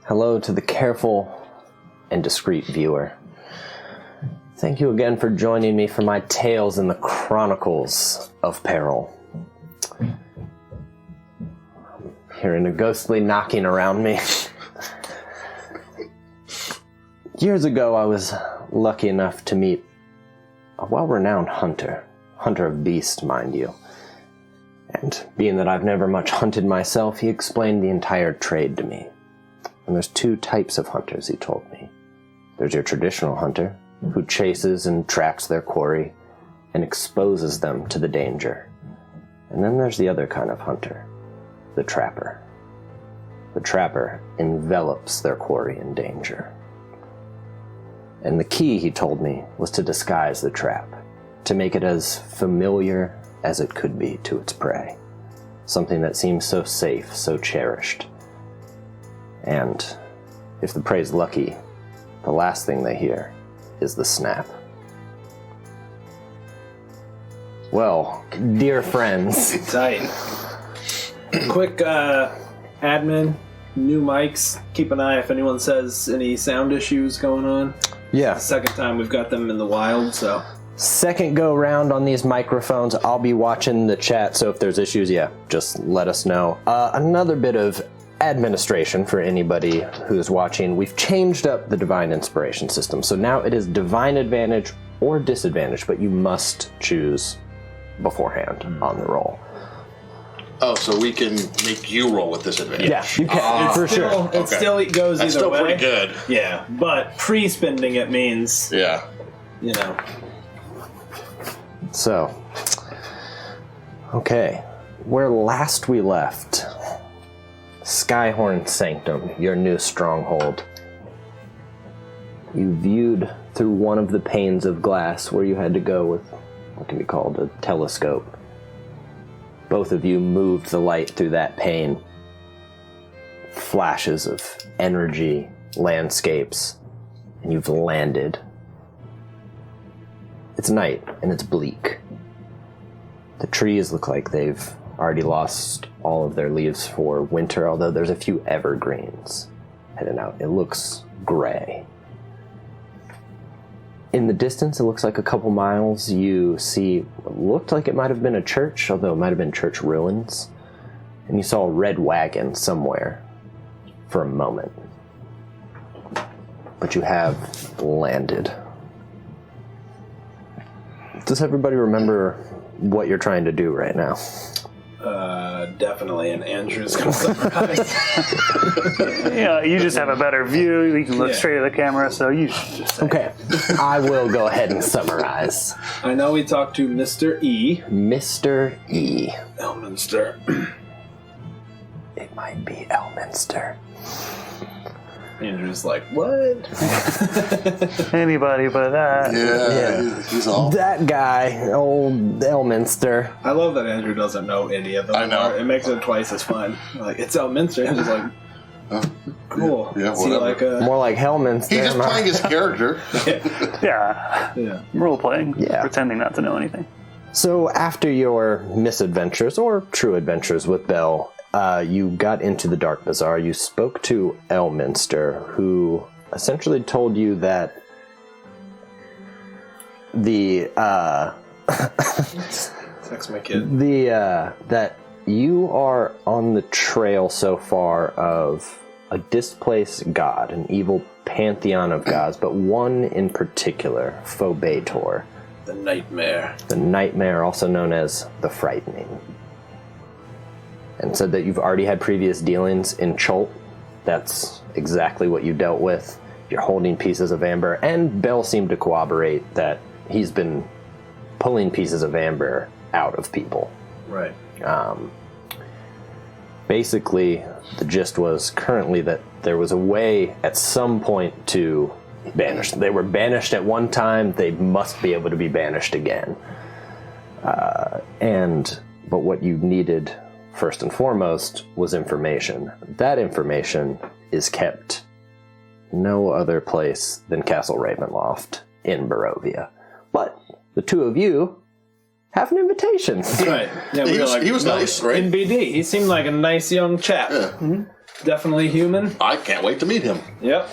Hello to the careful and discreet viewer. Thank you again for joining me for my tales in the Chronicles of Peril. I'm hearing a ghostly knocking around me. Years ago, I was lucky enough to meet a well-renowned hunter of beasts, mind you. And being that I've never much hunted myself, he explained the entire trade to me. And there's two types of hunters, he told me. There's your traditional hunter, who chases and tracks their quarry and exposes them to the danger. And then there's the other kind of hunter, the trapper. The trapper envelops their quarry in danger. And the key, he told me, was to disguise the trap, to make it as familiar as it could be to its prey. Something that seems so safe, so cherished. And if the prey's lucky, the last thing they hear is the snap. Well, dear friends. Tight. Quick admin, new mics. Keep an eye if anyone says any sound issues going on. Yeah. Second time we've got them in the wild, so. Second go round on these microphones. I'll be watching the chat, so if there's issues, just let us know. Another bit of administration for anybody who's watching. We've changed up the Divine Inspiration system, so now it is Divine Advantage or Disadvantage, but you must choose beforehand on the roll. Oh, so we can make you roll with disadvantage? Yeah, you can, for sure. It still goes That's either still way. pretty good. Yeah, but pre-spending it means, Yeah. you know. So, okay, where last we left, Skyhorn Sanctum, your new stronghold. You viewed through one of the panes of glass where you had to go with what can be called a telescope. Both of you moved the light through that pane. Flashes of energy, landscapes, and you've landed. It's night, and it's bleak. The trees look like they've already lost all of their leaves for winter, although there's a few evergreens heading out. It looks gray. In the distance, it looks like a couple miles, you see what looked like it might have been a church, although it might have been church ruins. And you saw a red wagon somewhere for a moment. But you have landed. Does everybody remember what you're trying to do right now? Definitely, and Andrew's going to summarize. Yeah, you just have a better view. You can look straight at the camera, so you should just say. Okay, I will go ahead and summarize. I know we talked to Mr. E. Mr. E. Elminster. It might be Elminster. Andrew's like, what? Anybody but that. Yeah. He's all... That guy, old Elminster. I love that Andrew doesn't know any of them. I know. It makes it twice as fun. Like, it's Elminster. Andrew's like, cool. Yeah, Is he whatever. like a... More like Hellminster. He's just playing his character. Yeah. Role playing. Yeah. Pretending not to know anything. So after your misadventures, or true adventures with Belle, you got into the Dark Bazaar. You spoke to Elminster, who essentially told you that the Sex my kid. that you are on the trail so far of a displaced god, an evil pantheon of gods, but one in particular, Phobator. The Nightmare. The Nightmare, also known as the Frightening. And said that you've already had previous dealings in Cholt. That's exactly what you dealt with. You're holding pieces of amber, and Bell seemed to corroborate that he's been pulling pieces of amber out of people. Right. Basically, the gist was currently that there was a way at some point to banish them. They were banished at one time, they must be able to be banished again. But what you needed, first and foremost, was information. That information is kept no other place than Castle Ravenloft in Barovia. But the two of you have an invitation. Right. Yeah, we were like, he was nice, right? In BD. He seemed like a nice young chap. Yeah. Mm-hmm. definitely human. I can't wait to meet him. Yep.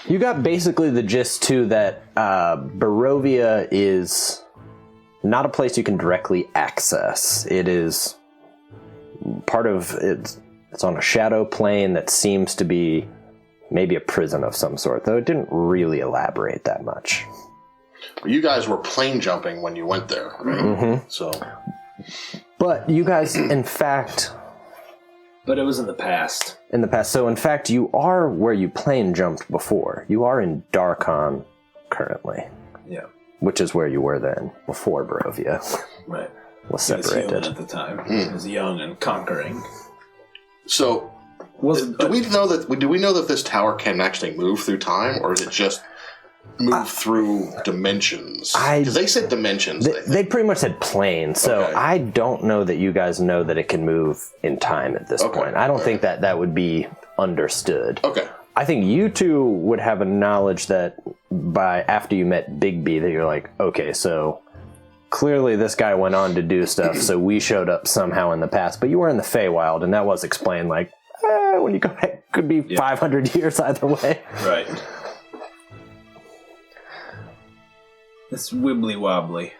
You got basically the gist, too, that Barovia is not a place you can directly access. It is part of... It's on a shadow plane that seems to be maybe a prison of some sort, though it didn't really elaborate that much. You guys were plane jumping when you went there, right? Mm-hmm. So... But you guys, in fact... But it was in the past. In the past. So, in fact, you are where you plane jumped before. You are in Darkon currently. Yeah. Which is where you were then, before Barovia Right. was He was separated. human at the time. He was young and conquering. So, do we know that this tower can actually move through time, or is it just move through dimensions? Because they said dimensions. They pretty much said plane, so Okay. I don't know that you guys know that it can move in time at this point. I don't think that would be understood. Okay. I think you two would have a knowledge that by after you met Bigby that you're like, okay, so clearly this guy went on to do stuff, so we showed up somehow in the past. But you were in the Feywild, and that was explained like, when you go back, it could be 500 years either way. Right. It's wibbly wobbly.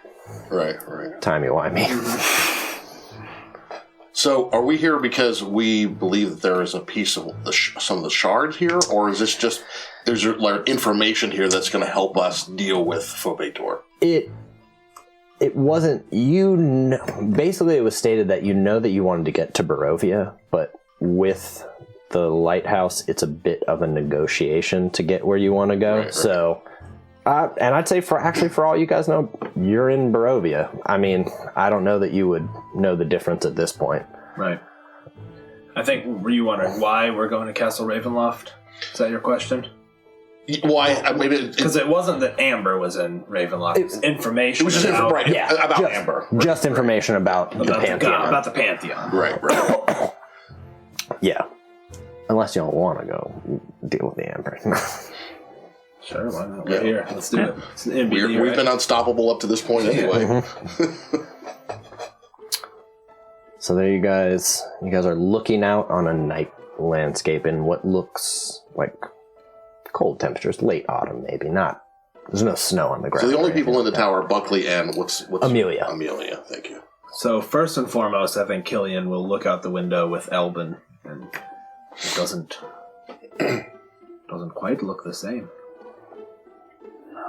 Right. Timey-wimey. So, are we here because we believe that there is a piece of some of the shards here, or is this just there's like information here that's going to help us deal with Fobator? It wasn't basically it was stated that you know that you wanted to get to Barovia, but with the lighthouse it's a bit of a negotiation to get where you want to go. Right. So and I'd say for all you guys know, you're in Barovia. I mean, I don't know that you would know the difference at this point. Right. I think you wondering why we're going to Castle Ravenloft. Is that your question? Why? Maybe Because it wasn't that Amber was in Ravenloft. It was information. It was just about, about Amber. Just information about the Pantheon. About the Pantheon. Right. Yeah. Unless you don't want to go deal with the Amber. Sure, why not? We're here. Let's do it. It's an NBD, We've been unstoppable up to this point anyway. So there you guys are looking out on a night landscape in what looks like cold temperatures, late autumn maybe, not. There's no snow on the ground. So the only people in the tower are Buckley and what's Amelia. Amelia, thank you. So first and foremost, I think Killian will look out the window with Elbin, and it doesn't quite look the same.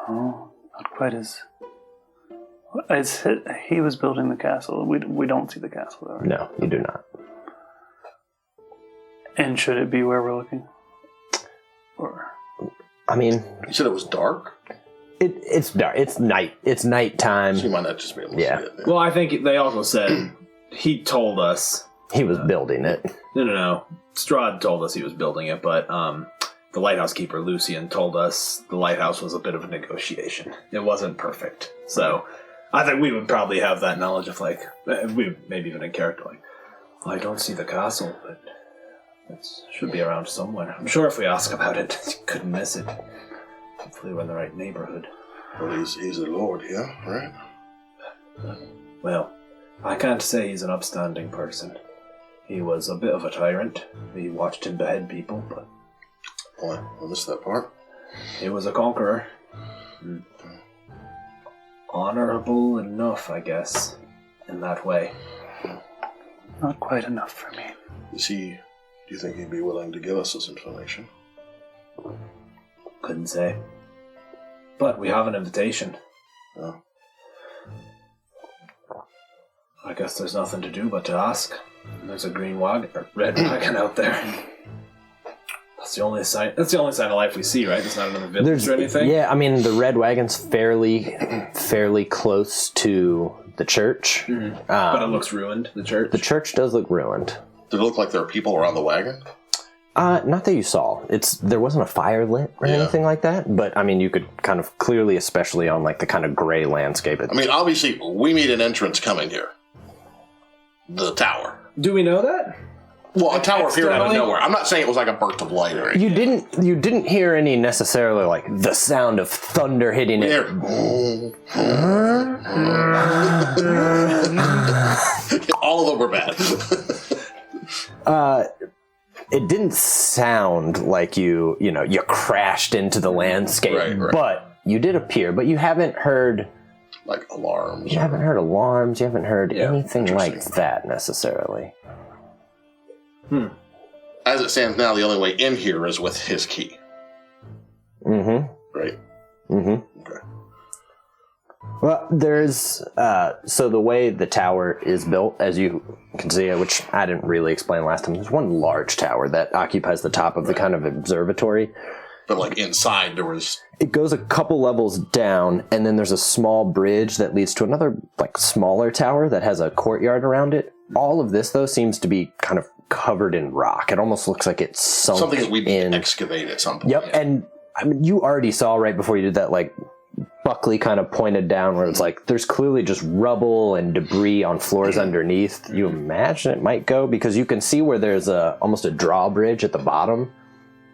No, not quite as... He was building the castle. We don't see the castle, though, right? No, you do not. And should it be where we're looking? Or... I mean... You said it was dark? It's dark. It's night. It's nighttime. So you might not just be able to see it. Well, I think they also said he told us... He was building it. No. Strahd told us he was building it, but the lighthouse keeper, Lucian, told us the lighthouse was a bit of a negotiation. It wasn't perfect. So I think we would probably have that knowledge of, like, we maybe even in character, like, well, I don't see the castle, but it should be around somewhere. I'm sure if we ask about it, you couldn't miss it. Hopefully we're in the right neighborhood. Well, he's a lord here, right? Well, I can't say he's an upstanding person. He was a bit of a tyrant. We watched him behead people, but... Boy, I missed that part. He was a conqueror. Honorable enough, I guess, in that way. Not quite enough for me. Do you think he'd be willing to give us this information? Couldn't say. But we have an invitation. Oh. I guess there's nothing to do but to ask. There's a red wagon out there. That's the only sign of life we see, right? There's not another village or anything? Yeah, I mean, the red wagon's fairly close to the church. Mm-hmm. But it looks ruined, the church? The church does look ruined. Did it look like there were people around the wagon? Not that you saw. There wasn't a fire lit or anything like that, but I mean, you could kind of clearly, especially on like the kind of gray landscape. I mean, obviously, we made an entrance coming here. The tower. Do we know that? Well, a tower appeared out of Externally? nowhere. I'm not saying it was like a burst of light or anything. You didn't hear any necessarily like the sound of thunder hitting it. All of them were bad. It didn't sound like you crashed into the landscape, Right. but you did appear. But you haven't heard Like alarms. You haven't heard alarms. You haven't heard anything like interesting. that necessarily. As it stands now, the only way in here is with his key. Mm-hmm. Right. Mm-hmm. Okay. Well, there's so the way the tower is built, as you can see, which I didn't really explain last time. There's one large tower that occupies the top of the kind of observatory. But like inside, there was. It goes a couple levels down, and then there's a small bridge that leads to another, like, smaller tower that has a courtyard around it. All of this, though, seems to be kind of covered in rock. It almost looks like it's sunk Something that we in. excavate at some point. Yep, yeah. and I mean, you already saw right before you did that, like, Buckley kind of pointed down where it's like, there's clearly just rubble and debris on floors underneath. You imagine it might go, because you can see where there's almost a drawbridge at the bottom.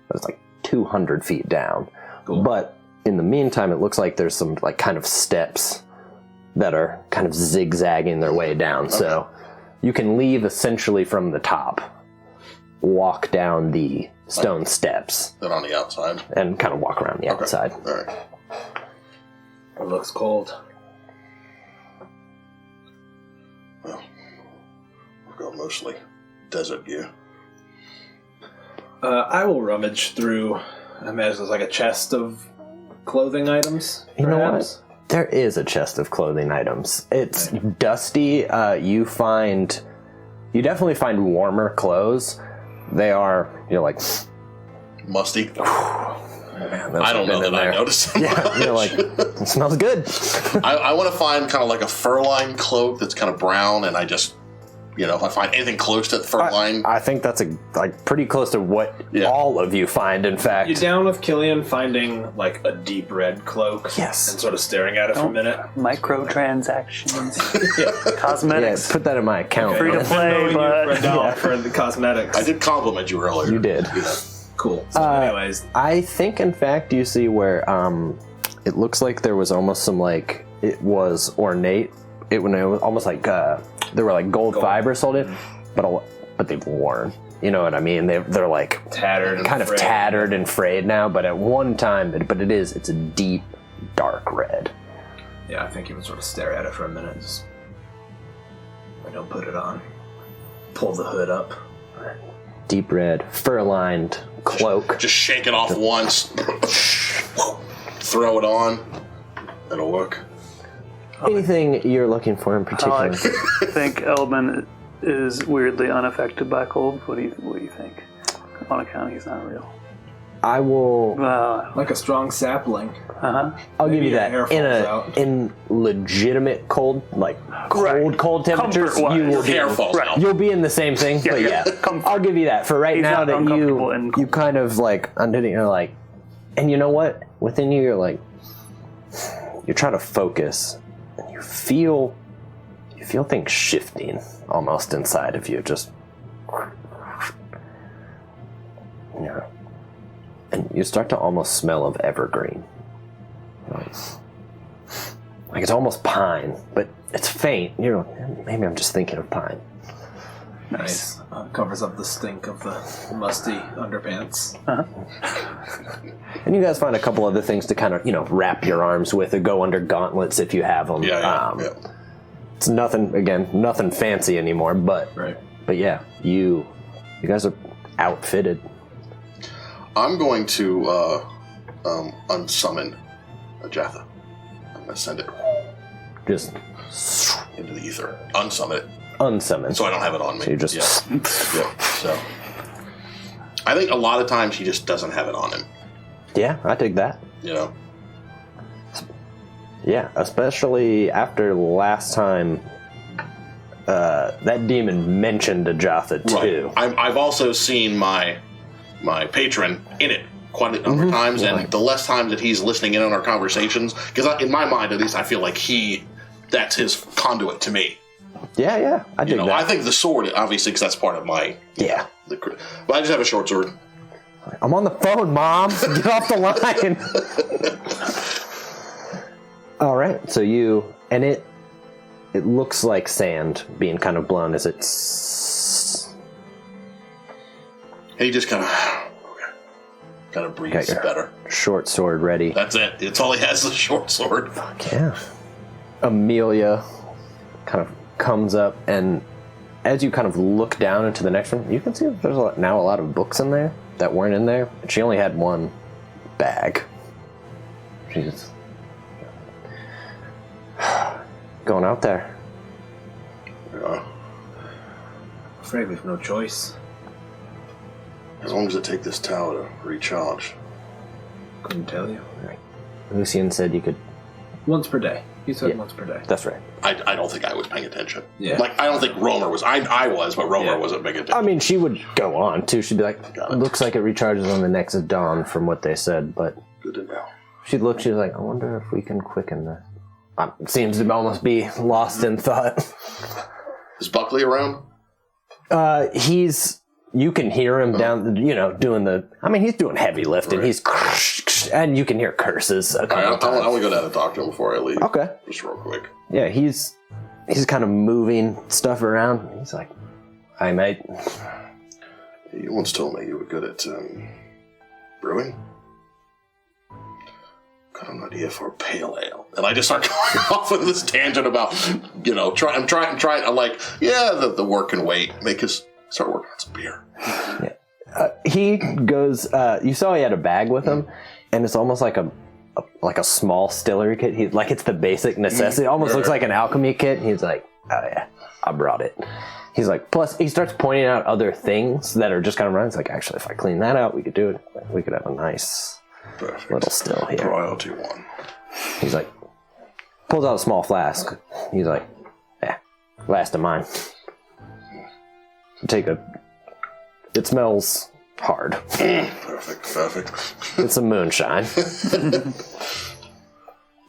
But it's like 200 feet down. Cool. But in the meantime, it looks like there's some like kind of steps that are kind of zigzagging their way down. Okay. So you can leave essentially from the top, walk down the stone steps. Then on the outside. And kind of walk around the outside. All right. It looks cold. Well, we've got mostly desert gear. I will rummage through. I imagine there's like a chest of clothing items. You know perhaps? what? There is a chest of clothing items. It's dusty. You definitely find warmer clothes. They are, like, musty. Man, I don't know that I noticed them. Yeah, you're like, it smells good. I want to find kind of like a fur-lined cloak that's kind of brown, and I just, if I find anything close to the fur line. I think that's pretty close to what all of you find, in fact. You down with Killian finding like a deep red cloak? Yes. And sort of staring at it for a minute? Microtransactions. Cosmetics. Yeah, put that in my account. Free to play, but... for the cosmetics. I did compliment you earlier. You did. Cool. So anyways. I think, in fact, you see where it looks like there was almost some, like, it was ornate. It was almost like there were like gold fibers sold in, but they've worn. You know what I mean? They're like tattered, kind of tattered and frayed now. But at one time, it's a deep, dark red. Yeah, I think you would sort of stare at it for a minute. Just, I don't put it on. Pull the hood up. Deep red, fur-lined cloak. Just shake it off once. Throw it on. It'll work. Anything you're looking for in particular? I think Elbin is weirdly unaffected by cold. What do you think? On account he's not real. I will. Like a strong sapling. I'll give you that. In legitimate cold, like cold temperatures, you will be. Hair falls out. You'll be in the same thing. But yeah, I'll give you that. For right now, that you kind of like undid it. You're like, and you know what? Within you, you're like, you're trying to focus. You feel things shifting almost inside of you, just and you start to almost smell of evergreen. Like it's almost pine, but it's faint. You're like, maybe I'm just thinking of pine. Nice. Covers up the stink of the musty underpants. And you guys find a couple other things to kind of, wrap your arms with or go under gauntlets if you have them. Yeah. It's nothing fancy anymore, but yeah, you guys are outfitted. I'm going to unsummon Ajatha. I'm going to send it Just into the ether. Unsummon it. unsummon. So I don't have it on me. So you just... Yeah. So I think a lot of times he just doesn't have it on him. Yeah, I dig that. Yeah, especially after last time that demon mentioned Ajatha too. Right. I've also seen my patron in it quite a number of times, and the less times that he's listening in on our conversations, because in my mind at least I feel like that's his conduit to me. Yeah, I dig that. I think the sword, obviously, because that's part of my... but I just have a short sword. I'm on the phone, Mom. Get off the line. All right, so and it looks like sand being kind of blown as it's... He just kind of breathes better. Short sword ready. That's it. It's all he has is a short sword. Fuck yeah. Amelia kind of comes up, and as you kind of look down into the next room, you can see that there's now a lot of books in there that weren't in there. She only had one bag. She's going out there. Yeah. Afraid we've no choice. As long as it take this tower to recharge. Couldn't tell you. Lucian said you could... Once per day. He said once per day. That's right. I don't think I was paying attention. Yeah. Like, I don't think Romer was. I was, but Romer wasn't paying attention. I mean, she would go on, too. She'd be like, looks like it recharges on the next dawn from what they said, but... Good to know. She'd look, she's like, I wonder if we can quicken this. Seems to almost be lost in thought. Is Buckley around? You can hear him down, doing he's doing heavy lifting. Right. He's, and you can hear curses a couple I'll times. only go down and talk to him before I leave. Okay. Just real quick. Yeah, he's kind of moving stuff around. He's like, "Hi, mate." He once told me you were good at brewing. Got an idea for a pale ale. And I just start going off with this tangent about, I'm trying. I'm like, the work can wait. Make us start working on some beer. Yeah. He goes. You saw he had a bag with him, and it's almost like a small distillery kit. It's the basic necessity. It almost looks like an alchemy kit. He's like, "Oh yeah, I brought it." He's like, plus he starts pointing out other things that are just kind of running. It's like, actually, if I clean that out, we could do it. We could have a nice little still here. Royalty one. He's like, pulls out a small flask. He's like, last of mine. It smells hard. Perfect. It's a moonshine.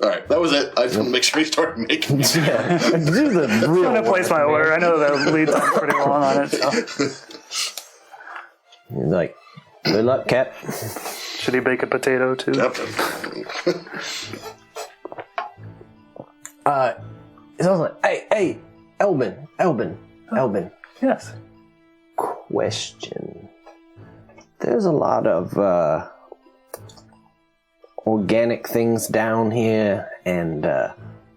All right, that was it. I just want to make sure he started making it. Yeah. Do the I'm real going to place my order. I know the lead time's pretty long on it. So. He's like, good luck, Cap. Should he bake a potato too? He's also like, hey, Elbin. Yes. Question. There's a lot of organic things down here and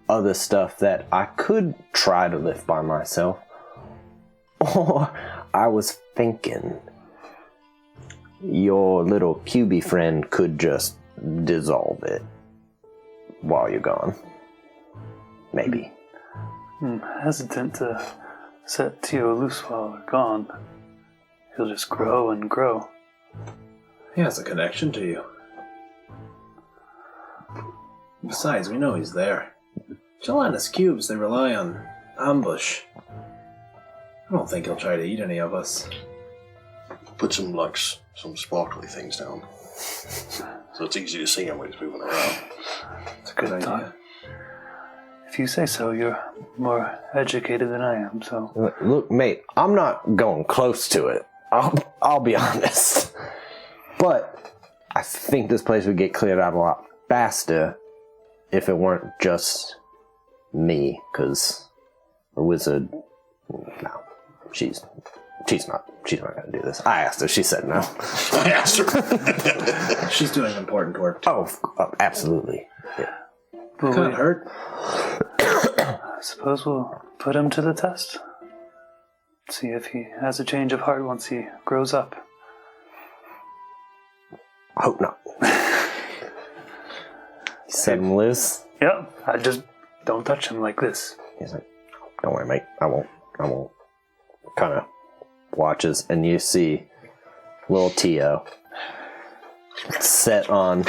other stuff that I could try to lift by myself. Or I was thinking your little QB friend could just dissolve it while you're gone. Maybe. I'm hesitant to set Tio loose while we're gone. He'll just grow and grow. He has a connection to you. Besides, we know he's there. Gelatinous cubes, they rely on ambush. I don't think he'll try to eat any of us. Put some sparkly things down. So it's easy to see him when he's moving around. It's a good idea. If you say so, you're more educated than I am, so... Look, mate, I'm not going close to it. I'll be honest. But I think this place would get cleared out a lot faster if it weren't just me, because the wizard... No, she's not going to do this. I asked her. She said no. I asked her. She's doing important work, too. Oh, absolutely. Yeah. Can't hurt. I suppose we'll put him to the test. See if he has a change of heart once he grows up. Hope not. Set him loose. Yep, I just don't touch him like this. He's like, don't worry, mate. I won't. Kind of watches, and you see little Tio set on...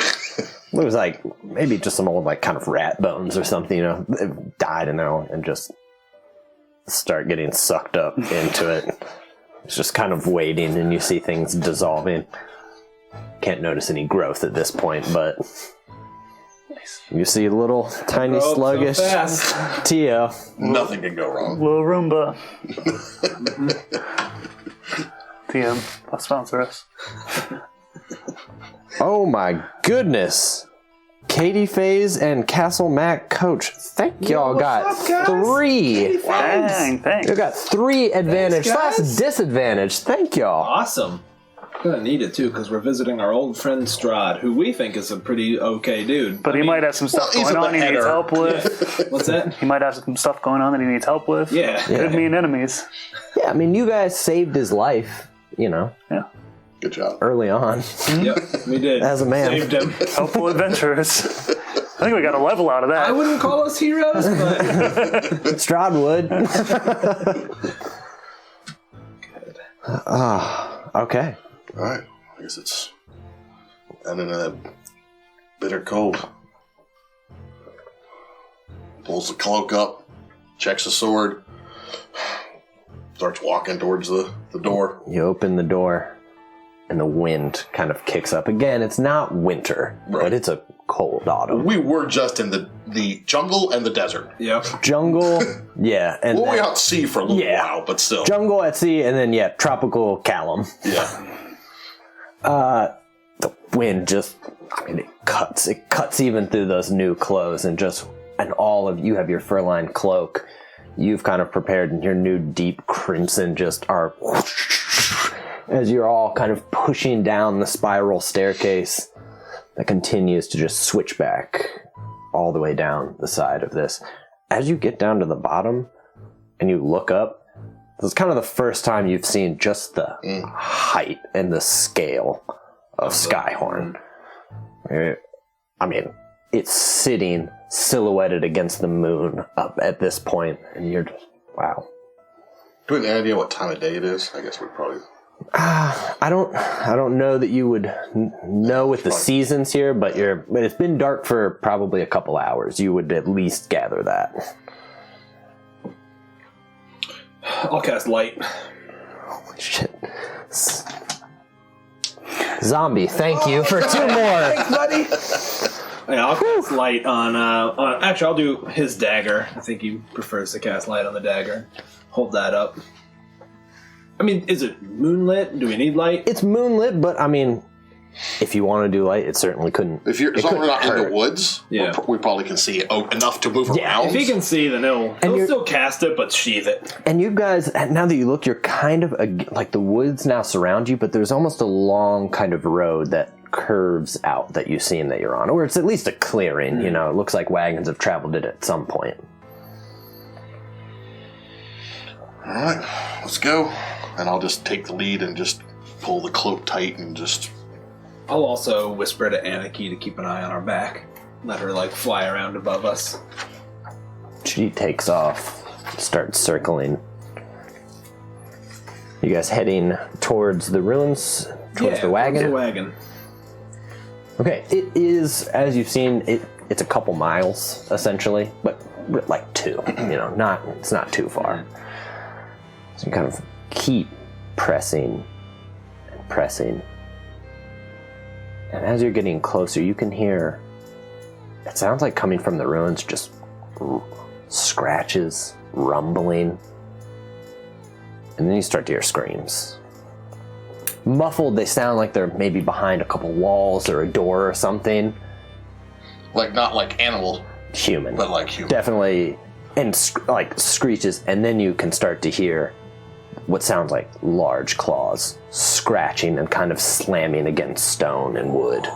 It was like maybe just some old kind of rat bones or something, it died and just start getting sucked up into it. It's just kind of waiting, and you see things dissolving. Can't notice any growth at this point, but you see a little tiny sluggish Tio. Nothing can go wrong. Little Roomba. TM, sponsor us. Oh my goodness. Katie Faze and Castle Mac Coach. Thank y'all got 3. Dang, thanks. You got 3 advantage / guys. disadvantage. Thank y'all. Awesome. Gonna need it too, because we're visiting our old friend Strahd, who we think is a pretty okay dude. But he might have some stuff going on he needs help with. What's that? He might have some stuff going on that he needs help with. Yeah. Could mean enemies. Yeah, I mean, you guys saved his life, Yeah. Good job. early on. Yep, we did. As a man. Saved him. Helpful adventurers. I think we got a level out of that. I wouldn't call us heroes, but... Strahd would. Good. Okay. All right. I guess it's ending in a bitter cold. Pulls the cloak up, checks the sword, starts walking towards the door. You open the door, and the wind kind of kicks up. Again, it's not winter, Right. but it's a cold autumn. We were just in the jungle and the desert. Yep. Jungle, yeah. And We'll be then out at sea for a little while, but still. jungle at sea, and then, tropical Callum. Yeah. The wind just, it cuts even through those new clothes, and all of you have your fur-lined cloak. You've kind of prepared in your new deep crimson, just are as you're all kind of pushing down the spiral staircase that continues to just switch back all the way down the side of this. As you get down to the bottom and you look up, this is kind of the first time you've seen just the height and the scale of Skyhorn. I mean, it's sitting silhouetted against the moon up at this point, and you're just, wow. Do we have any idea what time of day it is? I guess we probably... I don't know that you would know with the seasons here, but it's been dark for probably a couple hours. You would at least gather that. I'll cast light. Holy shit. Zombie, thank you for 2 more. Thanks, buddy. Yeah, I'll cast light on. Actually, I'll do his dagger. I think he prefers to cast light on the dagger. Hold that up. I mean, is it moonlit? Do we need light? It's moonlit, but I mean, if you want to do light, it certainly couldn't. As long as we're not in the woods, Yeah. we probably can see enough to move around. If he can see, then he'll still cast it, but sheath it. And you guys, now that you look, you're kind of like the woods now surround you, but there's almost a long kind of road that curves out that you see and that you're on, or it's at least a clearing. You know, it looks like wagons have traveled it at some point. All right, let's go. And I'll just take the lead and just pull the cloak tight and just... I'll also whisper to Anarchy to keep an eye on our back. Let her, fly around above us. She takes off, starts circling. You guys heading towards the ruins, towards the wagon? Towards the wagon. Okay, it is, as you've seen, it's a couple miles, essentially, but like 2, it's not too far. So you kind of keep pressing and pressing. And as you're getting closer, you can hear, it sounds like coming from the ruins, just scratches, rumbling. And then you start to hear screams. Muffled, they sound like they're maybe behind a couple walls or a door or something. Not like animal. Human. But like human. Definitely, and screeches, and then you can start to hear what sounds like large claws scratching and kind of slamming against stone and wood.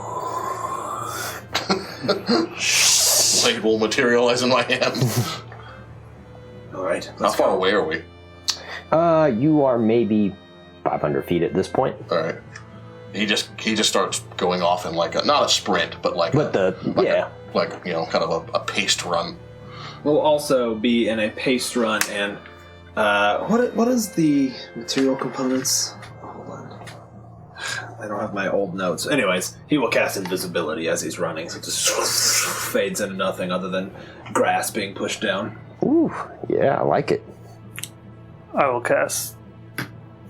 Blade will materialize in my hand. All right. How far away are we? You are maybe 500 feet at this point. All right. He just starts going off in not a sprint, but kind of a paced run. We'll also be in a paced run, and what is the material components? Hold on. I don't have my old notes. Anyways, he will cast invisibility as he's running, so it just fades into nothing other than grass being pushed down. Ooh, yeah, I like it. I will cast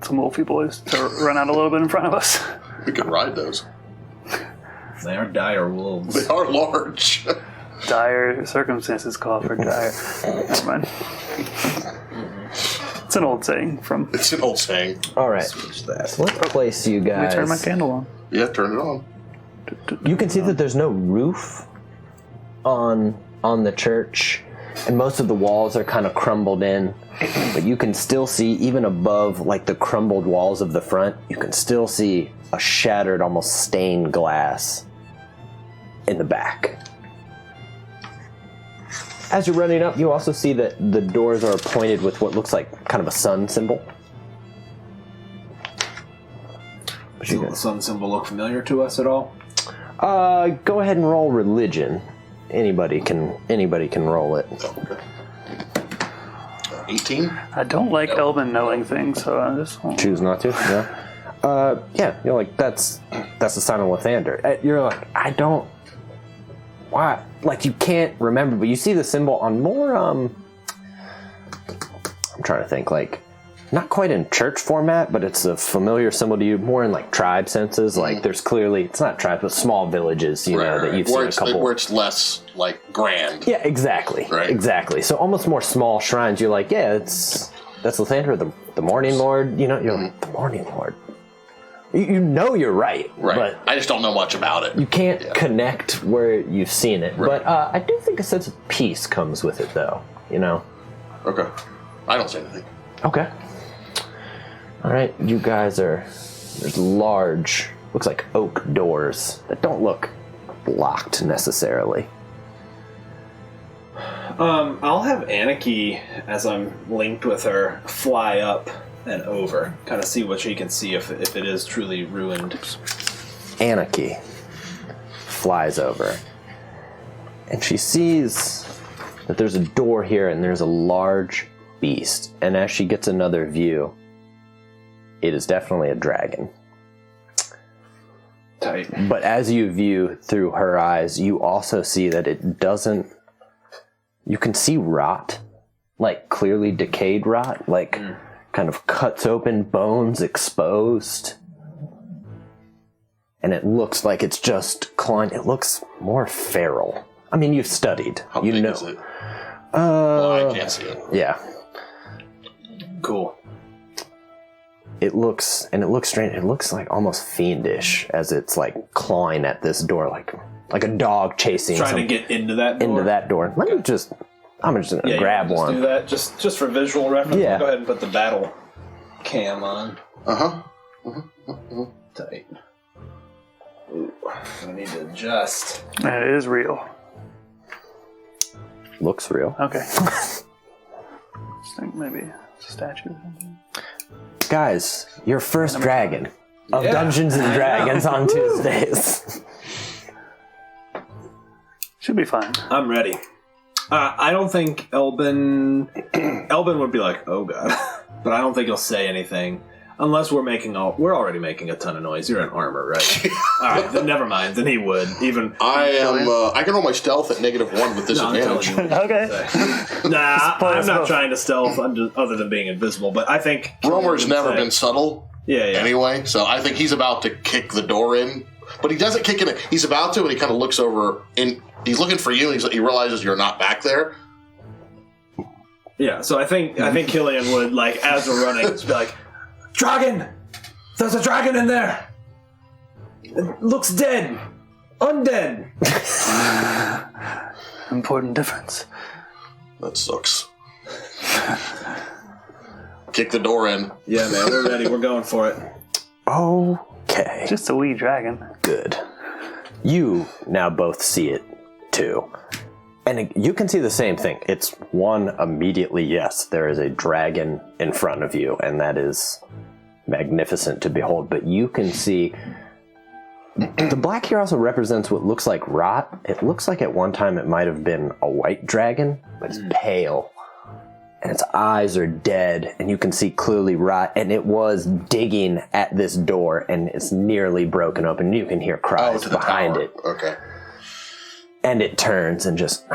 some wolfy boys to run out a little bit in front of us. We could ride those. They are dire wolves. They are large. Dire circumstances call for dire. Never mind. It's an old saying from... It's an old saying. All right, Switch that. so let's place you Let guys. me turn my candle on. Yeah, turn it on. You can see that there's no roof on the church. and most of the walls are kind of crumbled in, but you can still see, even above like the crumbled walls of the front, you can still see a shattered, almost stained glass in the back. As you're running up, you also see that the doors are pointed with what looks like kind of a sun symbol. Does the sun symbol look familiar to us at all? Go ahead and roll religion. Anybody can roll it. Okay. 18? I don't like Elvin knowing things, so I just won't. Choose not to. Yeah. Yeah. You're like that's the sign of Lathander. You're like I don't. Why? Like you can't remember, but you see the symbol on more. I'm trying to think. Like not quite in church format, but it's a familiar symbol to you. More in like tribe senses. Like there's clearly it's not tribes, but small villages. You know that you've seen a couple. Where it's less like grand. Yeah, exactly. Right. Exactly. So almost more small shrines. You're like, yeah, that's Lathander, the Morning Lord. You know, you're like, the Morning Lord. You know you're right. But I just don't know much about it. You can't connect where you've seen it. Right. But I do think a sense of peace comes with it, though. You know. Okay. I don't say anything. Okay. All right, you guys are. There's large, looks like oak doors that don't look locked necessarily. I'll have Anarchy, as I'm linked with her, fly up and over, kind of see what she can see if it is truly ruined. Anarchy flies over, and she sees that there's a door here and there's a large beast. And as she gets another view, it is definitely a dragon. Tight. But as you view through her eyes, you also see that it doesn't... You can see rot, like clearly decayed rot, like kind of cuts open, bones exposed. And it looks like it's just clawing. It looks more feral. I mean, you've studied. How you big know. is it? Well, I can't see it. Yeah. Cool. It looks strange. It looks like almost fiendish as it's like clawing at this door, like a dog chasing. Trying to get into that door. Into that door. I'm just gonna grab one. Do that just for visual reference. Yeah. Go ahead and put the battle cam on. Tight. Ooh, I need to adjust. It is real. Looks real. Okay. Just think maybe it's a statue or something. Guys, your first dragon of Dungeons and Dragons on Tuesdays. Should be fine. I'm ready. I don't think Elbin would be like, oh god, but I don't think he'll say anything unless we're already making a ton of noise. You're in armor, right? All right, then never mind. Then he would even. I can roll my stealth at -1 with disadvantage. Okay. I'm not trying to stealth other than being invisible, but I think Romer's never been subtle. Yeah. Anyway, so I think he's about to kick the door in, but he doesn't kick it. He's about to, and he kind of looks over and he's looking for you. He realizes you're not back there. Yeah, so I think Killian would, like, as we're running, just be like, "Dragon! There's a dragon in there! It looks dead! Undead!" Important difference. That sucks. Kick the door in. Yeah, man, we're ready. We're going for it. Okay. Just a wee dragon. Good. You now both see it, too. And you can see the same thing. It's one immediately, yes, there is a dragon in front of you, and that is magnificent to behold. But you can see the black here also represents what looks like rot. It looks like at one time it might have been a white dragon, but it's pale. And its eyes are dead, and you can see clearly rot, and it was digging at this door, and it's nearly broken open. You can hear cries to the behind tower. it. Okay. And it turns and just... I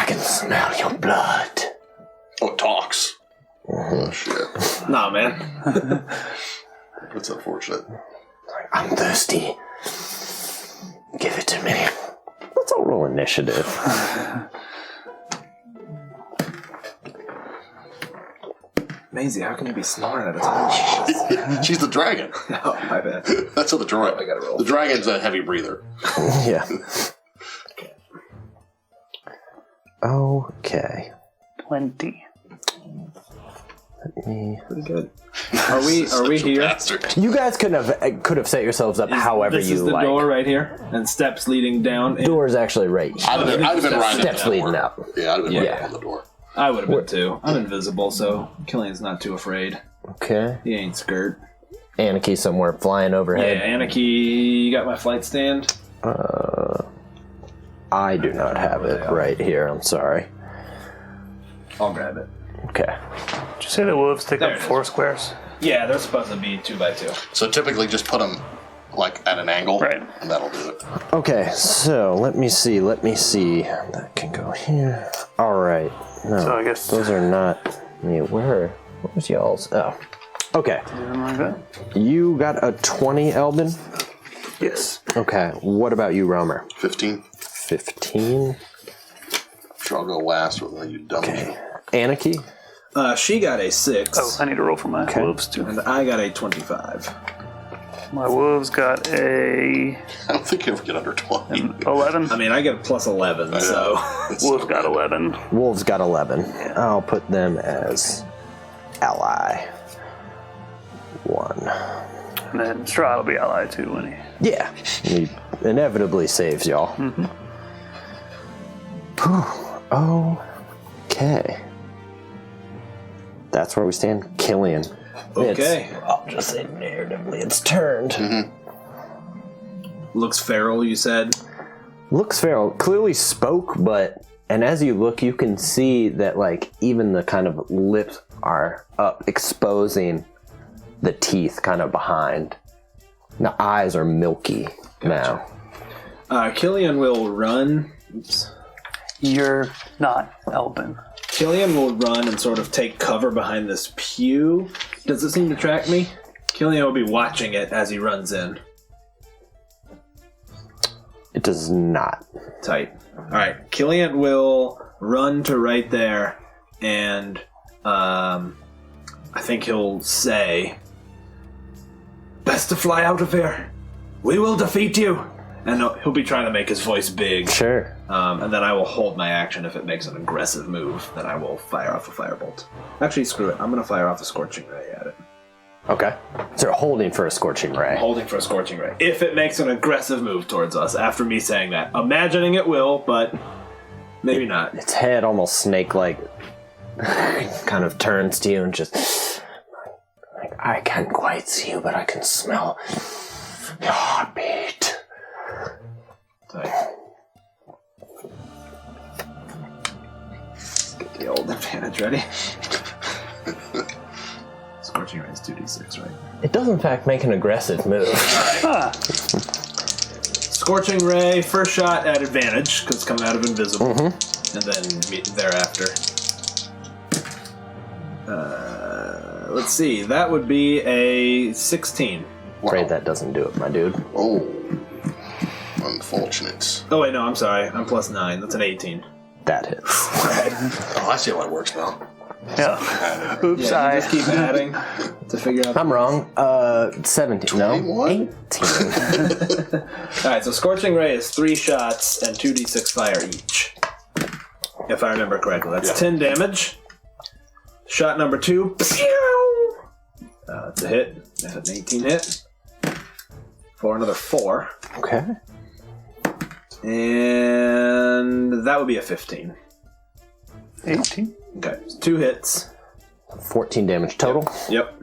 can smell your blood. Oh, it talks. Oh, shit. Nah, man. That's unfortunate. I'm thirsty. Give it to me. Let's all roll initiative. Maisie, how can you be snoring at a time like this? She's the dragon. Oh, my bad. That's what the dragon. I gotta roll. The dragon's a heavy breather. Yeah. Okay. 20. Let me... Pretty good. Are we here? Bastard. You guys could have set yourselves up however This you is the like. door right here, and steps leading down. Door's actually right here. I'd have been right Steps at the leading door. out. Yeah, I'd have been Yeah. right on the door. I would have been too. I'm invisible, so Killian's not too afraid. Okay. He ain't scared. Anarchy somewhere flying overhead. Yeah, Anarchy, you got my flight stand? I do not have it right here. I'm sorry. I'll grab it. Okay. Did you say the wolves take There up it is. 4 squares? Yeah, they're supposed to be 2x2. So typically just put them like at an angle. Right. And that'll do it. Okay, so let me see. That can go here. All right. No, So I guess- those are not me. Where's y'all's? Oh. Okay. Something like that? You got a 20, Elbin? Yes. Okay. What about you, Romer? 15. 15. Sure, I'll go last with you dummy. Okay. Anarchy? She got a 6, Oh, I need to roll for my wolves too. and I got a 25. My wolves got a I don't think you ever get under 20. 11. I mean, I get a plus 11, so... It's Wolves so got good. 11. Wolves got 11. I'll put them as ally. 1. And then Strahd will be ally too when he... Yeah. He inevitably saves y'all. Okay. That's where we stand. Killian. Okay. I'll just say narratively it's turned. Looks feral, you said? Looks feral. Clearly spoke, but... And as you look, you can see that, like, even the kind of lips are up, exposing the teeth kind of behind. The eyes are milky now. Killian will run... Oops. You're not Elbin. Killian will run and sort of take cover behind this pew. Does it seem to track me? Killian will be watching it as he runs in. It does not. Tight. Alright, Killian will run to right there, and I think he'll say, "Best to fly out of here. We will defeat you." And he'll be trying to make his voice big. Sure. And then I will hold my action if it makes an aggressive move. Then I will fire off a firebolt. Actually, screw it. I'm going to fire off a Scorching Ray at it. Okay. So you're holding for a Scorching Ray. Holding for a Scorching Ray. If it makes an aggressive move towards us after me saying that. Imagining it will, but maybe not. Its head almost snake-like kind of turns to you and just... Like, I can't quite see you, but I can smell your heartbeat. Tight. Let's get the old advantage ready. Scorching Ray is 2d6, right? It does, in fact, make an aggressive move. Ah, Scorching Ray, first shot at advantage, because it's coming out of invisible. And then thereafter. Let's see, that would be a 16. Afraid that doesn't do it, my dude. Oh. Unfortunate. Oh wait, no, I'm sorry. I'm plus 9. That's an 18. That hits. Oh, I see how it works now. yeah. Oops, Yeah, I... you just keep adding to figure out. I'm wrong. 17. No, 21? 18. Alright, so Scorching Ray is 3 shots and 2d6 fire each. If I remember correctly. That's 10 damage. Shot number 2. That's a hit. That's an 18 hit. For another 4. Okay. And that would be a 15. 18. Okay, so 2 hits. 14 damage total. Yep.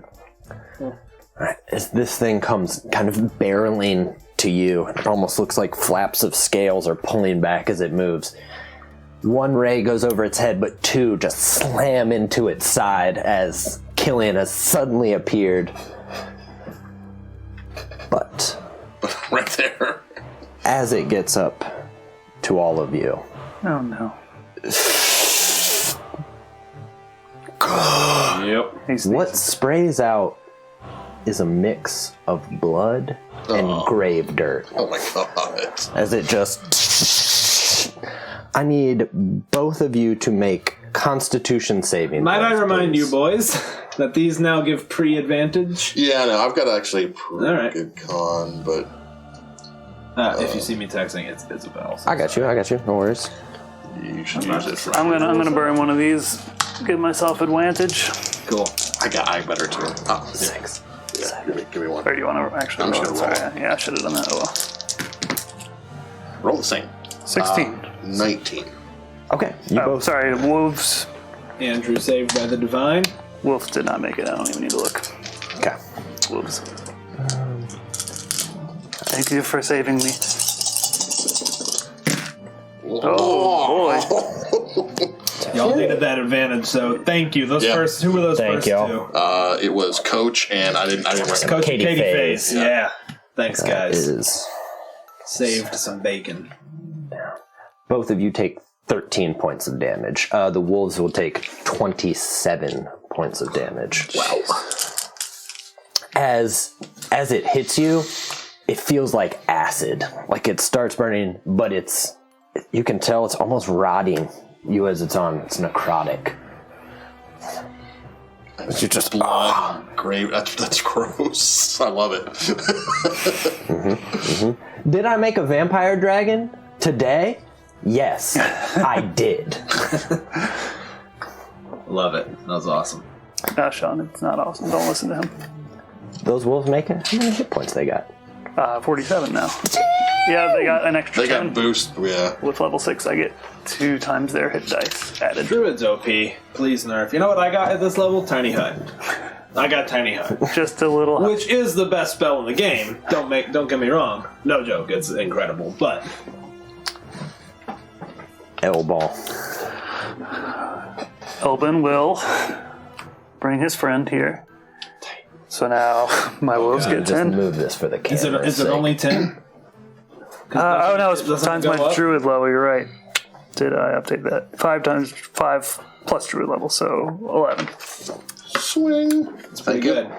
Alright, as this thing comes kind of barreling to you, it almost looks like flaps of scales are pulling back as it moves. 1 ray goes over its head, but 2 just slam into its side as Killian has suddenly appeared. But Right there. as it gets up to all of you, Oh no. Yep. He's what sprays out is a mix of blood and grave dirt. Oh my god. As it just... I need both of you to make Constitution saving. Might I throws, remind please. you, boys, that these now give pre-advantage? Yeah, no, I've got actually a pretty Alright. good con, but If you see me texting, it's Isabel. So I got you. No worries. you should use it for. I'm gonna burn one of these. Give myself advantage. Cool. I better too. Oh, yeah. 6. Yeah, give me one. Or do you want to actually I'm roll just it? gonna Sorry. Yeah, I should have done that. Oh well. Roll the same. 16. 19. Okay. You Oh, both. sorry. Wolves. Andrew saved by the divine. Wolves did not make it. I don't even need to look. Okay. Wolves. Thank you for saving me. Oh, boy. Y'all needed that advantage, so thank you. Those Yeah. first, who were those Thank first y'all. two? It was Coach, and I didn't recognize. Coach Katie Katie Faze. Faze. Yeah. Thanks, That guys. is. Saved some bacon. Both of you take 13 points of damage. The wolves will take 27 points of damage. Wow. As it hits you, it feels like acid. Like it starts burning, but you can tell it's almost rotting you as it's necrotic. You're just blood, grave. That's gross. I love it. Did I make a vampire dragon today? Yes, I did. Love it. That was awesome. No, Sean, it's not awesome. Don't listen to him. Those wolves make it? How many hit points they got? 47 now. Yeah, they got an extra They 10. got boost. Yeah. With level 6, I get 2 times their hit dice added. Druid's OP. Please nerf. You know what I got at this level? Tiny Hut. I got Tiny Hut. Just a little. Which is the best spell in the game. Don't get me wrong. No joke, it's incredible. But L-ball. Elbin will bring his friend here. So now my wolves get Just 10. move this for the is camera's it sake. only 10? Oh no, it's doesn't times go my up? druid level. You're right. Did I update that? 5 times 5 plus druid level, so 11. Swing. Pretty good.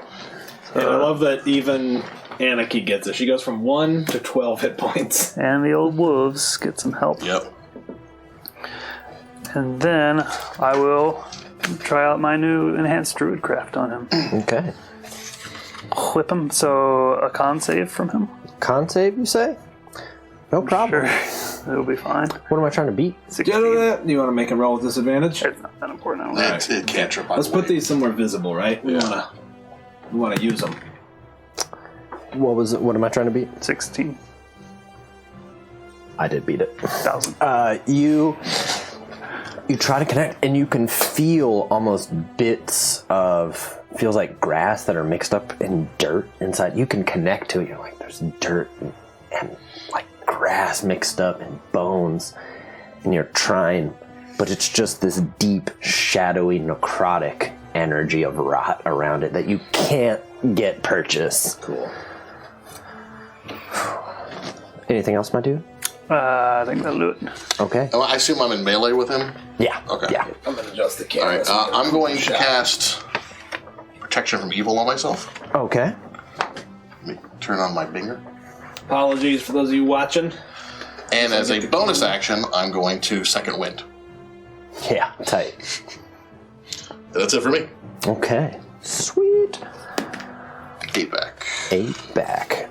And I love that even Anarchy gets it. She goes from 1 to 12 hit points. And the old wolves get some help. Yep. And then I will try out my new enhanced druid craft on him. Okay. Whip him. So a con save from him. Con save, you say? No problem. Sure, it'll be fine. What am I trying to beat? 16. Do you want to make him roll with disadvantage? It's not that important. I don't know. It can't trip. Let's put these somewhere visible, right? We want to use them. What was it? What am I trying to beat? 16,000. I did beat it. You try to connect, and you can feel almost bits of feels like grass that are mixed up in dirt inside. You can connect to it. You're like, there's dirt and like grass mixed up and bones, and you're trying, but it's just this deep, shadowy, necrotic energy of rot around it that you can't get purchase. Cool. Anything else, my dude? I think that'll do it. Okay. Oh, I assume I'm in melee with him. Yeah. Okay. Yeah. I'm going to adjust the All camera. right. I'm going to cast Protection from Evil on myself. Okay. Let me turn on my binger. Apologies for those of you watching. And as a bonus action, I'm going to Second Wind. Yeah. Tight. That's it for me. Okay. Sweet. 8 back. 8 back.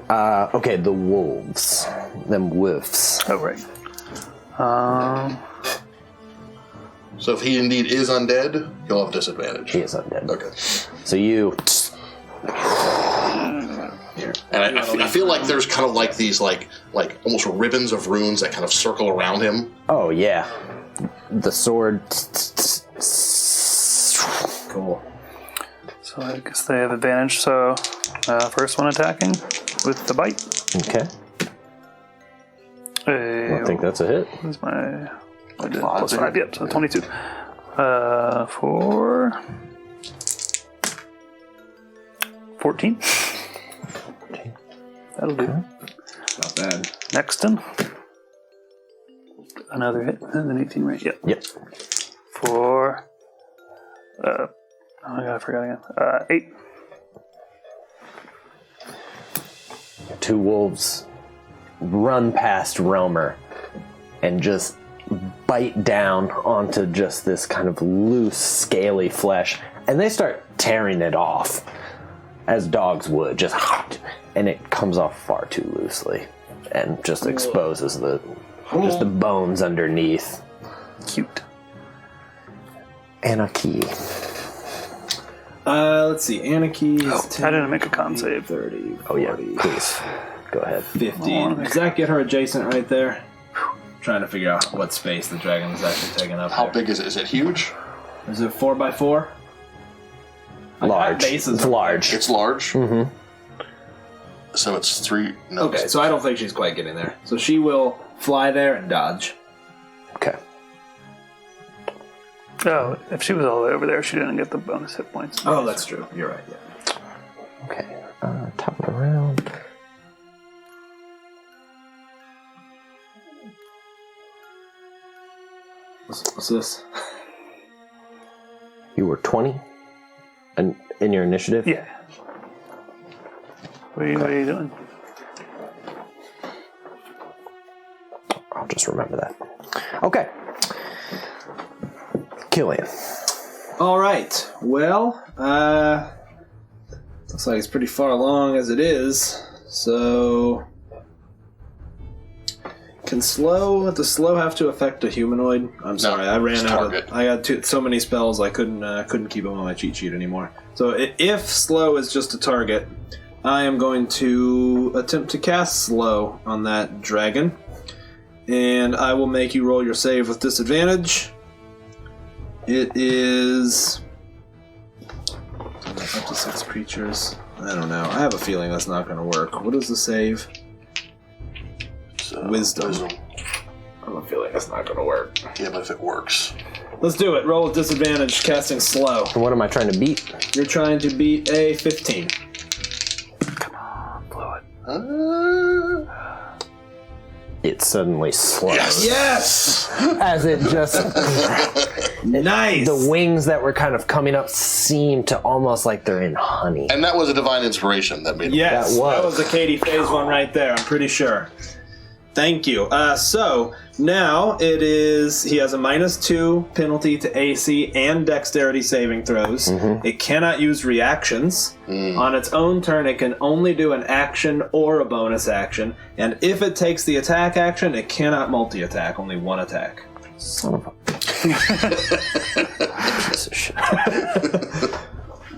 Okay, the wolves. Them wolves. Oh, right. So if he indeed is undead, he'll have disadvantage. He is undead. Okay. So you... And I feel like there's kind of like these like almost ribbons of runes that kind of circle around him. Oh, yeah. The sword... Cool. So I guess they have advantage. So first one attacking with the bite. Okay. I think that's a hit. What's my... I did plus 5, yep, so 22. For... 14. That'll do. Not bad. Next one. Another hit. And an 18, right? Yep. Yep. For... oh my god, I forgot again. 8. Two wolves run past Romer and just bite down onto just this kind of loose, scaly flesh, and they start tearing it off, as dogs would, just and it comes off far too loosely, and just exposes the bones underneath. Cute. Anarchy. Let's see. Anarchy is 10, I didn't make a con save. 30, 40, Oh yeah, please. Go ahead. 50. Does that get her adjacent right there? Trying to figure out what space the dragon is actually taking up. How there. big is it? Is it huge? Is it 4x4? Large. It's large. It's large? Mm-hmm. So it's 3... No, Okay, so I don't think she's quite getting there. So she will fly there and dodge. Okay. Oh, if she was all the way over there, she didn't get the bonus hit points. Oh, that's true. You're right, yeah. Okay. Top of the round. What's this? You were 20 in your initiative? Yeah. What are you doing? I'll just remember that. Okay. Killian. All right. Well, looks like it's pretty far along as it is. So, does slow have to affect a humanoid? I'm sorry, I ran out of. I got so many spells I couldn't keep them on my cheat sheet anymore. So if slow is just a target, I am going to attempt to cast slow on that dragon, and I will make you roll your save with disadvantage. It is up to 6 creatures. I don't know. I have a feeling that's not going to work. What is the save? Wisdom. I have a feeling that's not going to work. Yeah, but if it works. Let's do it. Roll with disadvantage, casting slow. And what am I trying to beat? You're trying to beat a 15. Come on, blow it. It suddenly slows. Yes! As it just... Nice! The wings that were kind of coming up seem to almost like they're in honey. And that was a divine inspiration that made it. Yes, That was. that was a Katie Phase one right there, I'm pretty sure. Thank you. So, now it is... He has a -2 penalty to AC and dexterity saving throws. Mm-hmm. It cannot use reactions. On its own turn, it can only do an action or a bonus action. And if it takes the attack action, it cannot multi-attack. Only one attack. Son of a... piece of shit.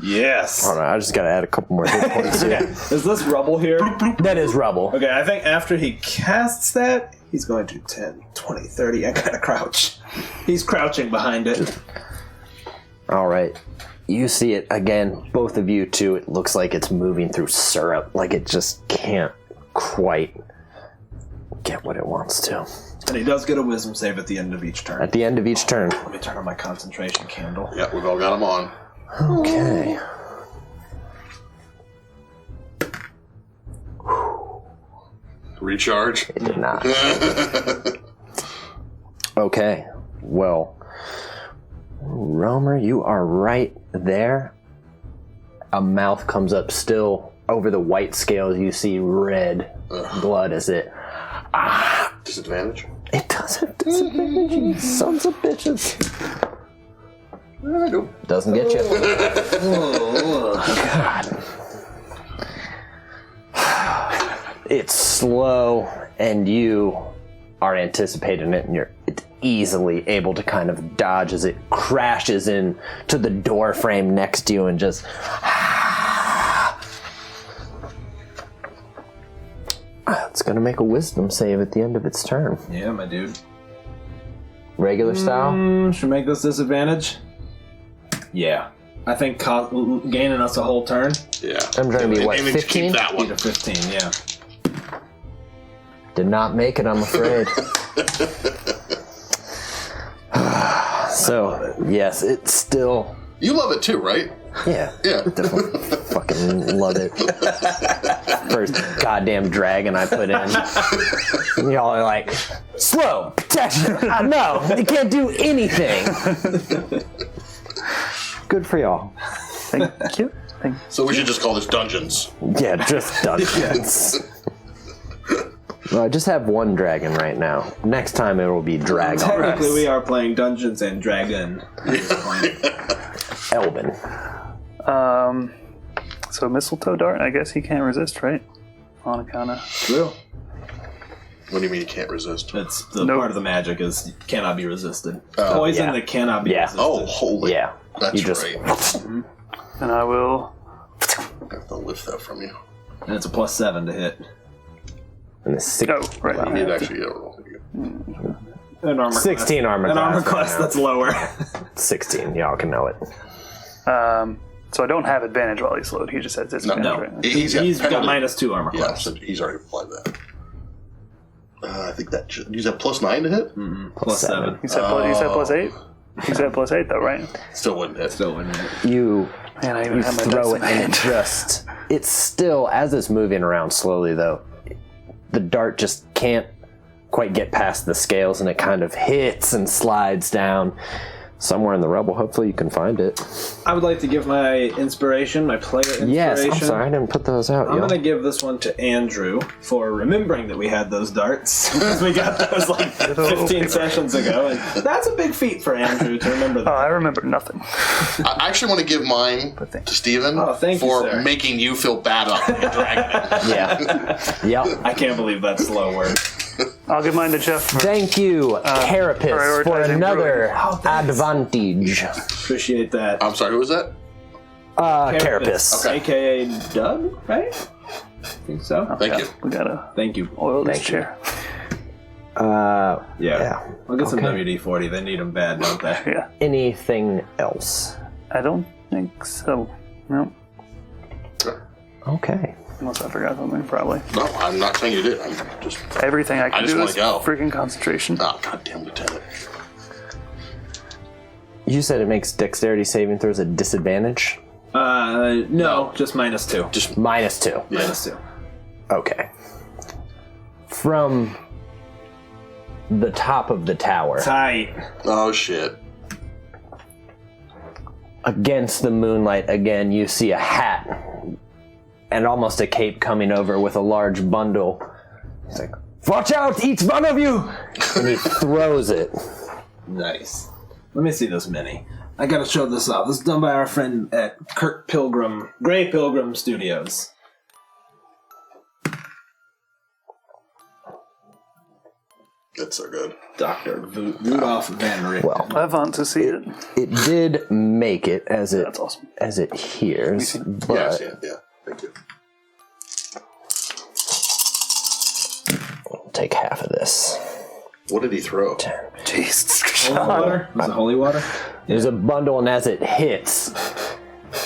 Yes. Hold on, I just gotta add a couple more hit points here. Is this rubble here? That is rubble. Okay, I think after he casts that, he's going to 10, 20, 30, and kind of crouch. He's crouching behind it. Alright. You see it again, both of you too. It looks like it's moving through syrup. Like it just can't quite get what it wants to. And he does get a wisdom save at the end of each turn. At the end of each turn. Let me turn on my concentration candle. Yeah, we've all got them on. Okay. Recharge. It did not. Okay. Well, Romer, you are right there. A mouth comes up still over the white scales. You see red blood as it... Disadvantage? It does have disadvantage, you sons of bitches. Doesn't get you. God. It's slow, and you are anticipating it, and you're easily able to kind of dodge as it crashes in to the door frame next to you and just... It's going to make a wisdom save at the end of its turn. Yeah, my dude. Regular style? Should make this disadvantage? Yeah. I think gaining us a whole turn. Yeah. I'm trying to be, what, Aiming to keep 15? that one. Beat a 15, yeah. Did not make it, I'm afraid. So, yes, it's still... You love it too, right? Yeah. Yeah. Definitely fucking love it. First goddamn dragon I put in. Y'all are like, slow, protection. No, it can't do anything. Good for y'all. Thank you. So we should just call this Dungeons. Yeah, just dungeons. Well, I just have one dragon right now. Next time it will be Dragon. Technically, we are playing Dungeons and Dragon at this point. Elben. So mistletoe dart, I guess he can't resist, right? On account of... True. What do you mean you can't resist? It's the Nope. part of the magic is cannot be resisted. Poison yeah. that cannot be Yeah. resisted. Oh, holy. Yeah. That's You just- right. And I will... I have to lift that from you. And it's a +7 to hit. And the six, Oh, right. You need to actually get a roll. An armor 16 armor An class armor right class now. that's lower. 16. Y'all can know it. So I don't have advantage while he's slowed. He just has disadvantage, No. right? He's got penalty. -2 armor Yeah, class. so he's already applied that. I think that should. You said +9 to hit? +7. You said +8? You said +8 though, right? Still wouldn't hit. Still wouldn't hit. You Man, I even have my throw dice it in my and it hand. just... It's still, as it's moving around slowly though, the dart just can't quite get past the scales and it kind of hits and slides down somewhere in the rubble. Hopefully you can find it. I would like to give my inspiration, my player inspiration. Yes, I'm sorry, I didn't put those out. I'm y'all. going to give this one to Andrew for remembering that we had those darts. We got those like 15 sessions ago. And that's a big feat for Andrew to remember Oh, that. I remember nothing. I actually want to give mine to Steven Oh, thank you, for sir. making you feel bad about being a dragon. Yeah. Yep. I can't believe that's slow word. I'll give mine to Jeff. Thank you, Carapace, for prioritizing another Oh, thanks. advantage. Appreciate that. I'm sorry, who was that? Carapace. Okay. AKA Doug, right? I think so. Thank you. We gotta Thank you. oil this Thank you. chair. Yeah. I'll get some Okay. WD-40. They need them bad, don't they? Yeah. Anything else? I don't think so. No. Okay. Unless I forgot something, probably. No, I'm not saying you did. I'm just. Everything I can just do wanna is go. freaking concentration. Oh, goddamn lieutenant. You said it makes dexterity saving throws a disadvantage? No, just -2. Just -2. yeah. -2. Okay. From the top of the tower, Tight. Oh shit. against the moonlight again, you see a hat and almost a cape coming over with a large bundle. He's like, "Watch out, each one of you!" And he throws it. Nice. Let me see this mini. I gotta show this off. This is done by our friend at Grey Pilgrim Studios. That's so good. Dr. Rudolph Van Richten. Well, I want to see it. it did make it as it That's awesome. as it hears, but Yes, yeah. Thank you. I'll take half of this. What did he throw? Jesus Holy water? Was it holy water? There's a bundle, and as it hits,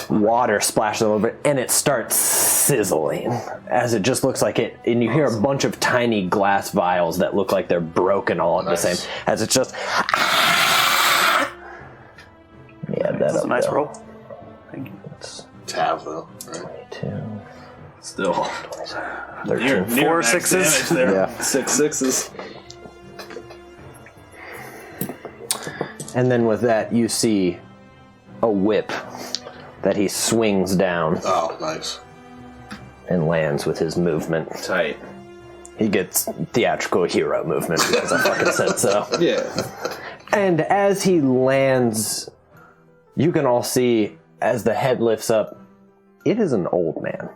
water splashes all over it, and it starts sizzling as it just looks like it. And you hear a bunch of tiny glass vials that look like they're broken all at the same. As it's just. Yeah, That's a nice roll. Thank you. Tav though, right? 2, Still. 13. Near 4 max sixes. damage there. Yeah. 6 sixes. And then with that, you see a whip that he swings down Oh, nice. and lands with his movement. Tight. He gets theatrical hero movement because I fucking said so. Yeah. And as he lands, you can all see as the head lifts up, it is an old man.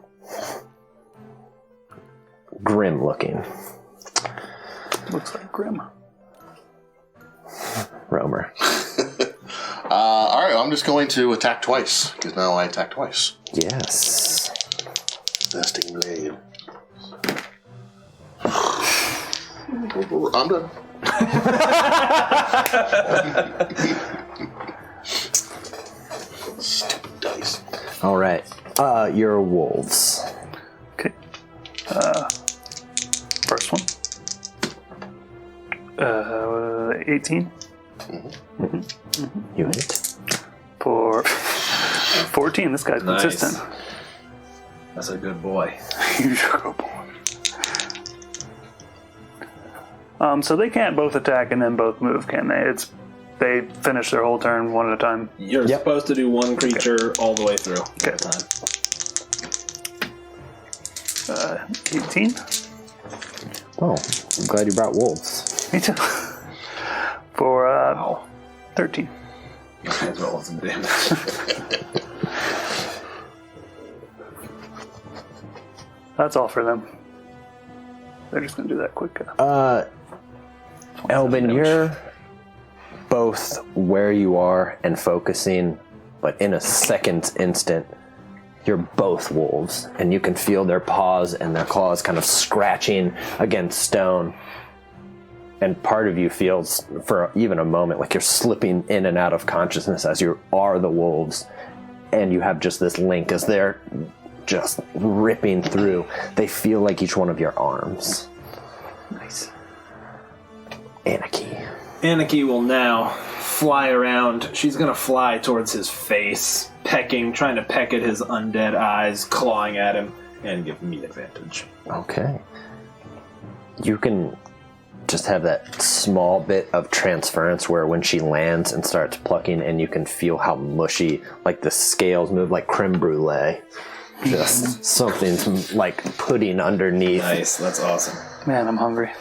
Grim looking. Looks like Grim. Romer. All right, I'm just going to attack twice because now I attack twice. Yes. Nesting blade. I'm done. Stupid dice. All right. Your wolves. Okay. First one. 18 You hit. for 14. This guy's Nice. consistent. That's a good boy. You go, boy. So they can't both attack and then both move, can they? They finish their whole turn one at a time. You're Yep. supposed to do one creature all the way through Okay. at a time. 18 Oh, I'm glad you brought wolves. Me too. For 13. Might as well with some damage. That's all for them. They're just gonna do that quick. Elvin, you're both where you are and focusing, but in a second's instant, you're both wolves, and you can feel their paws and their claws kind of scratching against stone. And part of you feels, for even a moment, like you're slipping in and out of consciousness as you are the wolves, and you have just this link as they're just ripping through. They feel like each one of your arms. Nice. Anarchy. Anarchy will now fly around. She's going to fly towards his face, pecking, trying to peck at his undead eyes, clawing at him, and give me advantage. Okay. You can just have that small bit of transference where when she lands and starts plucking, and you can feel how mushy, like the scales move like creme brulee. Just something like pudding underneath. Nice, that's awesome. Man, I'm hungry.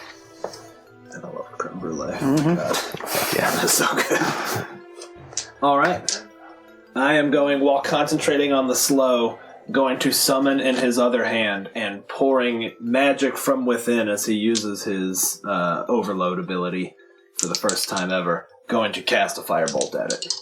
And I love creme brulee. Oh my god. Yeah, that's so good. Alright. I am going, while concentrating on the slow, going to summon in his other hand and pouring magic from within as he uses his overload ability for the first time ever. Going to cast a firebolt at it.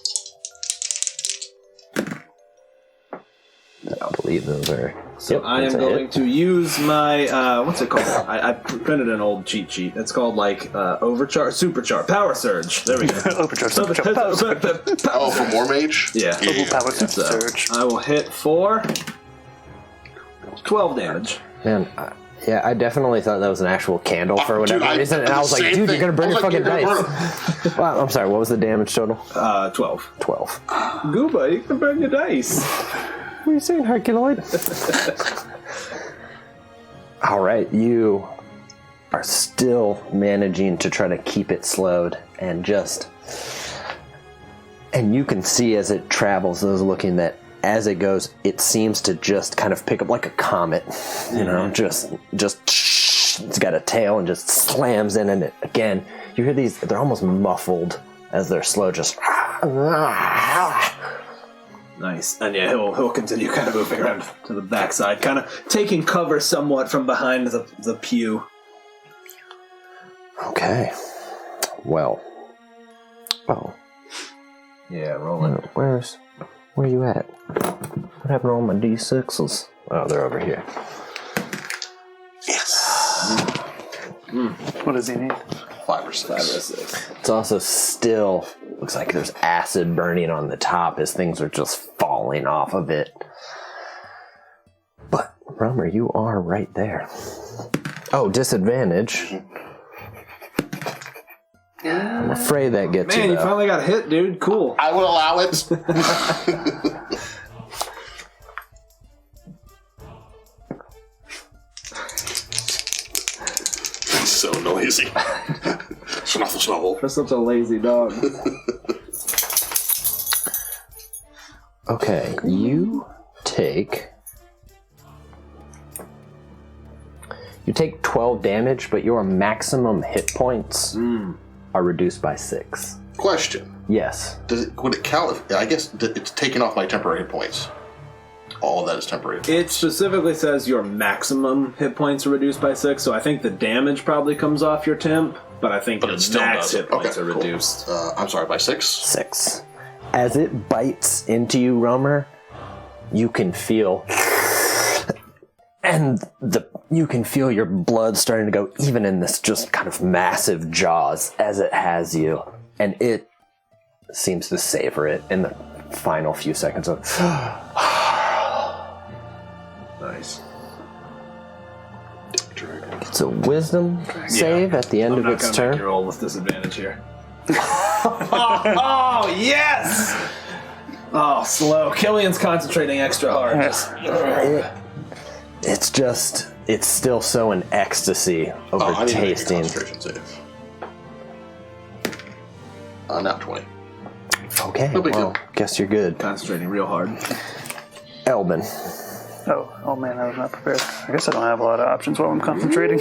I believe those are. So I am going to use my, what's it called? I printed an old cheat sheet. It's called like Overcharge, Supercharge, Power Surge. There we go. Overcharge. Power surge. Oh, for more mage? Yeah. Power So surge. I will hit for 12 damage. Man, yeah, I definitely thought that was an actual candle for whatever dude, reason, and I was like, same dude, thing. you're gonna burn I your was fucking like, you're dice. Well, I'm sorry, what was the damage total? 12. 12. Gooba, you can burn your dice. What are you saying, Herculoid? All right, you are still managing to try to keep it slowed, and you can see as it travels, those looking that as it goes, it seems to just kind of pick up like a comet, you know, just it's got a tail and just slams in, and it again. You hear these; they're almost muffled as they're slow, just. Nice. And yeah, he'll continue kind of moving around to the backside, kind of taking cover somewhat from behind the pew. Okay. Well. Oh. Yeah, rolling. Where are you at? What happened to all my D6s? Oh, they're over here. Yes. What does he need? 5 or 6. 5 or 6. It's also still looks like there's acid burning on the top as things are just falling off of it. But Romer, you are right there. Oh, disadvantage. I'm afraid that gets Man, you. you finally got hit, dude. Cool. I will allow it. He's so noisy. Snuffle, snuffle. For such a lazy dog. Okay, you take 12 damage, but your maximum hit points are reduced by 6. Question. Yes. Would it count? I guess it's taking off my temporary hit points. All of that is temporary. It specifically says your maximum hit points are reduced by 6, so I think the damage probably comes off your temp, but I think your it still max does. hit points are cool. reduced. I'm sorry, by 6? 6. As it bites into you, Romer, you can feel... And you can feel your blood starting to go even in this just kind of massive jaws as it has you. And it seems to savor it in the final few seconds of... Nice. It's a wisdom save at the end of its I'm not gonna turn. make you roll with disadvantage here. Oh, yes! Oh, slow. Killian's concentrating extra hard. It's still so in ecstasy over I need to make a tasting. concentration save. Not 20. Okay, No big well, deal. guess you're good. Concentrating real hard. Elbin. Oh man, I was not prepared. I guess I don't have a lot of options while I'm concentrating.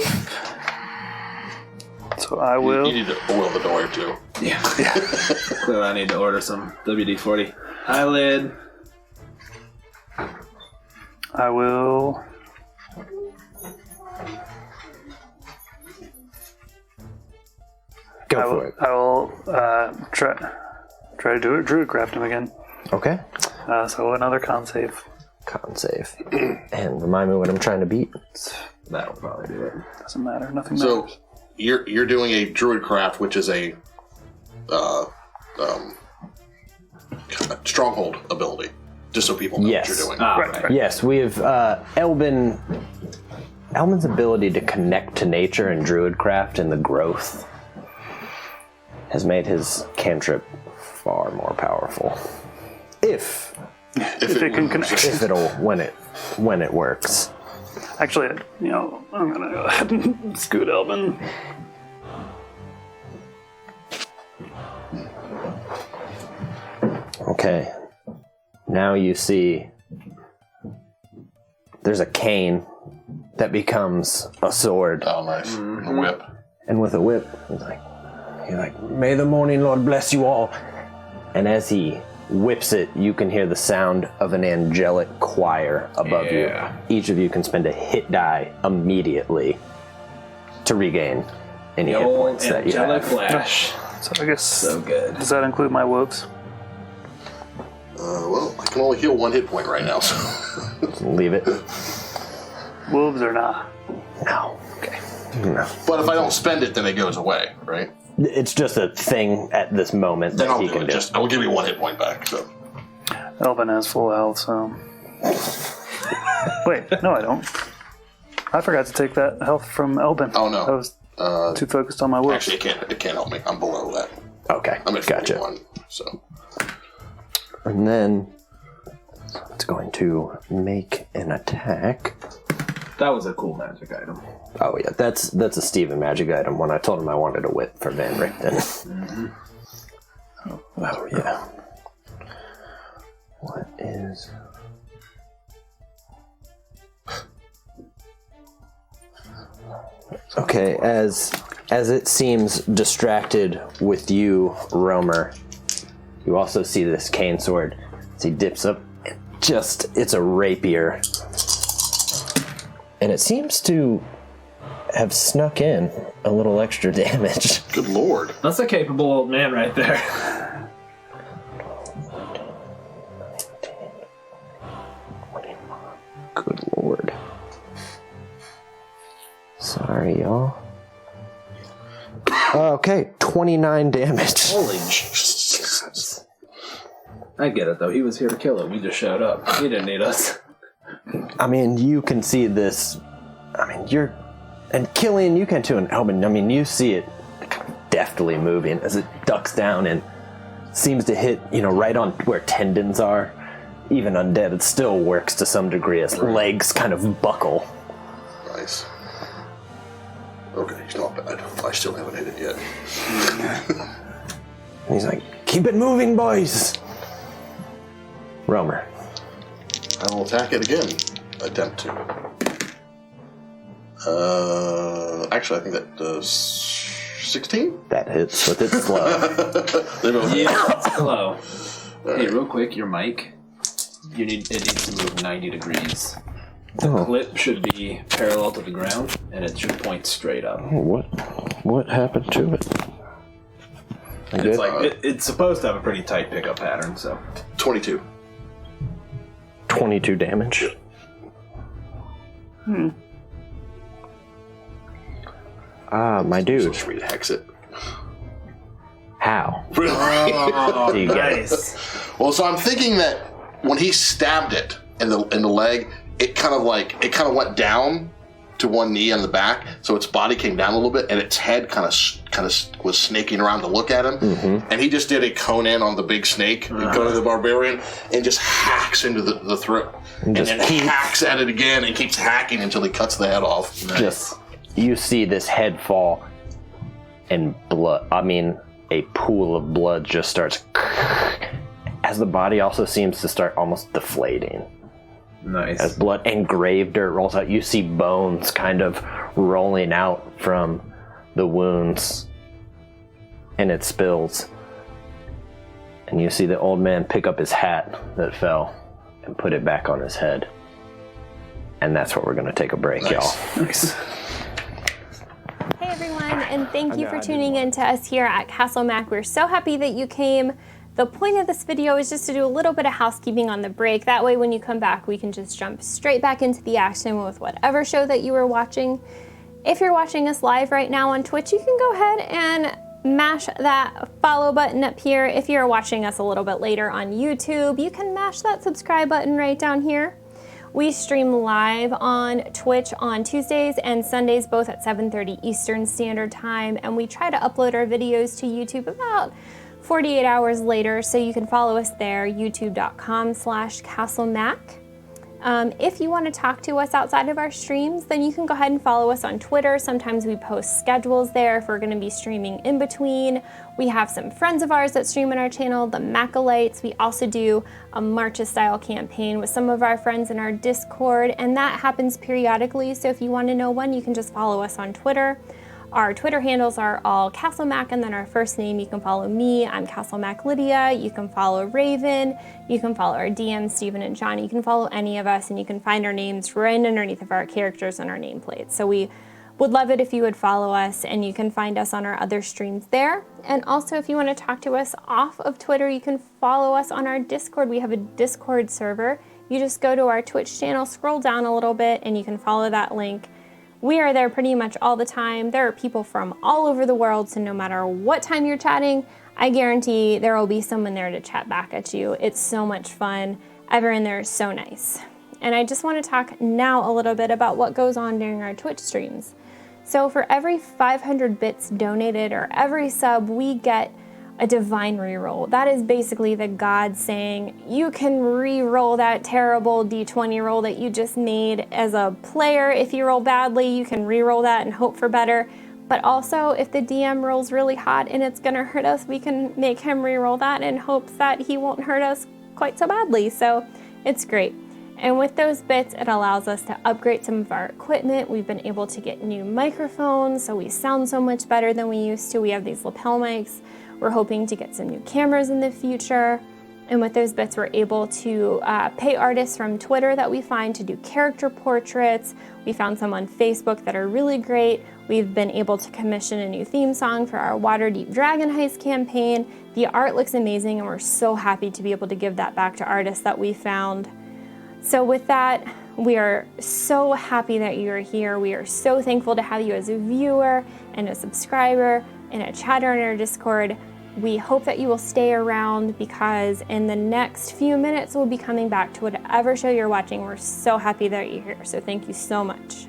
So I will. You need to oil the door too. Yeah. Clearly I need to order some WD-40. Eyelid. I will. Go I for will, it. I will try to do it. Druidcraft him again. Okay. So another con save. Con save. And remind me what I'm trying to beat. That'll probably do it. Doesn't matter. Nothing So matters. you're doing a Druidcraft, which is a stronghold ability. Just so people know Yes. what you're doing. Right. Yes, we have Elben's ability to connect to nature and druidcraft and the growth has made his cantrip far more powerful. If If it can connect. when it works. Actually, I'm gonna go ahead and scoot Elvin. Okay. Now you see there's a cane that becomes a sword. Oh, nice. A whip. And with a whip, he's like, may the morning Lord bless you all. And as he whips it, you can hear the sound of an angelic choir above you. Each of you can spend a hit die immediately to regain any hit points that you Angelic have. Flash. So I guess. So good. Does that include my wolves? Well, I can only heal 1 hit point right now, so. Leave it. Wolves or not? No. Okay. No. But if I don't spend it, then it goes away, right? It's just a thing at this moment Then that I'll he do can it. do. Just, I will give you 1 hit point back, so. Elvin has full health, so. Wait, no, I don't. I forgot to take that health from Elvin. Oh, no. I was too focused on my wolves. Actually, it can't help me. I'm below that. Okay. I'm at Gotcha. 41, so. And then it's going to make an attack. That was a cool magic item. Oh yeah, that's a Steven magic item. When I told him I wanted a whip for Van Richten. Oh yeah. What is? Okay, as it seems distracted with you, Romer, you also see this cane sword. As he dips up, it's a rapier. And it seems to have snuck in a little extra damage. Good lord. That's a capable old man right there. Good lord. Sorry, y'all. Okay, 29 damage. Holy Jesus. I get it, though. He was here to kill him. We just showed up. He didn't need us. I mean, you can see this. I mean, and Killian, you can too, and Elben, I mean, you see it kind of deftly moving as it ducks down and seems to hit, right on where tendons are. Even undead, it still works to some degree as legs kind of buckle. Nice. Okay, he's not bad. I still haven't hit it yet. And he's like, keep it moving, boys! Romer. I will attack it again. Attempt to. Actually, I think that does 16? That hits with its slow. They both hit. Hello. Hey, real quick, your mic. It needs to move 90 degrees. The clip should be parallel to the ground, and it should point straight up. What happened to it? And it's like it's supposed to have a pretty tight pickup pattern. So 22. 22 damage. My So dude. should we hex it? How? Really? oh, Do you get it? nice. Well, so I'm thinking that when he stabbed it in the leg, it kind of went down to one knee on the back, so its body came down a little bit, and its head kind of was snaking around to look at him. Mm-hmm. And he just did a Conan on the big snake, Conan the Barbarian, and just hacks into the throat, and then hacks at it again, and keeps hacking until he cuts the head off. Just, you see this head fall, and blood, a pool of blood just starts, as the body also seems to start almost deflating. Nice. As blood and grave dirt rolls out, you see bones kind of rolling out from the wounds, and it spills. And you see the old man pick up his hat that fell and put it back on his head. And that's where we're going to take a break, y'all. Nice. Hey everyone, and thank you for tuning in to us here at Castle Mac. We're so happy that you came. The point of this video is just to do a little bit of housekeeping on the break. That way when you come back, we can just jump straight back into the action with whatever show that you were watching. If you're watching us live right now on Twitch, you can go ahead and mash that follow button up here. If you're watching us a little bit later on YouTube, you can mash that subscribe button right down here. We stream live on Twitch on Tuesdays and Sundays, both at 7:30 Eastern Standard Time, and we try to upload our videos to YouTube about 48 hours later, so you can follow us there, youtube.com/CastleMac. If you want to talk to us outside of our streams, then you can go ahead and follow us on Twitter. Sometimes we post schedules there if we're going to be streaming in between. We have some friends of ours that stream on our channel, the Macolites. We also do a Marches style campaign with some of our friends in our Discord, and that happens periodically. So if you want to know when, you can just follow us on Twitter. Our Twitter handles are all CastleMac and then our first name. You can follow me, I'm CastleMac Lydia. You can follow Raven. You can follow our DMs, Stephen and John. You can follow any of us, and you can find our names right underneath of our characters and our nameplates. So we would love it if you would follow us, and you can find us on our other streams there. And also, if you want to talk to us off of Twitter, you can follow us on our Discord. We have a Discord server. You just go to our Twitch channel, scroll down a little bit, and you can follow that link. We are there pretty much all the time. There are people from all over the world, so no matter what time you're chatting, I guarantee there will be someone there to chat back at you. It's so much fun. Everyone there is so nice. And I just want to talk now a little bit about what goes on during our Twitch streams. So for every 500 bits donated or every sub, we get a divine reroll. That is basically the God saying, you can re-roll that terrible D20 roll that you just made as a player. If you roll badly, you can re-roll that and hope for better. But also, if the DM rolls really hot and it's gonna hurt us, we can make him re-roll that in hopes that he won't hurt us quite so badly. So it's great. And with those bits, it allows us to upgrade some of our equipment. We've been able to get new microphones, so we sound so much better than we used to. We have these lapel mics. We're hoping to get some new cameras in the future. And with those bits, we're able to pay artists from Twitter that we find to do character portraits. We found some on Facebook that are really great. We've been able to commission a new theme song for our Waterdeep Dragon Heist campaign. The art looks amazing, and we're so happy to be able to give that back to artists that we found. So with that, we are so happy that you're here. We are so thankful to have you as a viewer and a subscriber and a chatter in our Discord. We hope that you will stay around, because in the next few minutes we'll be coming back to whatever show you're watching. We're so happy that you're here, so thank you so much.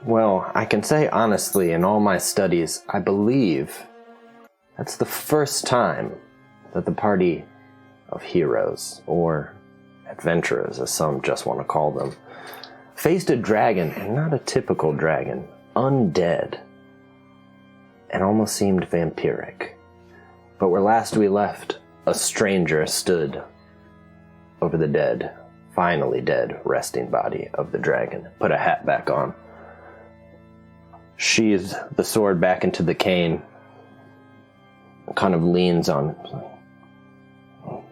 Well, I can say honestly, in all my studies, I believe that's the first time that the party of heroes, or adventurers as some just want to call them, faced a dragon, and not a typical dragon, undead, and almost seemed vampiric. But where last we left, a stranger stood over the dead, finally dead, resting body of the dragon, put a hat back on, sheathed the sword back into the cane, kind of leans on.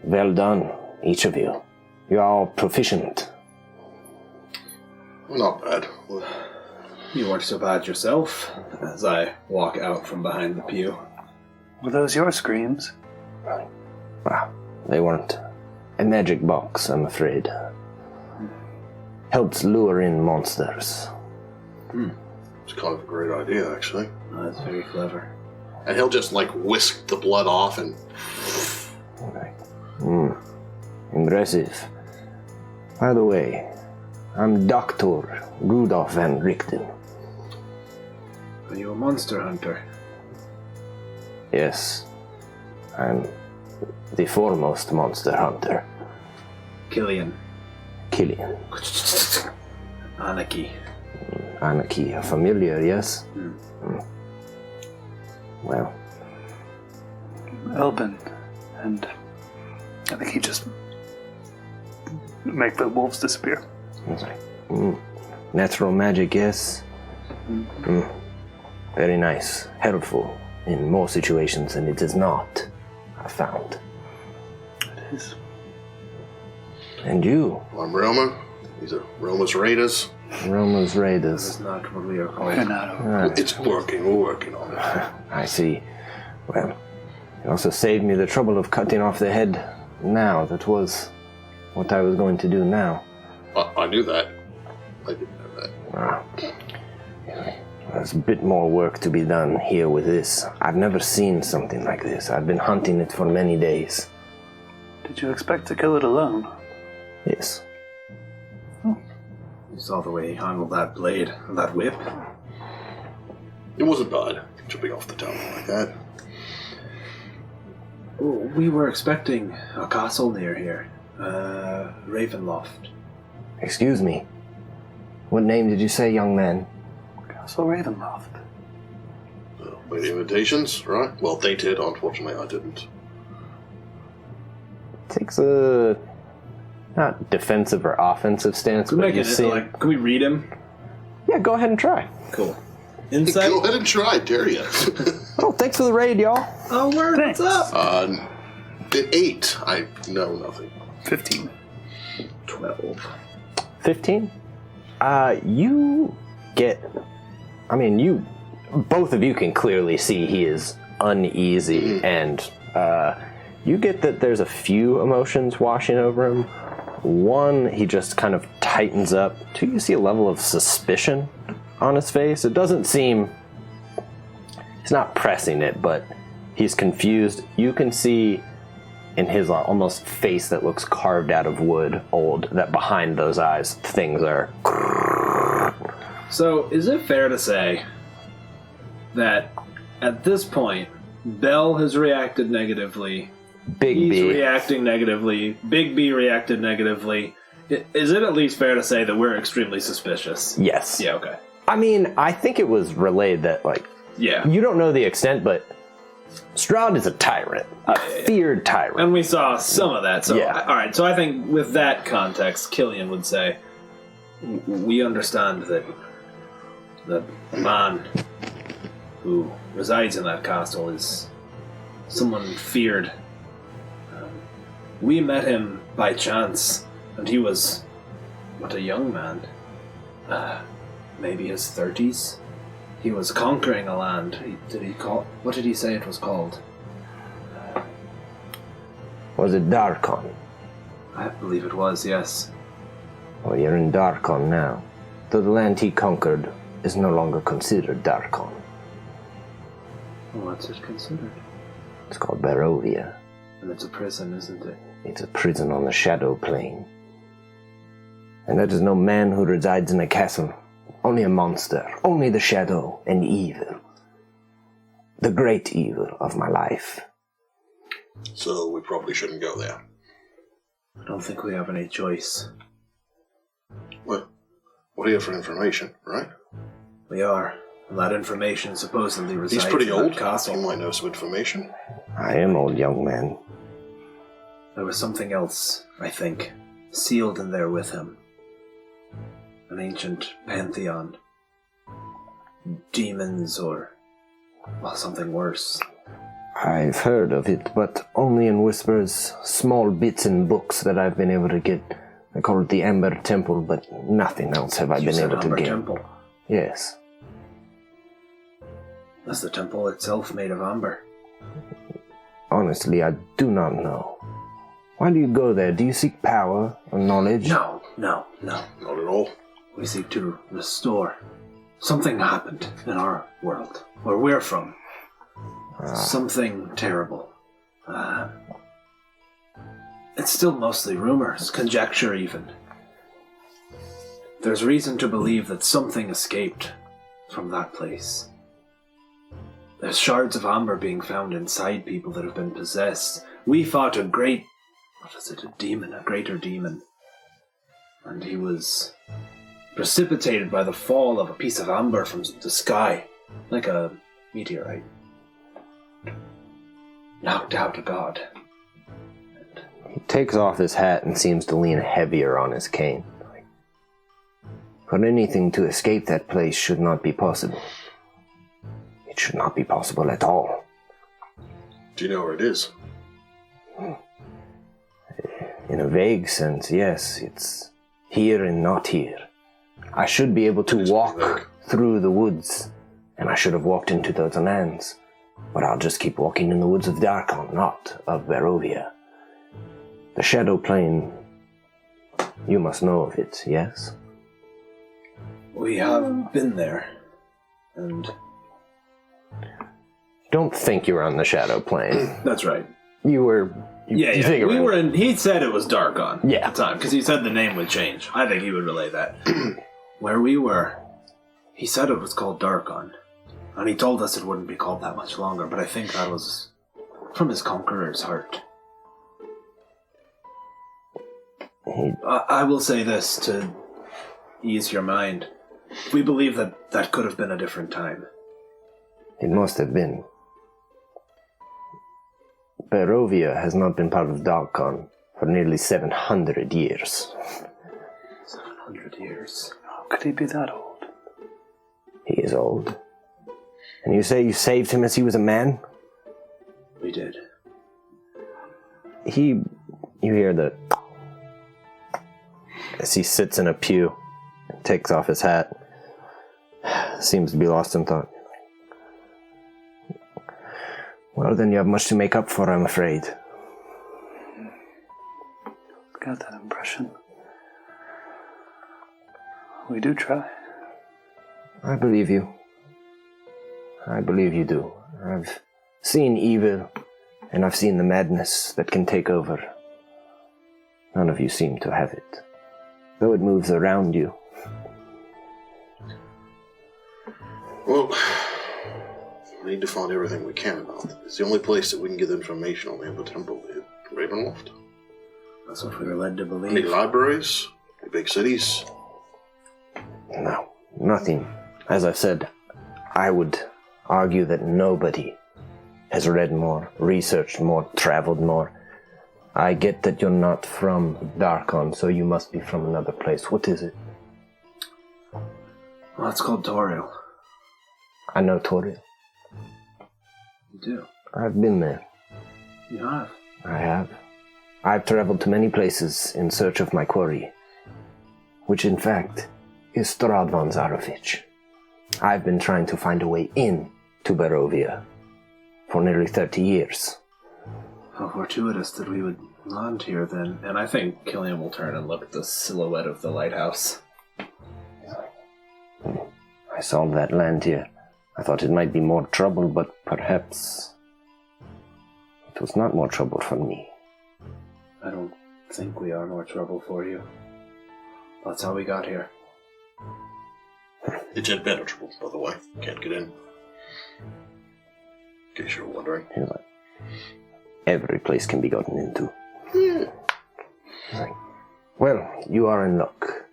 Well done, each of you. You're all proficient. Not bad. You weren't so bad yourself, as I walk out from behind the pew. Were those your screams? Well, they weren't a magic box, I'm afraid. Helps lure in monsters. It's kind of a great idea, actually. Oh, that's very clever. And he'll just, like, whisk the blood off and... Okay. Impressive. By the way, I'm Dr. Rudolph van Richten. Are you a monster hunter? Yes, I'm the foremost monster hunter. Killian. Killian. Anarchy. Anarchy, a familiar, yes? Well, Elbin. And I think he just make the wolves disappear. it's like, natural magic, yes? Very nice. Helpful in more situations than it is not, I found. It is. And you, I'm Roma. These are Roma's Raiders. Roma's That's Raiders. not what we are called. We're not. It's working. We're working on it. I see. Well, you also saved me the trouble of cutting off the head now. That was what I was going to do now. I knew that. I didn't know that. Ah. There's a bit more work to be done here with this. I've never seen something like this. I've been hunting it for many days. Did you expect to kill it alone? Yes. You saw the way he handled that blade, that whip. It wasn't bad, jumping off the tower like that. Oh, we were expecting a castle near here. Ravenloft. Excuse me. What name did you say, young man? Castle Ravenloft. By the invitations, right? Well, they did. Unfortunately, I didn't. Takes a not defensive or offensive stance, Can we but make you it see. can we read him? Yeah, go ahead and try. Cool. Insight. Go ahead and try, dare you. Oh, thanks for the raid, y'all. Oh, word. Thanks. What's up? 8. I know nothing. 15. 12. 15. You get. I mean, you. Both of you can clearly see he is uneasy, and you get that there's a few emotions washing over him. One, he just kind of tightens up. Two, you see a level of suspicion on his face. It doesn't seem. He's not pressing it, but he's confused. You can see in his almost face that looks carved out of wood, old, that behind those eyes, things are. So, is it fair to say that at this point, Bell has reacted negatively, Big he's B. reacting negatively, Big B reacted negatively? Is it at least fair to say that we're extremely suspicious? Yes. Yeah, okay. I mean, I think it was relayed that, Yeah. you don't know the extent, but Strahd is a tyrant. A feared tyrant. And we saw some of that. So, Yeah. all right. So I think with that context, Killian would say, we understand that the man who resides in that castle is someone feared. We met him by chance, and he was but a young man, maybe his 30s. He was conquering a land. What did he say it was called? Was it Darkon? I believe it was, yes. Well, you're in Darkon now. Though the land he conquered is no longer considered Darkon. What's it considered? It's called Barovia. And it's a prison, isn't it? It's a prison on the Shadow Plane. And there is no man who resides in a castle only a monster, only the shadow and evil. The great evil of my life. So we probably shouldn't go there. I don't think we have any choice. Well, what do you have for information, right? We are. And that information supposedly resides He's pretty in that old. castle. You might know some information. I am old, young man. There was something else, I think, sealed in there with him. An ancient pantheon. Demons or, well, something worse. I've heard of it, but only in whispers, small bits in books that I've been able to get. I call it the Amber Temple, but nothing else have I You been said able to Amber get. Temple. Yes. Is the temple itself made of amber? Honestly, I do not know. Why do you go there? Do you seek power or knowledge? No. Not at all. We seek to restore. Something happened in our world, where we're from. Something terrible. It's still mostly rumors, conjecture even. There's reason to believe that something escaped from that place. There's shards of amber being found inside people that have been possessed. We fought a greater demon. And he was precipitated by the fall of a piece of amber from the sky, like a meteorite. Knocked out a god. He takes off his hat and seems to lean heavier on his cane. For anything to escape that place should not be possible. It should not be possible at all. Do you know where it is? In a vague sense, yes. It's here and not here. I should be able to walk through the woods, and I should have walked into those lands. But I'll just keep walking in the woods of Darkon, not of Barovia. The Shadow Plane, you must know of it, yes? We have been there, and... Don't think you were on the Shadow Plane. That's right. You were... Yeah. We were in... He said it was Darkon Yeah. at the time, because he said the name would change. I think he would relay that. Where we were, he said it was called Darkon. And he told us it wouldn't be called that much longer, but I think that was from his conqueror's heart. I will say this to ease your mind. We believe that that could have been a different time. It must have been. Barovia has not been part of Darkon for nearly 700 years. 700 years. How could he be that old? He is old. And you say you saved him as he was a man? We did. You hear the... as he sits in a pew and takes off his hat. Seems to be lost in thought. Well, then you have much to make up for, I'm afraid. Got that impression. We do try. I believe you. I believe you do. I've seen evil, and I've seen the madness that can take over. None of you seem to have it, though it moves around you. Well, we need to find everything we can about it. It's the only place that we can get information on the Amber Temple in Ravenloft. That's what we were led to Any believe. libraries? Any big cities? No, nothing. As I've said, I would argue that nobody has read more, researched more, traveled more. I get that you're not from Darkon, so you must be from another place. What is it? Well, it's called Peril. I know Toril. You do? I've been there. You have? I have. I've traveled to many places in search of my quarry, which in fact is Strahd von Zarovich. I've been trying to find a way in to Barovia for nearly 30 years. How fortuitous that we would land here then. And I think Killian will turn and look at the silhouette of the lighthouse. I saw that land here. I thought it might be more trouble, but perhaps it was not more trouble for me. I don't think we are more trouble for you. That's how we got here. It's impenetrable, by the way. Can't get in. In case you were wondering. He's like, every place can be gotten into. Yeah. He's like, well, you are in luck.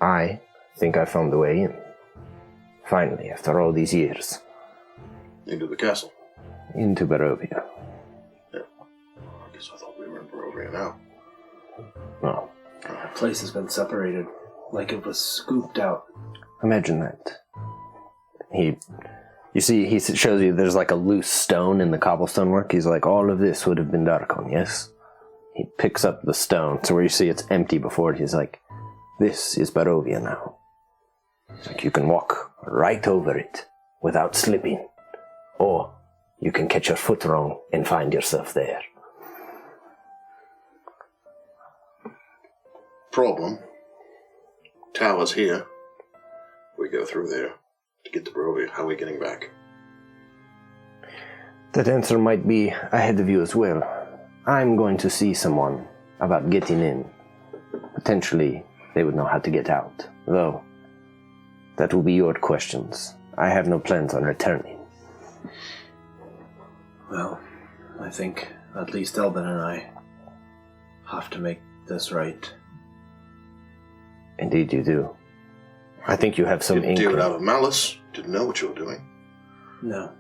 I think I found the way in. Finally, after all these years. Into the castle. Into Barovia. Yeah. I guess I thought we were in Barovia now. No. That place has been separated, like it was scooped out. Imagine that. You see, he shows you there's like a loose stone in the cobblestone work. He's like, all of this would have been Darkon, yes? He picks up the stone, so where you see it's empty before it, he's like, this is Barovia now. It's like you can walk right over it without slipping. Or you can catch your foot wrong and find yourself there. Problem. Tower's here. We go through there to get to Barovia. How are we getting back? That answer might be ahead of you as well. I'm going to see someone about getting in. Potentially, they would know how to get out. Though, that will be your questions. I have no plans on returning. Well, I think at least Elvin and I have to make this right. Indeed you do. I think you have some Didn't do it inkling. out of malice. Didn't know what you were doing. No.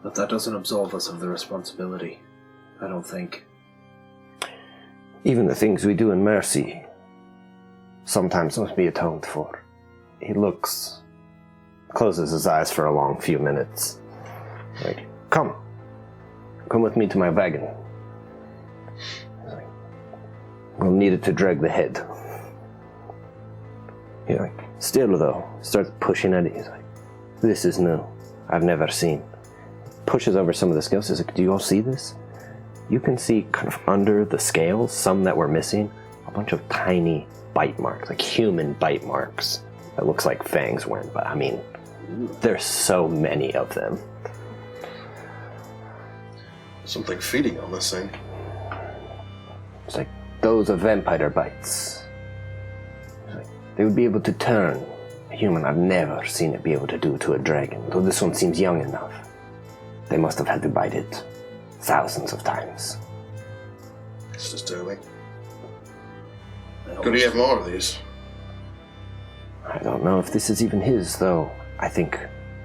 But that doesn't absolve us of the responsibility. I don't think. Even the things we do in mercy sometimes must be atoned for. He closes his eyes for a long few minutes. Like, come with me to my wagon. He's like, we'll need it to drag the head. He's like, still though, starts pushing at it. He's like, this is new. I've never seen. Pushes over some of the scales. He's like, do you all see this? You can see kind of under the scales, some that were missing, a bunch of tiny bite marks, like human bite marks. That looks like fangs went, but I mean, there's so many of them. Something feeding on this thing. It's like, those are vampire bites. It's like, they would be able to turn a human. I've never seen it be able to do to a dragon, though this one seems young enough. They must have had to bite it thousands of times. It's disturbing. Could he have more of these? I don't know if this is even his, though. I think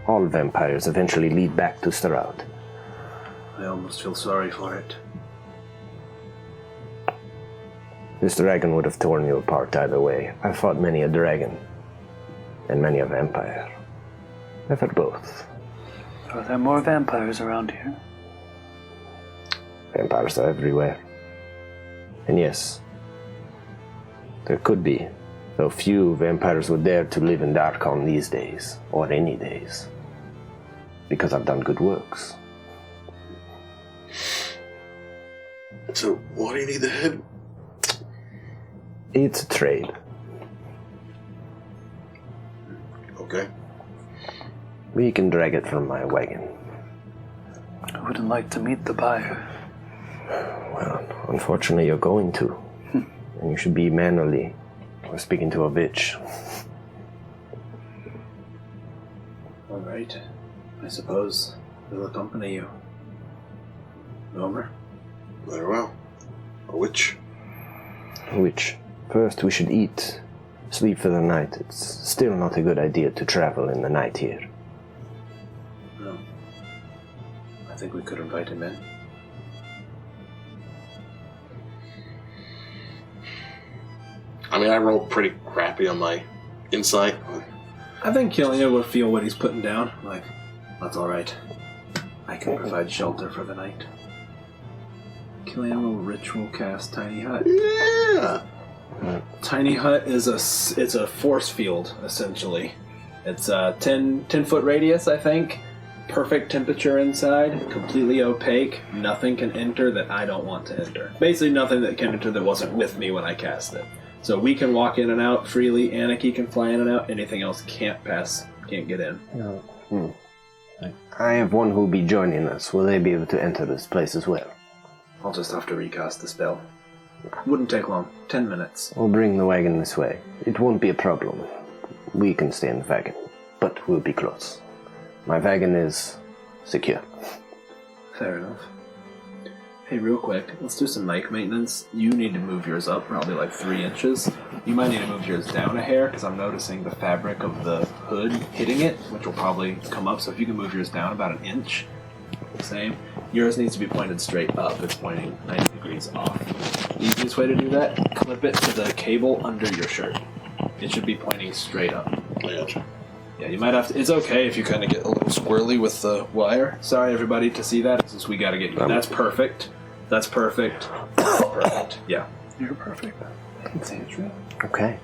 all vampires eventually lead back to Strahd. I almost feel sorry for it. This dragon would have torn you apart either way. I've fought many a dragon, and many a vampire. I've had both. Are there more vampires around here? Vampires are everywhere. And yes, there could be, though few vampires would dare to live in Darkon these days, or any days, because I've done good works. So, why do you need the head? It's a trade. Okay. We can drag it from my wagon. I wouldn't like to meet the buyer. Well, unfortunately you're going to. And you should be manually. We're speaking to a bitch. All right. I suppose we'll accompany you. Over. Very well. A witch. Which, first we should eat, sleep for the night. It's still not a good idea to travel in the night here. No. I think we could invite him in. I mean, I rolled pretty crappy on my insight. I think Killian would feel what he's putting down. Like, that's alright. I can provide shelter for the night. Killian will ritual cast Tiny Hut. Yeah! Tiny Hut is it's a force field, essentially. It's a 10-foot radius, I think. Perfect temperature inside, completely opaque. Nothing can enter that I don't want to enter. Basically nothing that can enter that wasn't with me when I cast it. So we can walk in and out freely, Anarchy can fly in and out, anything else can't pass, can't get in. I have one who will be joining us. Will they be able to enter this place as well? I'll just have to recast the spell. Wouldn't take long. 10 minutes. We'll bring the wagon this way. It won't be a problem. We can stay in the wagon, but we'll be close. My wagon is secure. Fair enough. Hey, real quick, let's do some mic maintenance. You need to move yours up probably like 3 inches. You might need to move yours down a hair because I'm noticing the fabric of the hood hitting it, which will probably come up. So if you can move yours down about an inch, same. Yours needs to be pointed straight up. It's pointing 90 degrees off. The easiest way to do that, clip it to the cable under your shirt. It should be pointing straight up. Yeah, you might have to. It's okay if you kind of get a little squirrely with the wire. Sorry, everybody, to see that. Since we got to get you. That's perfect. That's perfect. That's perfect. Yeah. You're perfect. Okay.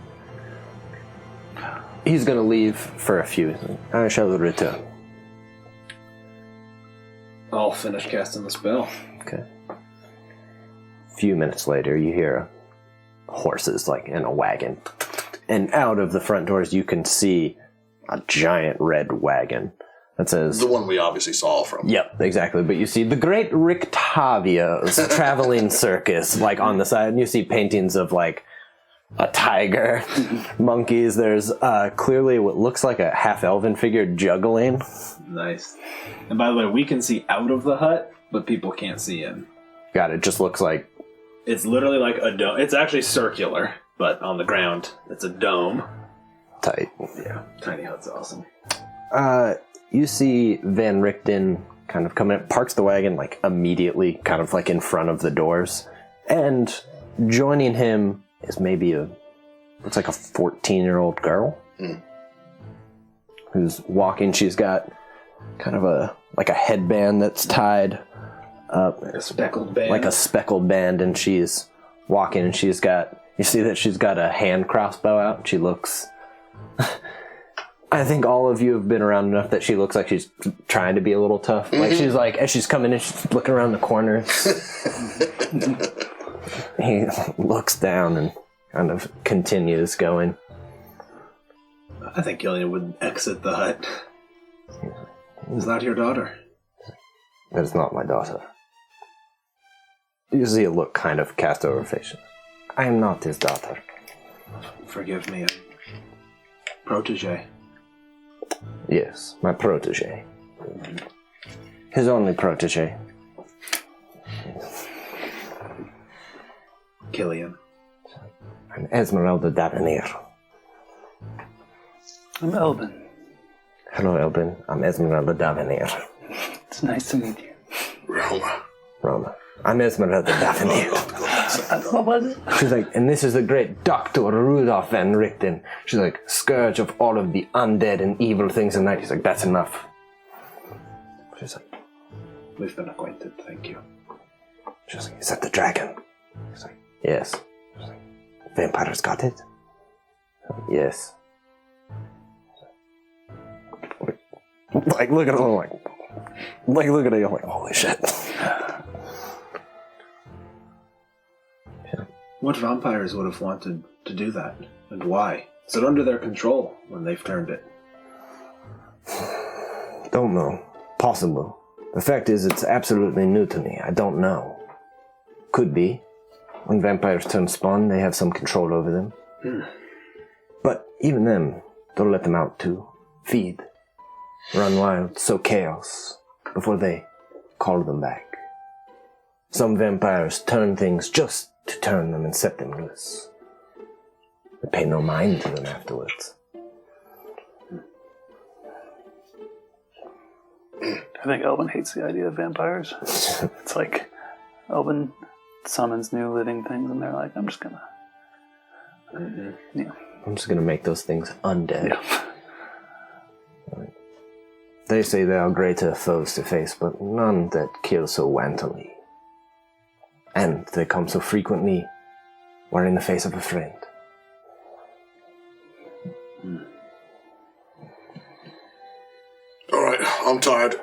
He's gonna leave for a few. I shall return. I'll finish casting the spell. Okay. A few minutes later, you hear horses like in a wagon, and out of the front doors, you can see a giant red wagon that says The one we obviously saw from. Yep, exactly. But you see the Great Rictavia's Traveling Circus, like on the side, and you see paintings of like a tiger, monkeys. There's clearly what looks like a half-elven figure juggling. Nice. And by the way, we can see out of the hut, but people can't see in. God, it just looks like It's literally like a dome. It's actually circular, but on the ground, it's a dome. tight. Yeah, tiny hut's awesome. You see Van Richten kind of come in, parks the wagon like immediately, kind of like in front of the doors, and joining him is maybe looks like a 14-year-old girl who's walking. She's got kind of a headband that's tied up, Like a speckled band. like a speckled band, and she's walking, and you see that she's got a hand crossbow out. She looks. I think all of you have been around enough that she looks like she's trying to be a little tough. Like she's like, as she's coming in, she's looking around the corner. He looks down and kind of continues going. I think Gillian would exit the hut. Is that your daughter? That is not my daughter. You see a look kind of cast over her face. I am not his daughter. Forgive me, I'm protege. Yes, my protege. His only protege. Gillian. I'm Esmeralda Davenir. I'm Elvin. Hello, Elvin. I'm Esmeralda Davenir. It's nice to meet you. Roma. I'm Esmeralda Davenir. What was it? She's like, and this is the great Dr. Rudolph Van Richten. She's like, scourge of all of the undead and evil things in that. He's like, that's enough. She's like, We've been acquainted, thank you. she's like, is that the dragon? He's like, yes. She's like, vampires got it? Yes. Like, look at him, like look at it, I'm like, holy shit. What vampires would have wanted to do that? And why? Is it under their control when they've turned it? Don't know. Possible. The fact is, it's absolutely new to me. I don't know. Could be. When vampires turn spawn, they have some control over them. But even them, don't let them out to feed, run wild, sow chaos, before they call them back. Some vampires turn things just to turn them and set them loose. They pay no mind to them afterwards. I think Elvin hates the idea of vampires. It's like Elvin summons new living things, and they're like, I'm just gonna. Yeah. I'm just gonna make those things undead. Yeah. They say there are greater foes to face, but none that kill so wantonly. And they come so frequently, or in the face of a friend. All right, I'm tired.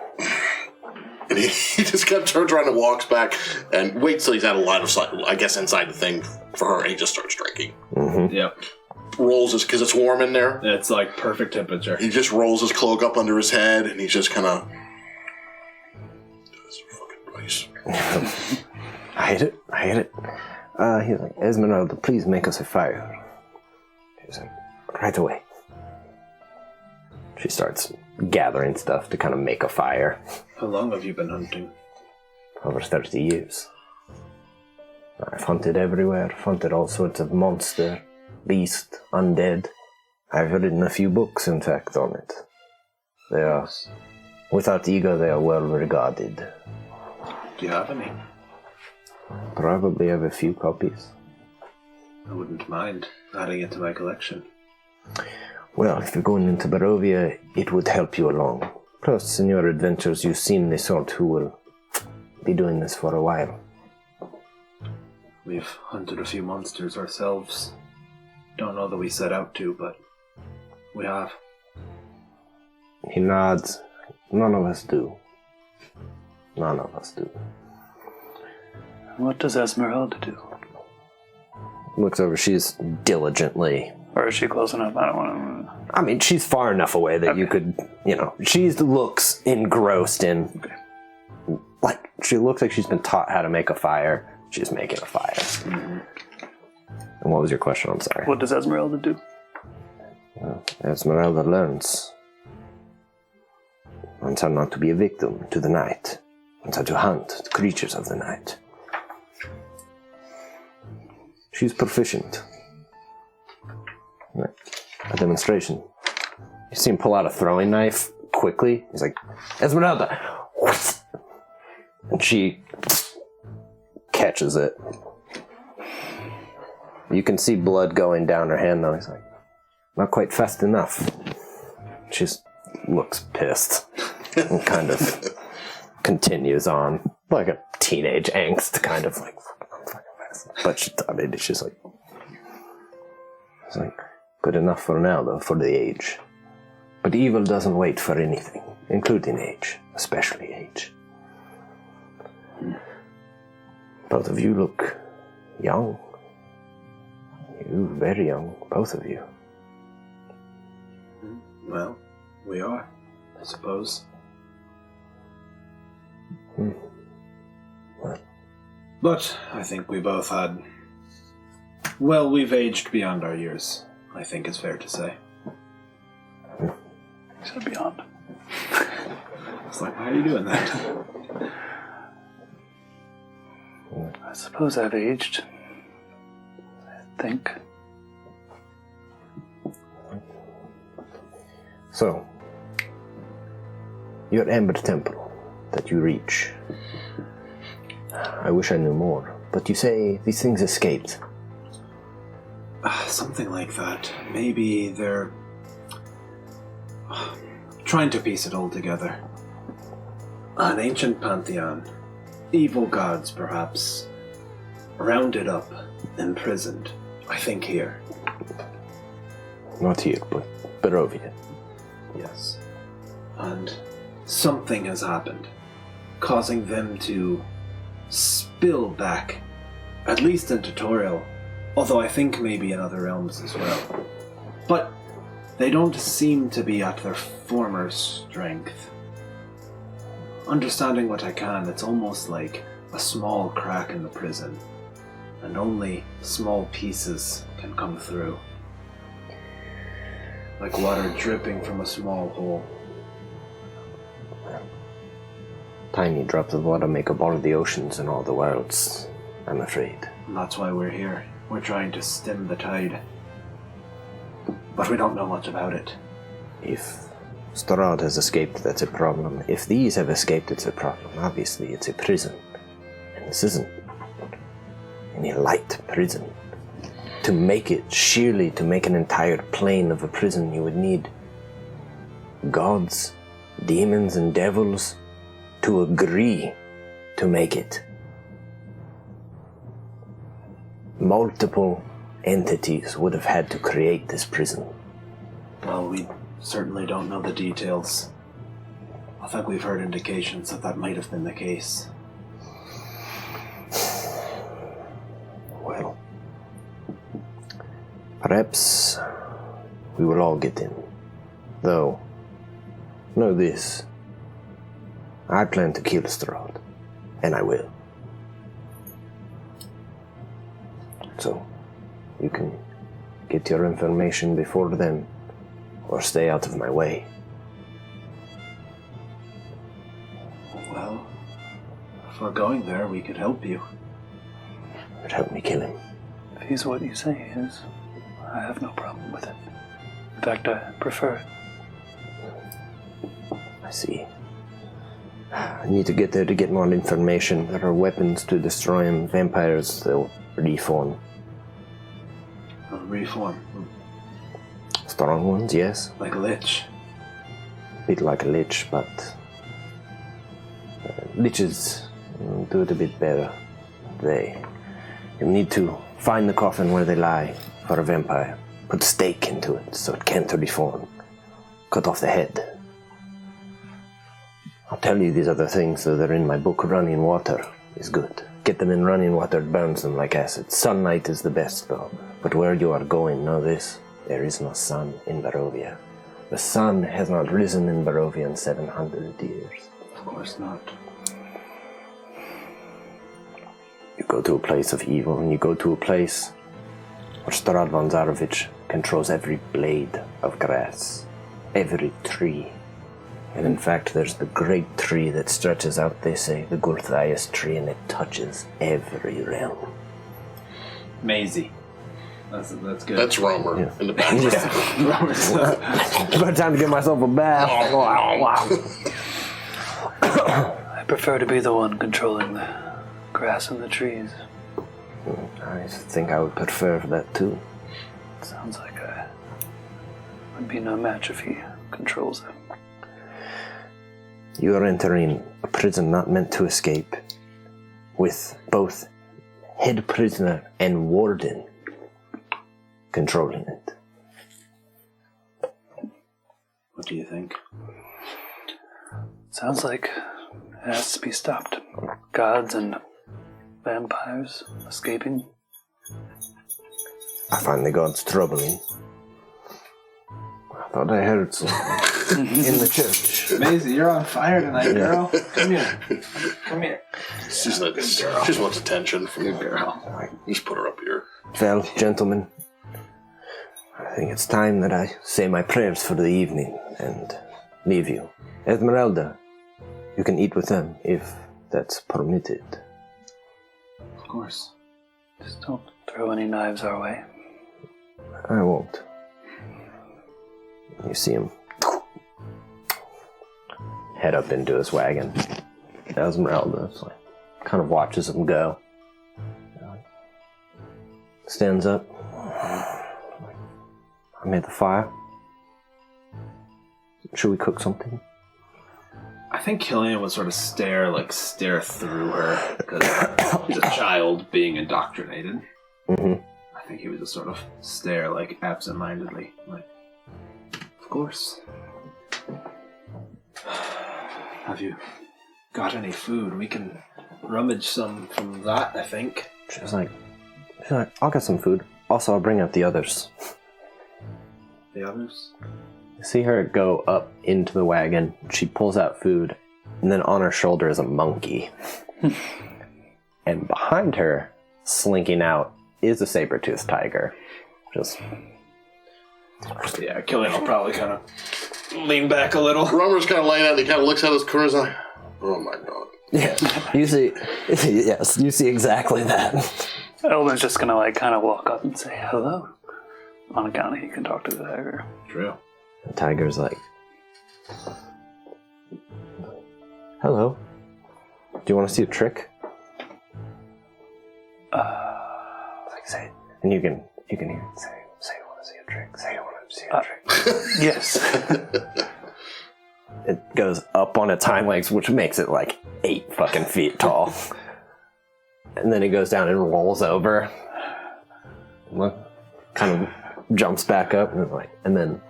And he just kind of turns around and walks back and waits till he's out of line of sight, I guess, inside the thing for her, and he just starts drinking. Yep. Rolls his, because it's warm in there, It's like perfect temperature. he just rolls his cloak up under his head, and he's just kind of... This fucking place. I hate it. He's like, Esmeralda, please make us a fire. She's like, right away. She starts gathering stuff to kind of make a fire. How long have you been hunting? Over 30 years. I've hunted everywhere, hunted all sorts of monster, beast, undead. I've written a few books, in fact, on it. They are, without ego, they are well regarded. Do you have any? Probably have a few copies. I wouldn't mind adding it to my collection. Well, if you're going into Barovia, it would help you along. Plus, in your adventures, you've seen the sort who will be doing this for a while. We've hunted a few monsters ourselves. Don't know that we set out to, but we have. He nods. None of us do. None of us do. What does Esmeralda do? Looks over, she's diligently... Or is she close enough? I don't want to... I mean, she's far enough away that you could, she looks engrossed in... Okay. Like, she looks like she's been taught how to make a fire. She's making a fire. Mm-hmm. And what was your question? I'm sorry. What does Esmeralda do? Esmeralda learns how not to be a victim to the night, and how to hunt the creatures of the night. She's proficient. A demonstration. You see him pull out a throwing knife quickly. He's like, Esmeralda! And she catches it. You can see blood going down her hand, though. He's like, not quite fast enough. She just looks pissed and kind of continues on. Like a teenage angst, kind of like, I'm fucking fast. But she's like, it's like, good enough for now, though, for the age. But evil doesn't wait for anything, including age, especially age. Both of you look young. You very young, both of you. Well, we are, I suppose. But I think we both had... Well, we've aged beyond our years, I think it's fair to say. You said beyond. It's like, why are you doing that? I suppose I've aged. I think. So, your Amber Temple that you reach. I wish I knew more, but you say these things escaped. Something like that. Maybe they're trying to piece it all together. An ancient pantheon. Evil gods, perhaps. Rounded up, imprisoned. I think here. Not here, but Barovia. Yes. And something has happened, causing them to spill back, at least in Tutorial, although I think maybe in other realms as well. But they don't seem to be at their former strength. Understanding what I can, it's almost like a small crack in the prison, and only small pieces can come through. Like water dripping from a small hole. Tiny drops of water make up all of the oceans in all the worlds, I'm afraid. And that's why we're here. We're trying to stem the tide. But we don't know much about it. If Strahd has escaped, that's a problem. If these have escaped, it's a problem. Obviously, it's a prison. And this isn't any light prison. To make it, sheerly to make an entire plane of a prison, you would need gods, demons, and devils to agree to make it. Multiple entities would have had to create this prison. Well, we certainly don't know the details. I think we've heard indications that that might have been the case. Well, perhaps we will all get in. Though, know this. I plan to kill Strahd, and I will. So you can get your information before then, or stay out of my way. Well, if we're going there, we could help you. It'd help me kill him. If he's what you say he is, I have no problem with it. In fact, I prefer it. I see. I need to get there to get more information. There are weapons to destroy him. Vampires, they'll reform. Reform. Strong ones, yes. Like a lich. A bit like a lich, but liches do it a bit better. You need to find the coffin where they lie for a vampire. Put a stake into it so it can't reform. Cut off the head. I'll tell you these other things that are in my book. Running water is good. Get them in running water, it burns them like acid. Sunlight is the best though. But where you are going, know this. There is no sun in Barovia. The sun has not risen in Barovia in 700 years. Of course not. You go to a place of evil, and you go to a place where Strahd von Zarovich controls every blade of grass, every tree. And in fact, there's the great tree that stretches out, they say, the Gurthias tree, and it touches every realm. Maisie. That's good. That's Romer Yeah. in the back. About time to get myself a bath. I prefer to be the one controlling the grass and the trees. I think I would prefer that too. Sounds like I would be no match if he controls them. You are entering a prison not meant to escape, with both head prisoner and warden controlling it. What do you think? Sounds like it has to be stopped. Gods and vampires escaping. I find the gods troubling. I thought I heard some in the church. Maisie, you're on fire tonight, girl. Come here. Come here. She wants attention from Good girl. Just put her up here. Well, gentlemen, I think it's time that I say my prayers for the evening and leave you. Esmeralda, you can eat with them if that's permitted. Of course. Just don't throw any knives our way. I won't. You see him head up into his wagon. Esmeralda kind of watches him go. Stands up. I made the fire. Should we cook something? I think Killian would sort of stare through her because he's a child being indoctrinated. Mm-hmm. I think he would just sort of stare absent-mindedly, of course. Have you got any food? We can rummage some from that, I think. She's like, I'll get some food. Also, I'll bring out the others. The others? You see her go up into the wagon. She pulls out food, and then on her shoulder is a monkey. And behind her, slinking out, is a saber-toothed tiger. Just Yeah, Killian will probably kind of lean back a little. Romer's kind of laying out and he kind of looks at his career like, oh my god. yeah. You see, yes, you see exactly that. Elvin's just gonna kind of walk up and say hello. On account of he can talk to the tiger. True. The tiger's like, hello. Do you want to see a trick? Say it. And you can hear it. Say you want to see a trick. Say you want to see a trick. Yes. It goes up on its hind legs, which makes it 8 fucking feet tall. And then it goes down and rolls over. Kind of jumps back up and then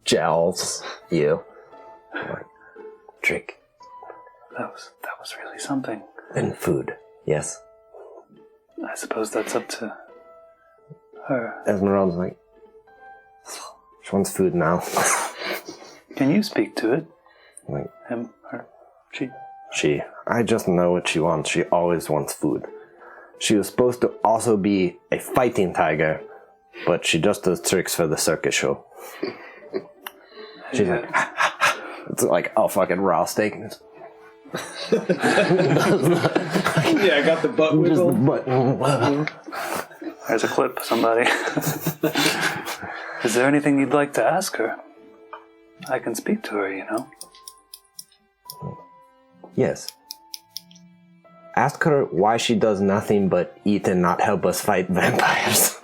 jowls you. Trick. That was really something. And food. Yes. I suppose that's up to her. Esmeralda's like, she wants food now. Can you speak to it? Like, Him, her, she? I just know what she wants. She always wants food. She was supposed to also be a fighting tiger, but she just does tricks for the circus show. She's like, it's like, oh, fucking raw steak. Yeah, I got the butt wiggle. There's a clip, somebody. Is there anything you'd like to ask her? I can speak to her, you know. Yes. Ask her why she does nothing but eat and not help us fight vampires.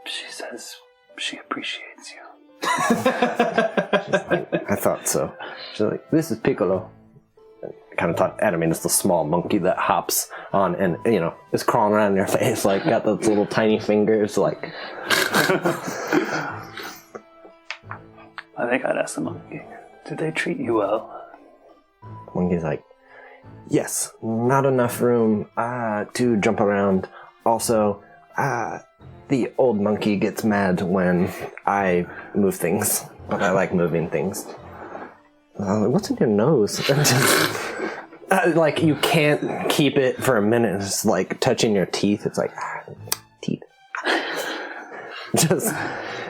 She says she appreciates you. I thought so. She's like, this is Piccolo. Kind of thought, I mean, it's the small monkey that hops on and, you know, is crawling around in your face, like, got those little tiny fingers, like. I think I'd ask the monkey, did they treat you well? Monkey's like, yes, not enough room to jump around. Also, the old monkey gets mad when I move things, but I like moving things. What's in your nose? Like, you can't keep it for a minute. It's like touching your teeth. It's like, teeth. Just...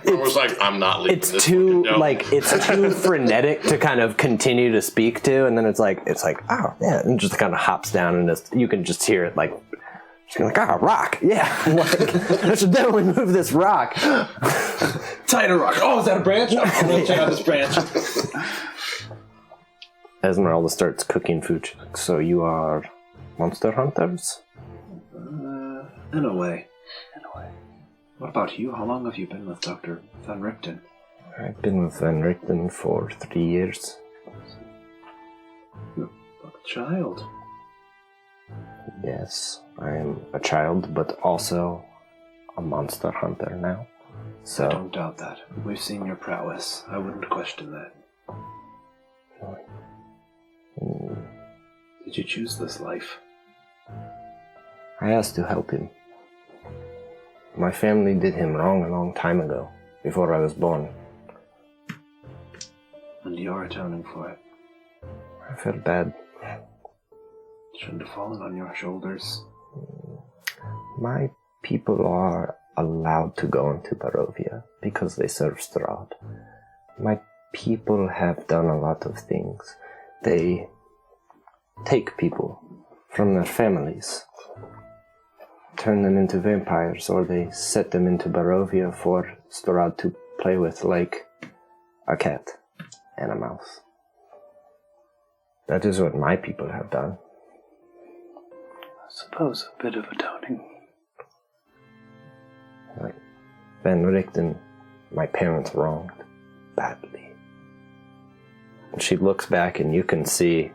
It was like, I'm not leaving. It's too frenetic to kind of continue to speak to, and then it's like, oh yeah, and just kind of hops down, and you can just hear it like, she's like, rock, yeah, like, I should definitely move this rock. Tighter rock. Oh, is that a branch? I'm going to check out this branch. Esmeralda starts cooking food. She's like, so you are monster hunters? In a way. What about you? How long have you been with Dr. Van Richten? I've been with Van Richten for 3 years. You're a child. Yes, I am a child, but also a monster hunter now. So I don't doubt that. We've seen your prowess. I wouldn't question that. Did you choose this life? I asked to help him. My family did him wrong a long time ago, before I was born. And you're atoning for it. I felt bad. Shouldn't have fallen on your shoulders. My people are allowed to go into Barovia because they serve Strahd. My people have done a lot of things. They take people from their families, turn them into vampires, or they set them into Barovia for Strahd to play with, like a cat and a mouse. That is what my people have done. I suppose a bit of atoning. Like Van Richten, my parents wronged badly. And she looks back, and you can see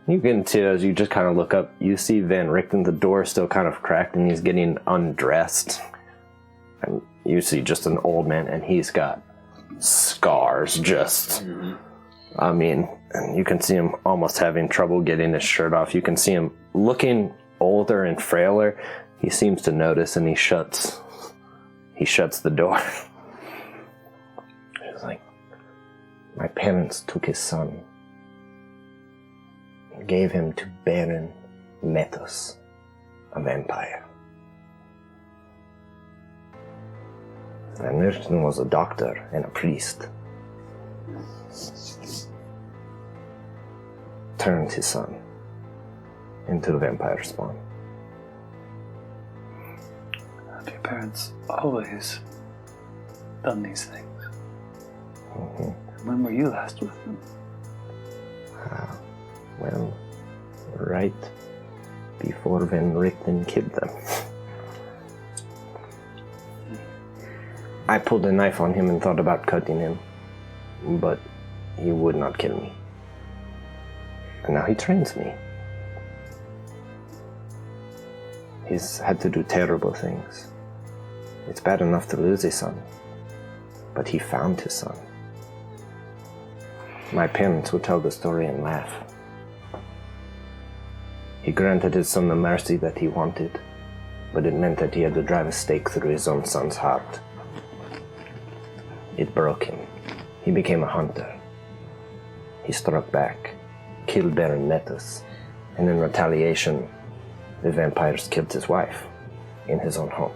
as you just kind of look up, you see Van Richten, the door is still kind of cracked, and he's getting undressed. And you see just an old man, and he's got scars just... I mean, and you can see him almost having trouble getting his shirt off. You can see him looking older and frailer. He seems to notice, and he shuts the door. He's like, my parents took his son and gave him to Baron Metos, a vampire. Van Richten was a doctor and a priest. Turned his son into a vampire spawn. Have your parents always done these things? Mm-hmm. When were you last with them? Well, right before Van Richten killed them. I pulled a knife on him and thought about cutting him, but he would not kill me. And now he trains me. He's had to do terrible things. It's bad enough to lose his son, but he found his son. My parents would tell the story and laugh. He granted his son the mercy that he wanted, but it meant that he had to drive a stake through his own son's heart. It broke him. He became a hunter. He struck back, killed Baron Metos, And in retaliation, the vampires killed his wife in his own home.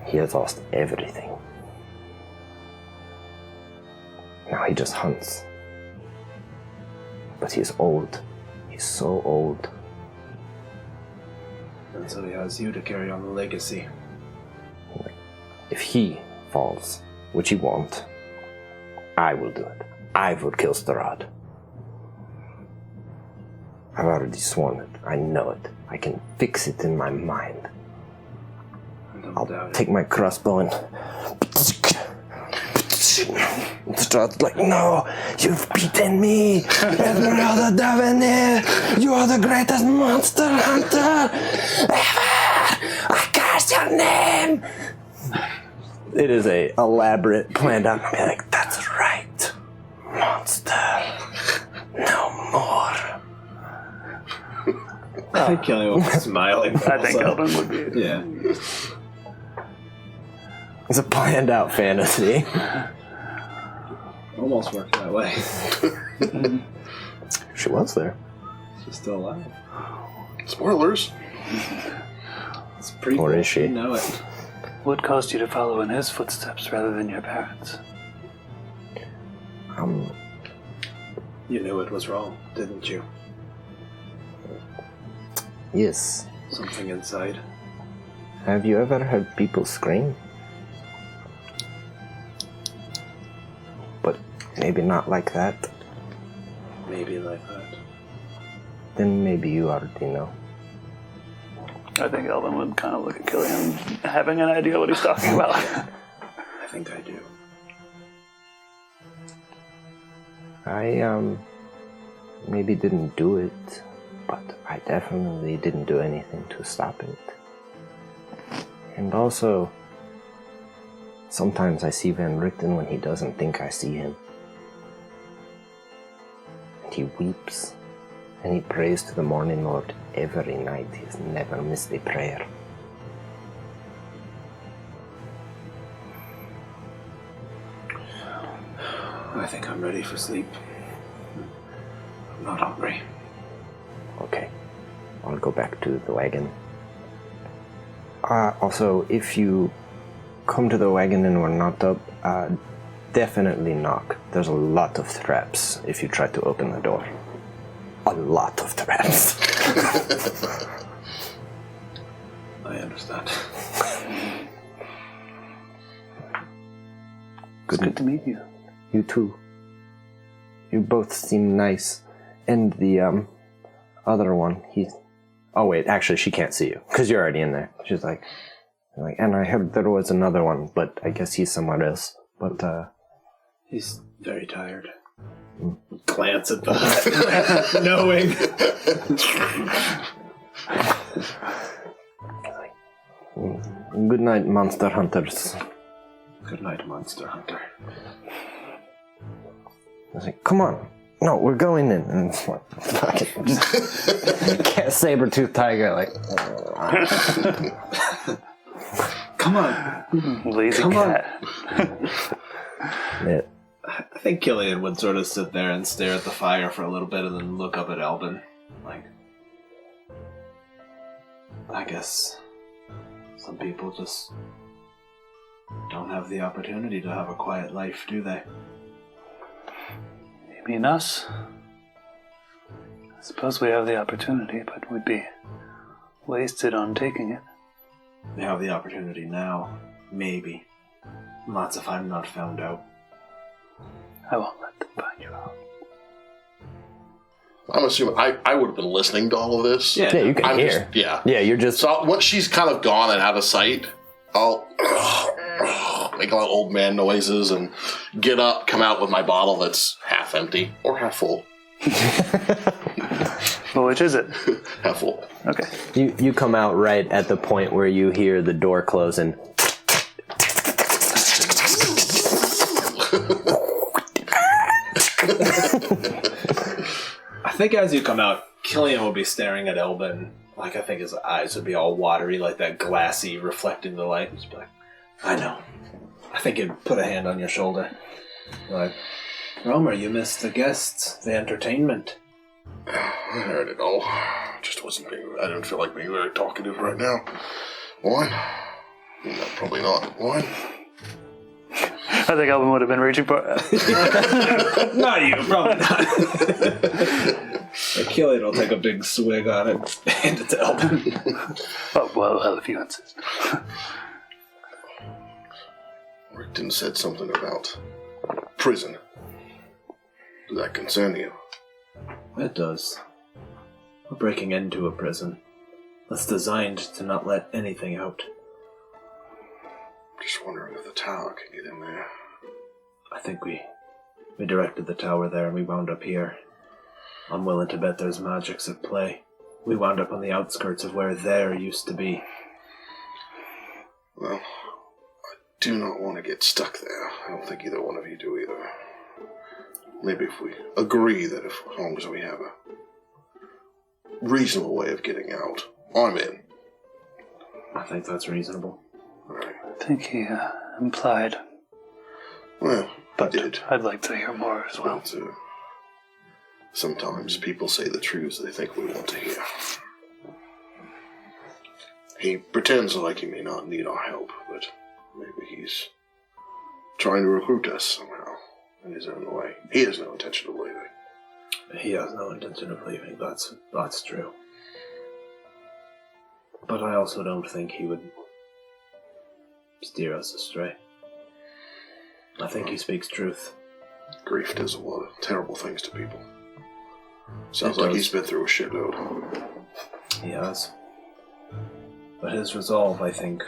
He has lost everything. Now he just hunts. But he's old. He's so old. And so he has you to carry on the legacy. If he falls, which he won't, I will do it. I will kill Strahd. I've already sworn it. I know it. I can fix it in my mind. I'll take my crossbow and Strahd's like, no, you've beaten me. Esmeralda Davenir, you are the greatest monster hunter ever. I curse your name. It is a elaborate planned out. I'll be like, that's right, monster. No more. I think Kelly will be smiling. I think Elvin would be. Yeah. It's a planned out fantasy. Almost worked that way. She was there. She's still alive. Spoilers. It's pretty Or cool. is she? You know it. What caused you to follow in his footsteps rather than your parents? You knew it was wrong, didn't you? Yes. Something inside. Have you ever heard people scream? But maybe not like that. Maybe like that. Then maybe you already know. I think Elvin would kind of look at Killian, having an idea what he's talking about. I think I do. I, maybe didn't do it, but I definitely didn't do anything to stop it. And also, sometimes I see Van Richten when he doesn't think I see him. And he weeps, and he prays to the Morning Lord every night. He's never missed a prayer. I think I'm ready for sleep. I'm not hungry. Okay, I'll go back to the wagon. Also, if you come to the wagon and we're not up, definitely knock. There's a lot of traps if you try to open the door. A lot of traps. I understand. It's good to meet you. You too. You both seem nice. And the other one, oh wait, actually she can't see you, because you're already in there. She's like, and I heard there was another one, but I guess he's somewhere else. But, He's very tired. Glance at the hut, knowing. Good night, monster hunters. Good night, monster hunter. I was like, come on. No, we're going in. And it's like, fucking just saber-toothed tiger, like. Come on. Lazy Come cat. Yeah. I think Killian would sort of sit there and stare at the fire for a little bit and then look up at Elvin. Like, I guess some people just don't have the opportunity to have a quiet life, do they? You mean us? I suppose we have the opportunity, but we'd be wasted on taking it. They have the opportunity now, maybe. Lots if I'm not found out. I won't let them find you out. I'm assuming I would have been listening to all of this. Yeah, you can hear. Yeah. Yeah, you're just. So once she's kind of gone and out of sight, I'll make a lot of old man noises and get up, come out with my bottle that's half empty or half full. Well, which is it? Half full. Okay. You come out right at the point where you hear the door close and. I think as you come out, Killian will be staring at Elvin. Like, I think his eyes would be all watery, like that glassy, reflecting the light. Just be like, I know. I think he'd put a hand on your shoulder. Like, Romer, you missed the guests, the entertainment. I heard it all. Just wasn't being. I don't feel like being very talkative right now. Wine? No, probably not. Wine? I think Elvin would have been reaching for it. Not you, probably not. Achille will take a big swig on it, hand it to Elvin. Oh, well, if you insist. Rickton said something about prison. Does that concern you? It does. We're breaking into a prison that's designed to not let anything out. Just wondering if the tower can get in there. I think we directed the tower there and we wound up here. I'm willing to bet there's magics at play. We wound up on the outskirts of where there used to be. Well, I do not want to get stuck there. I don't think either one of you do either. Maybe if we agree that as long as we have a reasonable way of getting out, I'm in. I think that's reasonable. Right. I think he implied. Well, But he did. I'd like to hear more as well. Well, too. Sometimes people say the truths they think we want to hear. He pretends like he may not need our help, but maybe he's trying to recruit us somehow in his own way. He has no intention of leaving. He has no intention of leaving, that's true. But I also don't think he would steer us astray. I think he speaks truth. Grief does a lot of terrible things to people. Sounds It like does. he's been through a shitload. He has. But his resolve, I think,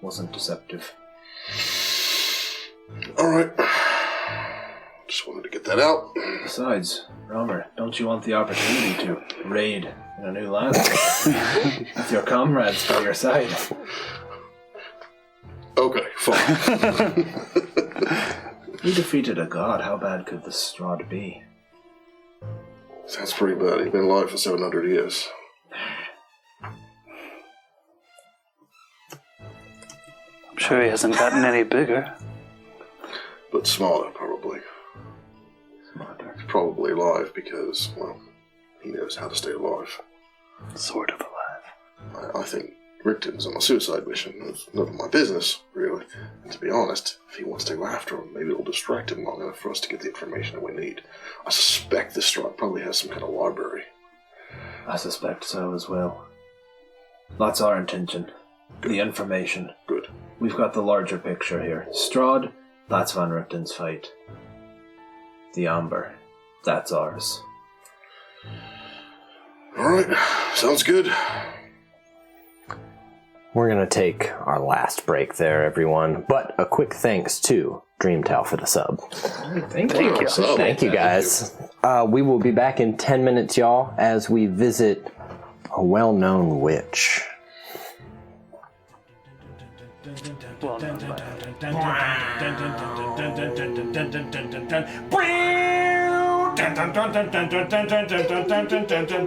wasn't deceptive. Alright. Just wanted to get that out. Besides, Romer, don't you want the opportunity to raid in a new land? With your comrades by your side. Okay, fine. We defeated a god, how bad could the Strahd be? Sounds pretty bad. He's been alive for 700 years. I'm sure he hasn't gotten any bigger. But smarter, probably. Smarter. He's probably alive because, well, he knows how to stay alive. Sort of alive. I think Rickton's on a suicide mission. It's none of my business, really. And to be honest, if he wants to go after him, maybe it'll distract him long enough for us to get the information that we need. I suspect this Strahd probably has some kind of library. I suspect so as well. That's our intention. The information. Good. We've got the larger picture here. Strahd, that's Van Richten's fight. The Amber, that's ours. Alright, sounds good. We're going to take our last break there, everyone. But a quick thanks to Dreamtowel for the sub. Thank you. Wow, so- Thank you, guys. We will be back in 10 minutes, y'all, as we visit a well-known witch. Well known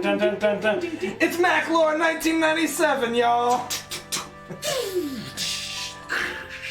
It's Maclore 1997, y'all.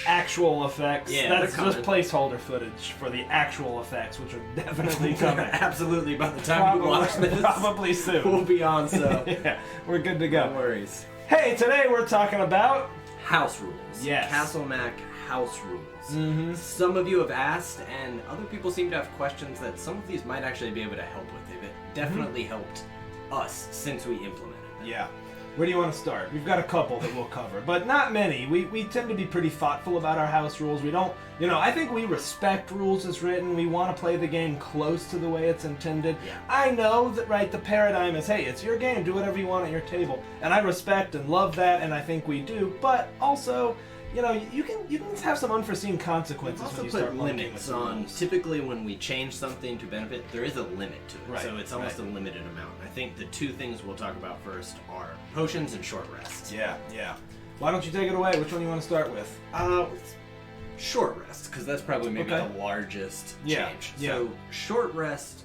Actual effects. Yeah, That's they're just coming. placeholder footage for the actual effects, which are definitely coming. Absolutely, by the time you watch this, Probably soon. we'll be on, so Yeah, we're good to no go. worries. Hey, today we're talking about House rules. Yes. Castle Mac house rules. Mm-hmm. Some of you have asked, and other people seem to have questions that some of these might actually be able to help with. They've definitely helped us since we implemented them. Yeah. Where do you want to start? We've got a couple that we'll cover, but not many. We tend to be pretty thoughtful about our house rules. We don't, I think we respect rules as written. We want to play the game close to the way it's intended. Yeah. I know that, right, the paradigm is, hey, it's your game, do whatever you want at your table. And I respect and love that, and I think we do, but also, you can have some unforeseen consequences We've when also you start put monkeying limits with the on, rules. typically when we change something to benefit, there is a limit to it. Right, So it's almost a limited amount. I think the two things we'll talk about first are potions and short rests. Yeah. Why don't you take it away? Which one do you want to start with? Short rest, because that's probably maybe Okay. the largest Yeah, change. yeah. So short rest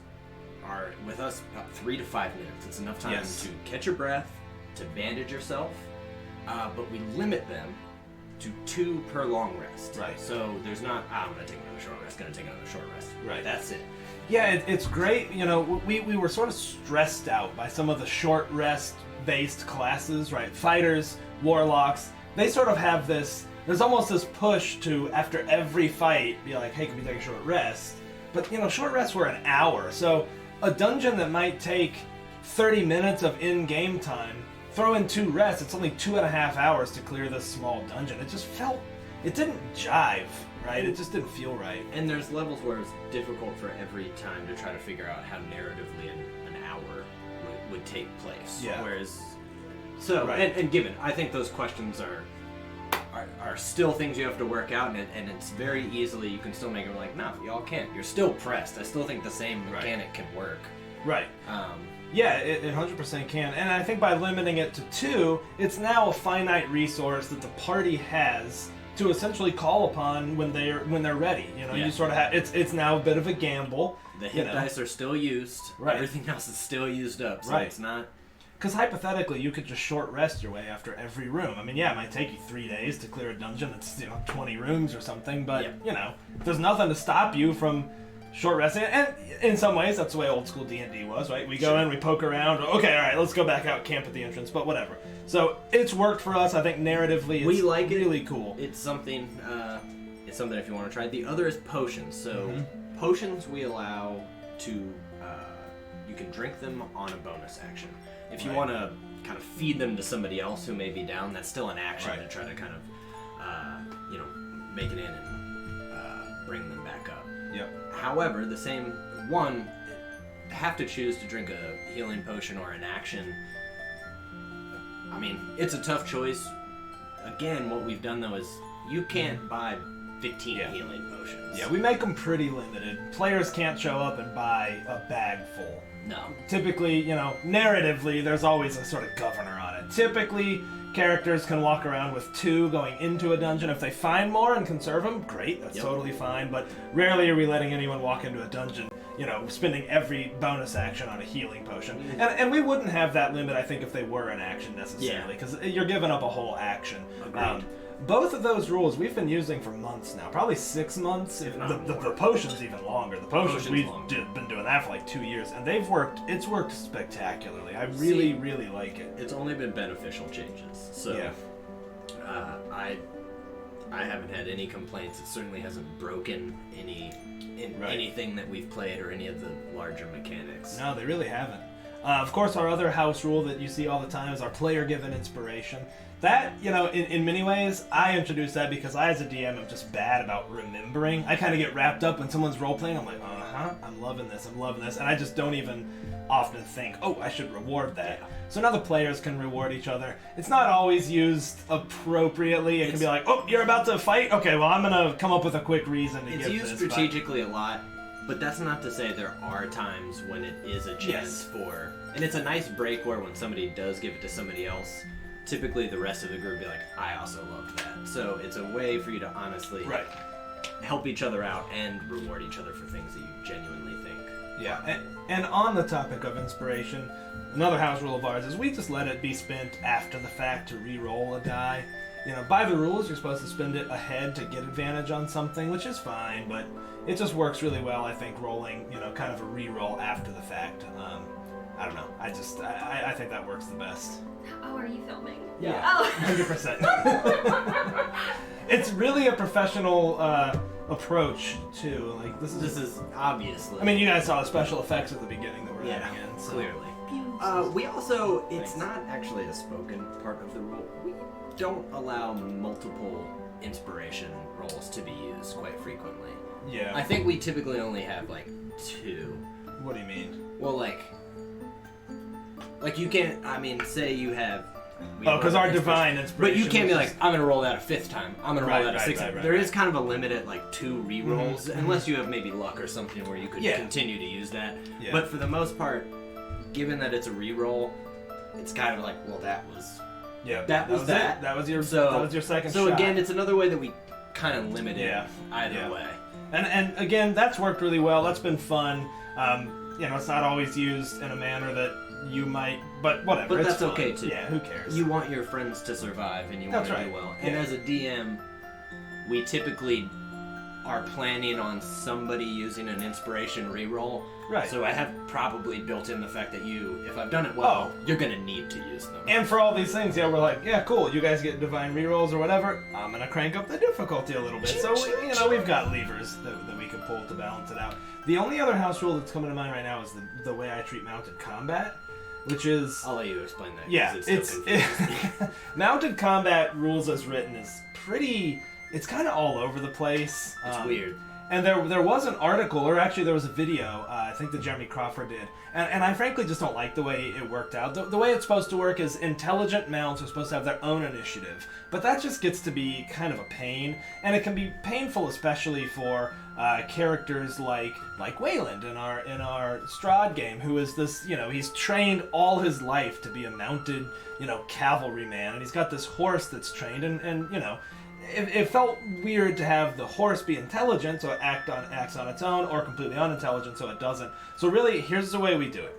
are with us about 3 to 5 minutes. It's enough time Yes. to catch your breath, to bandage yourself, but we limit them to 2 per long rest. Right. So there's not, I'm going to take another short rest, going to take another short rest. Right. That's it. Yeah, it's great. You know, we were sort of stressed out by some of the short rest based classes, right? Fighters, warlocks, they sort of have this, there's almost this push to, after every fight, be like, hey, can we take a short rest? But, you know, short rests were an hour. So a dungeon that might take 30 minutes of in-game time, throw in 2 rests, it's only 2.5 hours to clear this small dungeon. It just felt, it didn't jive, right? It just didn't feel right. And there's levels where it's difficult for every time to try to figure out how narratively an hour would take place. Yeah. Whereas, so, Right. and given, I think those questions are still things you have to work out, and it's very easily, you can still make them like, no, y'all can't. You're still pressed. I still think the same mechanic can work. Right. Yeah, it 100% can. And I think by limiting it to 2, it's now a finite resource that the party has to essentially call upon when they're ready. You know, Yeah. you sort of have, it's now a bit of a gamble. The hit you know. dice are still used. Right. Everything else is still used up. So Right. it's not. Because hypothetically, you could just short rest your way after every room. I mean, yeah, it might take you 3 days to clear a dungeon that's, 20 rooms or something, but, there's nothing to stop you from short resting. And in some ways, that's the way old school D&D was, right? We go in, we poke around, okay, all right, let's go back out, camp at the entrance, but whatever. So it's worked for us. I think narratively, it's We like it. really cool. It's something if you want to try. The other is potions. So potions we allow to, you can drink them on a bonus action. If you Right. want to kind of feed them to somebody else who may be down, that's still an action Right. to try to kind of, make it in and bring them back up. Yep. However, the same one, have to choose to drink a healing potion or an action. I mean, it's a tough choice. Again, what we've done though is you can't buy 15 healing potions. Yeah, we make them pretty limited. Players can't show up and buy a bag full. No. Typically, narratively, there's always a sort of governor on it. Typically, characters can walk around with 2 going into a dungeon. If they find more and conserve them, great, that's totally fine. But rarely are we letting anyone walk into a dungeon, spending every bonus action on a healing potion. And we wouldn't have that limit, I think, if they were an action necessarily, because you're giving up a whole action. Both of those rules we've been using for months now, probably 6 months. If not The more. potions even longer. The potions we've longer. been doing that for like 2 years, and they've worked. It's worked spectacularly. I really, really like it. It's only been beneficial changes. So Yeah. I haven't had any complaints. It certainly hasn't broken anything that we've played or any of the larger mechanics. No, they really haven't. Of course, our other house rule that you see all the time is our player-given inspiration. That, in many ways, I introduced that because I, as a DM, am just bad about remembering. I kind of get wrapped up when someone's role-playing. I'm like, I'm loving this, and I just don't even often think, oh, I should reward that. So now the players can reward each other. It's not always used appropriately. It can be like, oh, you're about to fight? Okay, well, I'm going to come up with a quick reason to give It's this. used strategically a lot, but that's not to say there are times when it is a chance for... And it's a nice break where when somebody does give it to somebody else, typically the rest of the group be like, I also loved that. So it's a way for you to honestly help each other out and reward each other for things that you genuinely think. Yeah, and on the topic of inspiration, another house rule of ours is we just let it be spent after the fact to re-roll a die. By the rules, you're supposed to spend it ahead to get advantage on something, which is fine, but it just works really well, I think, rolling, kind of a re-roll after the fact. I don't know. I think that works the best. Oh, are you filming? Yeah. Oh. 100%. It's really a professional approach too. Like this is obviously. I mean, you guys saw the special effects at the beginning that we're adding in. So. Clearly. We also, it's not actually a spoken part of the rule. We don't allow multiple inspiration rolls to be used quite frequently. Yeah. I think we typically only have like 2. What do you mean? Well, like you can't. I mean, say you have. Because our divine inspiration. But you can't be like, I'm gonna roll that a 5th time. I'm gonna roll that a 6th time. Right. There is kind of a limit at like 2 re-rolls, unless you have maybe luck or something where you could continue to use that. Yeah. But for the most part, given that it's a re-roll, it's kind of like, well, that was. Yeah. That was that. It. That was your. So that was your second. So shot. again, it's another way that we kind of limit it. Either way. And again, that's worked really well. That's been fun. It's not always used in a manner that you might but whatever. But it's that's fine. okay too. Yeah, who cares? You want your friends to survive, and you want That's to do right. well. And Yeah. as a DM, we typically are planning on somebody using an inspiration reroll. Right. So I have probably built in the fact that if I've done it well, you're gonna need to use them. And for all these things, we're like, yeah, cool. You guys get divine rerolls or whatever. I'm gonna crank up the difficulty a little bit. So we've got levers that we can pull to balance it out. The only other house rule that's coming to mind right now is the way I treat mounted combat, which is I'll let you explain that. 'cause yeah, it's so confusing. mounted combat rules as written is pretty. It's kind of all over the place. It's weird. And there was an article, or actually there was a video, I think that Jeremy Crawford did, and I frankly just don't like the way it worked out. The way it's supposed to work is intelligent mounts are supposed to have their own initiative, but that just gets to be kind of a pain, and it can be painful especially for characters like Wayland in our Strahd game, who is this, he's trained all his life to be a mounted, cavalryman, and he's got this horse that's trained, and it felt weird to have the horse be intelligent, so it acts on its own, or completely unintelligent, so it doesn't. So really, here's the way we do it.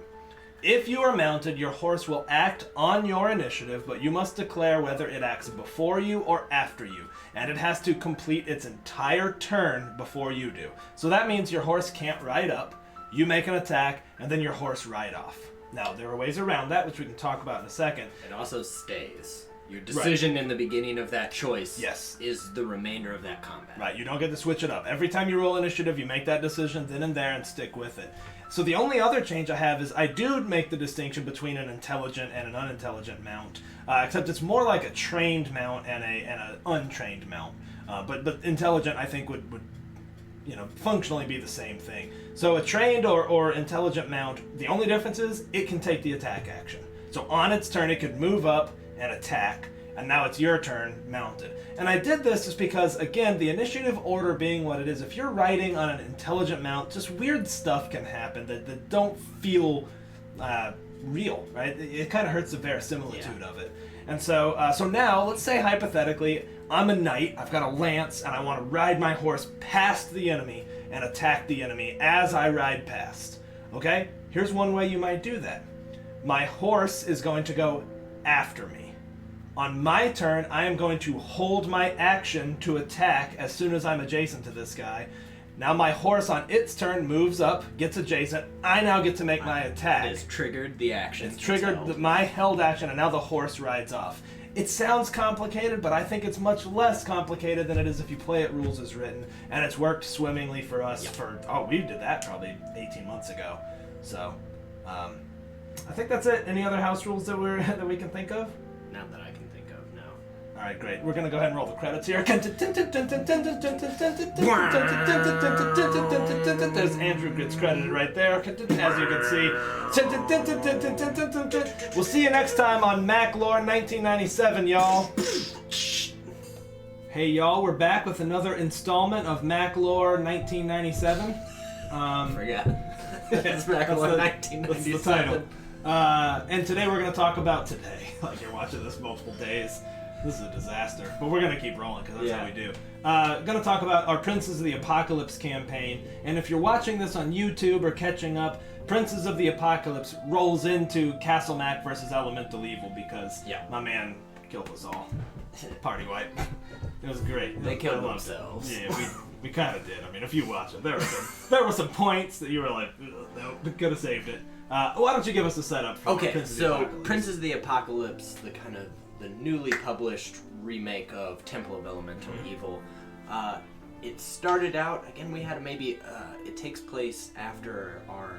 If you are mounted, your horse will act on your initiative, but you must declare whether it acts before you or after you, and it has to complete its entire turn before you do. So that means your horse can't ride up, you make an attack, and then your horse ride off. Now, there are ways around that, which we can talk about in a second. It also stays. Your decision in the beginning of that choice is the remainder of that combat. Right, you don't get to switch it up. Every time you roll initiative, you make that decision then and there and stick with it. So the only other change I have is I do make the distinction between an intelligent and an unintelligent mount, except it's more like a trained mount and an untrained mount. But intelligent, I think, would functionally be the same thing. So a trained or intelligent mount, the only difference is it can take the attack action. So on its turn, it could move up and attack, and now it's your turn mounted. And I did this just because, again, the initiative order being what it is, if you're riding on an intelligent mount, just weird stuff can happen that don't feel real, right? It kind of hurts the verisimilitude of it. And so now, let's say hypothetically, I'm a knight, I've got a lance, and I want to ride my horse past the enemy and attack the enemy as I ride past. Okay? Here's one way you might do that. My horse is going to go after me. On my turn, I am going to hold my action to attack as soon as I'm adjacent to this guy. Now my horse on its turn moves up, gets adjacent. I now get to make my attack. It's triggered the action. It's triggered my held action, and now the horse rides off. It sounds complicated, but I think it's much less complicated than it is if you play it rules as written, and it's worked swimmingly for us we did that probably 18 months ago. So, I think that's it. Any other house rules that we can think of? Not that I can think of, no. All right, great. We're going to go ahead and roll the credits here. There's Andrew gets credited right there, as you can see. We'll see you next time on Mac Lore 1997, y'all. Hey, y'all, we're back with another installment of Mac Lore 1997. Forgot. It's Mac Lore 1997. That's the title. And today we're going to talk about today. Like you're watching this multiple days. This is a disaster. But we're going to keep rolling because that's how we do. Going to talk about our Princes of the Apocalypse campaign. And if you're watching this on YouTube or catching up, Princes of the Apocalypse rolls into Castle Mac versus Elemental Evil because my man killed us all. Party wipe. It was great. They killed themselves. Yeah, we kind of did. I mean, if you watch it, there were some points that you were like, no, we could have saved it. Why don't you give us a setup for Princes of the Apocalypse? Princes of the Apocalypse, the newly published remake of Temple of Elemental Evil. It started out, again, we had it takes place after our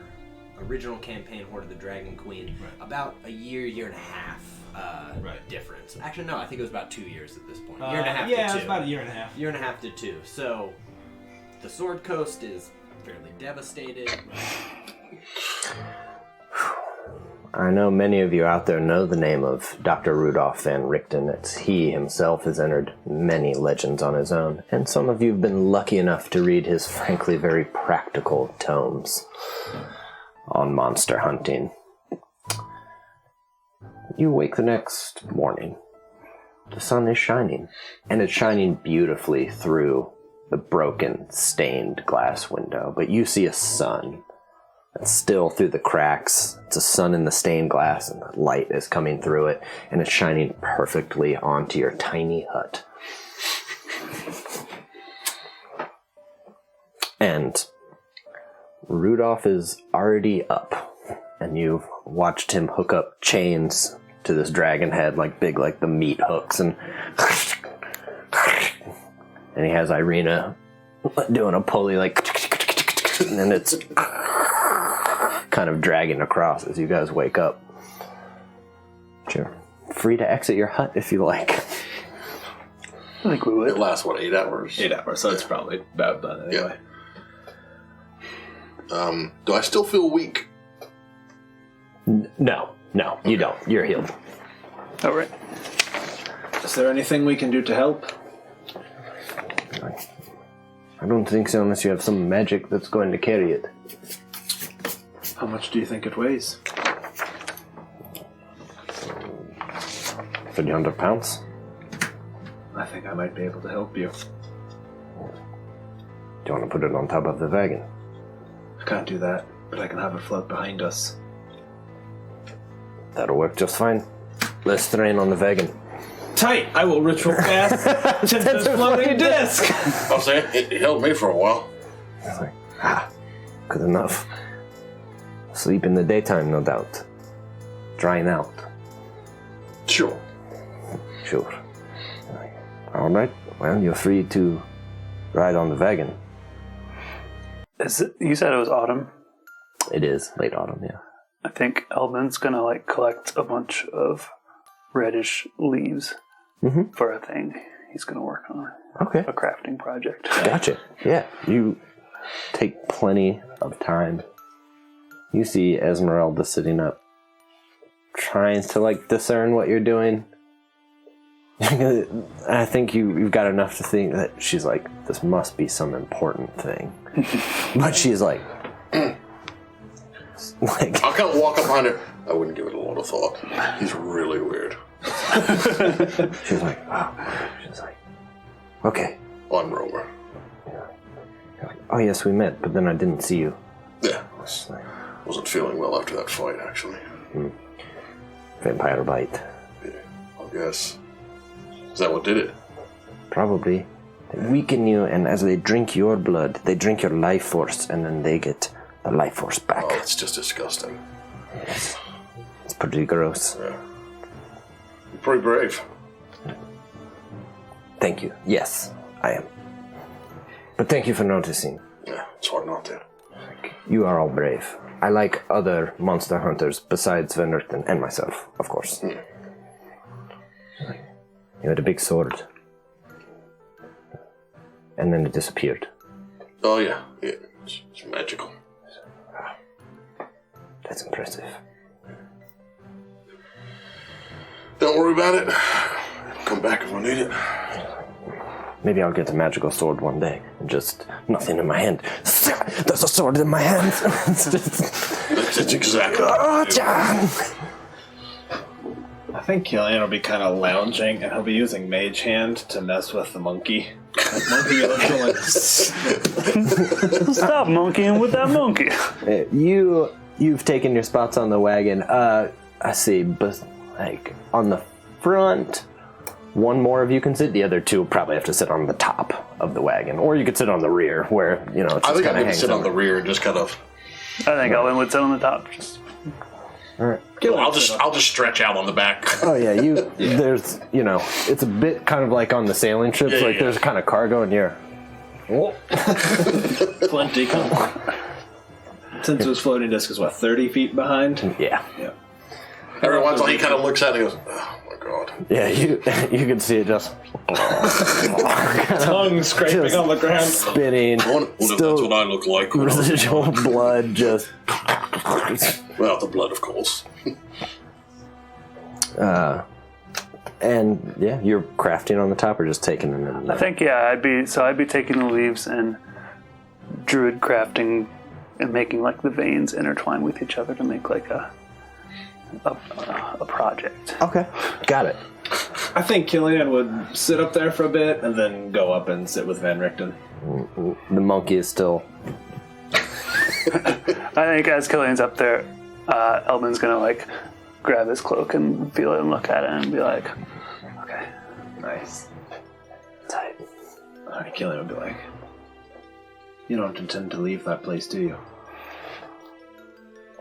original campaign, Horde of the Dragon Queen, about a year and a half difference. Actually, no, I think it was about 2 years at this point. Year and a half to 2. Yeah, it was about a year and a half. Year and a half to 2. So, the Sword Coast is fairly devastated. I know many of you out there know the name of Dr. Rudolph Van Richten. He himself has entered many legends on his own, and some of you have been lucky enough to read his frankly very practical tomes on monster hunting. You wake the next morning. The sun is shining, and it's shining beautifully through the broken, stained glass window, but you see a sun And still through the cracks, it's a sun in the stained glass, and the light is coming through it, and it's shining perfectly onto your tiny hut. And Rudolph is already up, and you've watched him hook up chains to this dragon head, like big, like the meat hooks, and he has Irina doing a pulley, like, and it's kind of dragging across as you guys wake up. But you're free to exit your hut if you like. I think we It would. lasts, 8 hours? 8 hours, so it's probably about done anyway. Do I still feel weak? No, you don't. You're healed. All right. Is there anything we can do to help? I don't think so unless you have some magic that's going to carry it. How much do you think it weighs? 300 pounds? I think I might be able to help you. Do you want to put it on top of the wagon? I can't do that, but I can have it float behind us. That'll work just fine. Let's strain on the wagon. Tight! I will ritual cast Tinta's floating disc! I'll say it held me for a while. It's like, good enough. Sleep in the daytime, no doubt. Drying out. Sure. Sure. All right. Well, you're free to ride on the wagon. You said it was autumn. It is late autumn, yeah. I think Elvin's gonna collect a bunch of reddish leaves for a thing he's gonna work on. Okay. A crafting project. Gotcha. Yeah, you take plenty of time. You see Esmeralda sitting up, trying to discern what you're doing. I think you've got enough to think that she's like, this must be some important thing. But she's like I'll kind of walk up behind her. I wouldn't give it a lot of thought. He's really weird. she's like, oh. She's like, okay. I'm Romer. You're like, oh yes, we met, but then I didn't see you. Yeah. It's like, Wasn't feeling well after that fight, actually. vampire bite. Yeah, I guess. Is that what did it? Probably. They weaken you, and as they drink your blood, they drink your life force, and then they get the life force back. Oh, it's just disgusting. Yes. It's pretty gross. Yeah. You're pretty brave. Thank you. Yes, I am. But thank you for noticing. Yeah, it's hard not to. You are all brave. I like other monster hunters besides Vennerton and myself, of course. You had a big sword. And then it disappeared. Oh, yeah. It's magical. That's impressive. Don't worry about it. It'll come back if I need it. Maybe I'll get a magical sword one day and just nothing in my hand. There's a sword in my hand. It's just, That's exactly oh, what I do. John. I think Killian will be kind of lounging, and he'll be using Mage Hand to mess with the monkey. That monkey will Stop monkeying with that monkey. You've taken your spots on the wagon. I see, but on the front, one more of you can sit. The other two will probably have to sit on the top of the wagon, or you could sit on the rear, where it's just I think I'm kind of going to sit on the rear and just kind of... I think Elvin would sit on the top. Just All right. I'll just stretch out on the back. Oh yeah, there's it's a bit kind of like on the sailing ships, Yeah. there's kind of cargo in here. plenty come. Since his floating disc is 30 feet behind? Yeah. Yeah. Every once in a while he kind of looks at it and goes, oh my god. Yeah, you can see it just Tongue scraping Just on the ground. spinning. I wonder if that's what I look like. When I was Residual blood just without the blood, of course. and yeah, you're crafting on the top or just taking them in. I think I'd be taking the leaves and druid crafting and making the veins intertwine with each other to make a project. Okay, got it. I think Killian would sit up there for a bit and then go up and sit with Van Richten. The monkey is still I think as Killian's up there, Elvin's gonna like grab his cloak and feel it and look at it and be like, okay, Nice. tight. Alright, Killian would be like, you don't intend to leave that place, do you?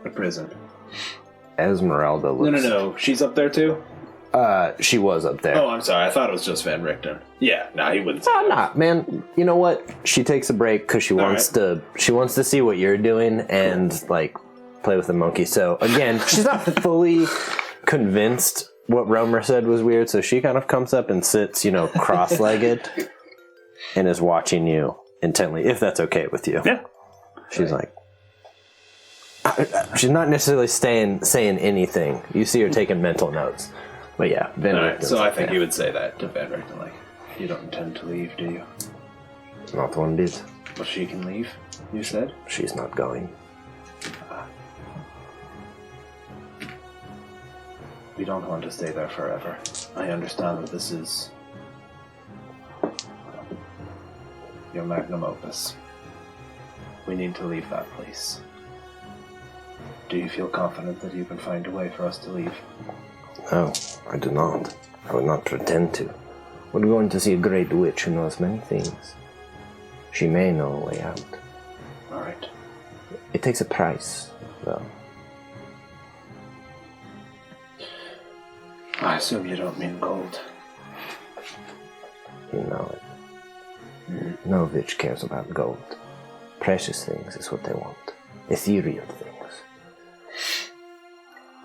The prison. Esmeralda looks... No. She's up there too? She was up there. Oh, I'm sorry. I thought it was just Van Richten. Yeah, he wouldn't say Oh, that. nah, man. You know what? She takes a break because she wants to. She wants to see what you're doing and like play with the monkey. So again, she's not fully convinced what Romer said was weird. So she kind of comes up and sits, cross-legged, and is watching you intently. If that's okay with you. Yeah. She's like. She's not necessarily saying anything. You see her taking mental notes. But yeah, Van Alright, Richten's so I like, think yeah, he would say that to Van Richten, like, you don't intend to leave, do you? not one bit. But she can leave, you said? She's not going. We don't want to stay there forever. I understand that this is your magnum opus. We need to leave that place. Do you feel confident that you can find a way for us to leave? No, I do not. I would not pretend to. We're going to see a great witch who knows many things. She may know a way out. Alright. It takes a price, though. I assume you don't mean gold. You know it. No witch cares about gold. Precious things is what they want. Ethereal things.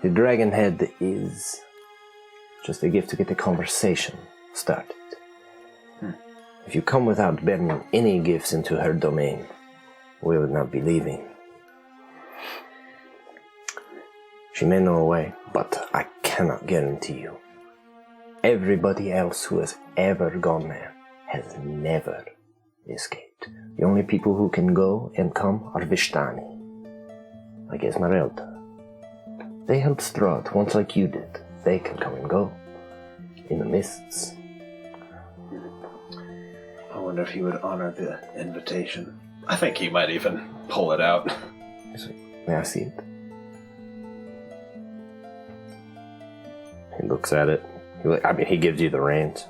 The dragon head is just a gift to get the conversation started. If you come without bringing any gifts into her domain, we would not be leaving. She may know a way, but I cannot guarantee you. Everybody else who has ever gone there has never escaped. The only people who can go and come are Vishtani, like Esmeralda. They helped Strahd once like you did. They can come and go in the mists. I wonder if he would honor the invitation. I think he might even pull it out. He's like, may I see it? He looks at it. He gives you the reins.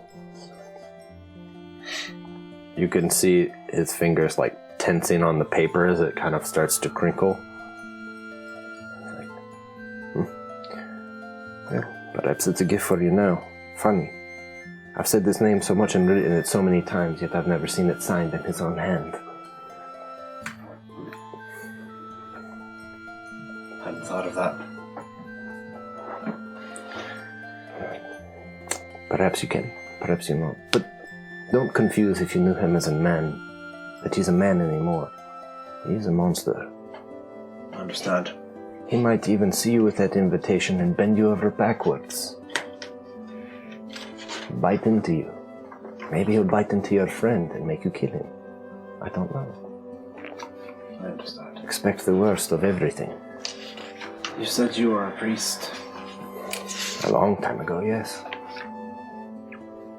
You can see his fingers like tensing on the paper as it kind of starts to crinkle. Well, perhaps it's a gift for you now. Funny. I've said this name so much and written it so many times, yet I've never seen it signed in his own hand. Hadn't thought of that. Perhaps you can, perhaps you not. But don't confuse if you knew him as a man, that he's a man anymore. He's a monster. Understand. He might even see you with that invitation and bend you over backwards. Bite into you. Maybe he'll bite into your friend and make you kill him. I don't know. I understand. Expect the worst of everything. You said you were a priest. A long time ago, yes.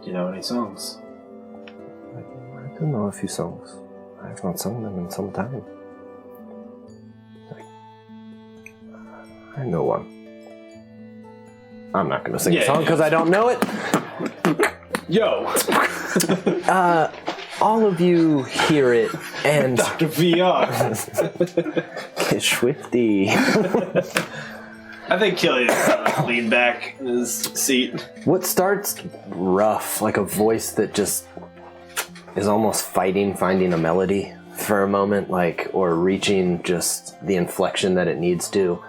Do you know any songs? I do know a few songs. I have not sung them in some time. I know one. I'm not going to sing a song because I don't know it. Yo! All of you hear it, and Dr. VR! get swifty. I think Killian leaned back in his seat. What starts rough, like a voice that just is almost finding a melody for a moment, or reaching just the inflection that it needs to,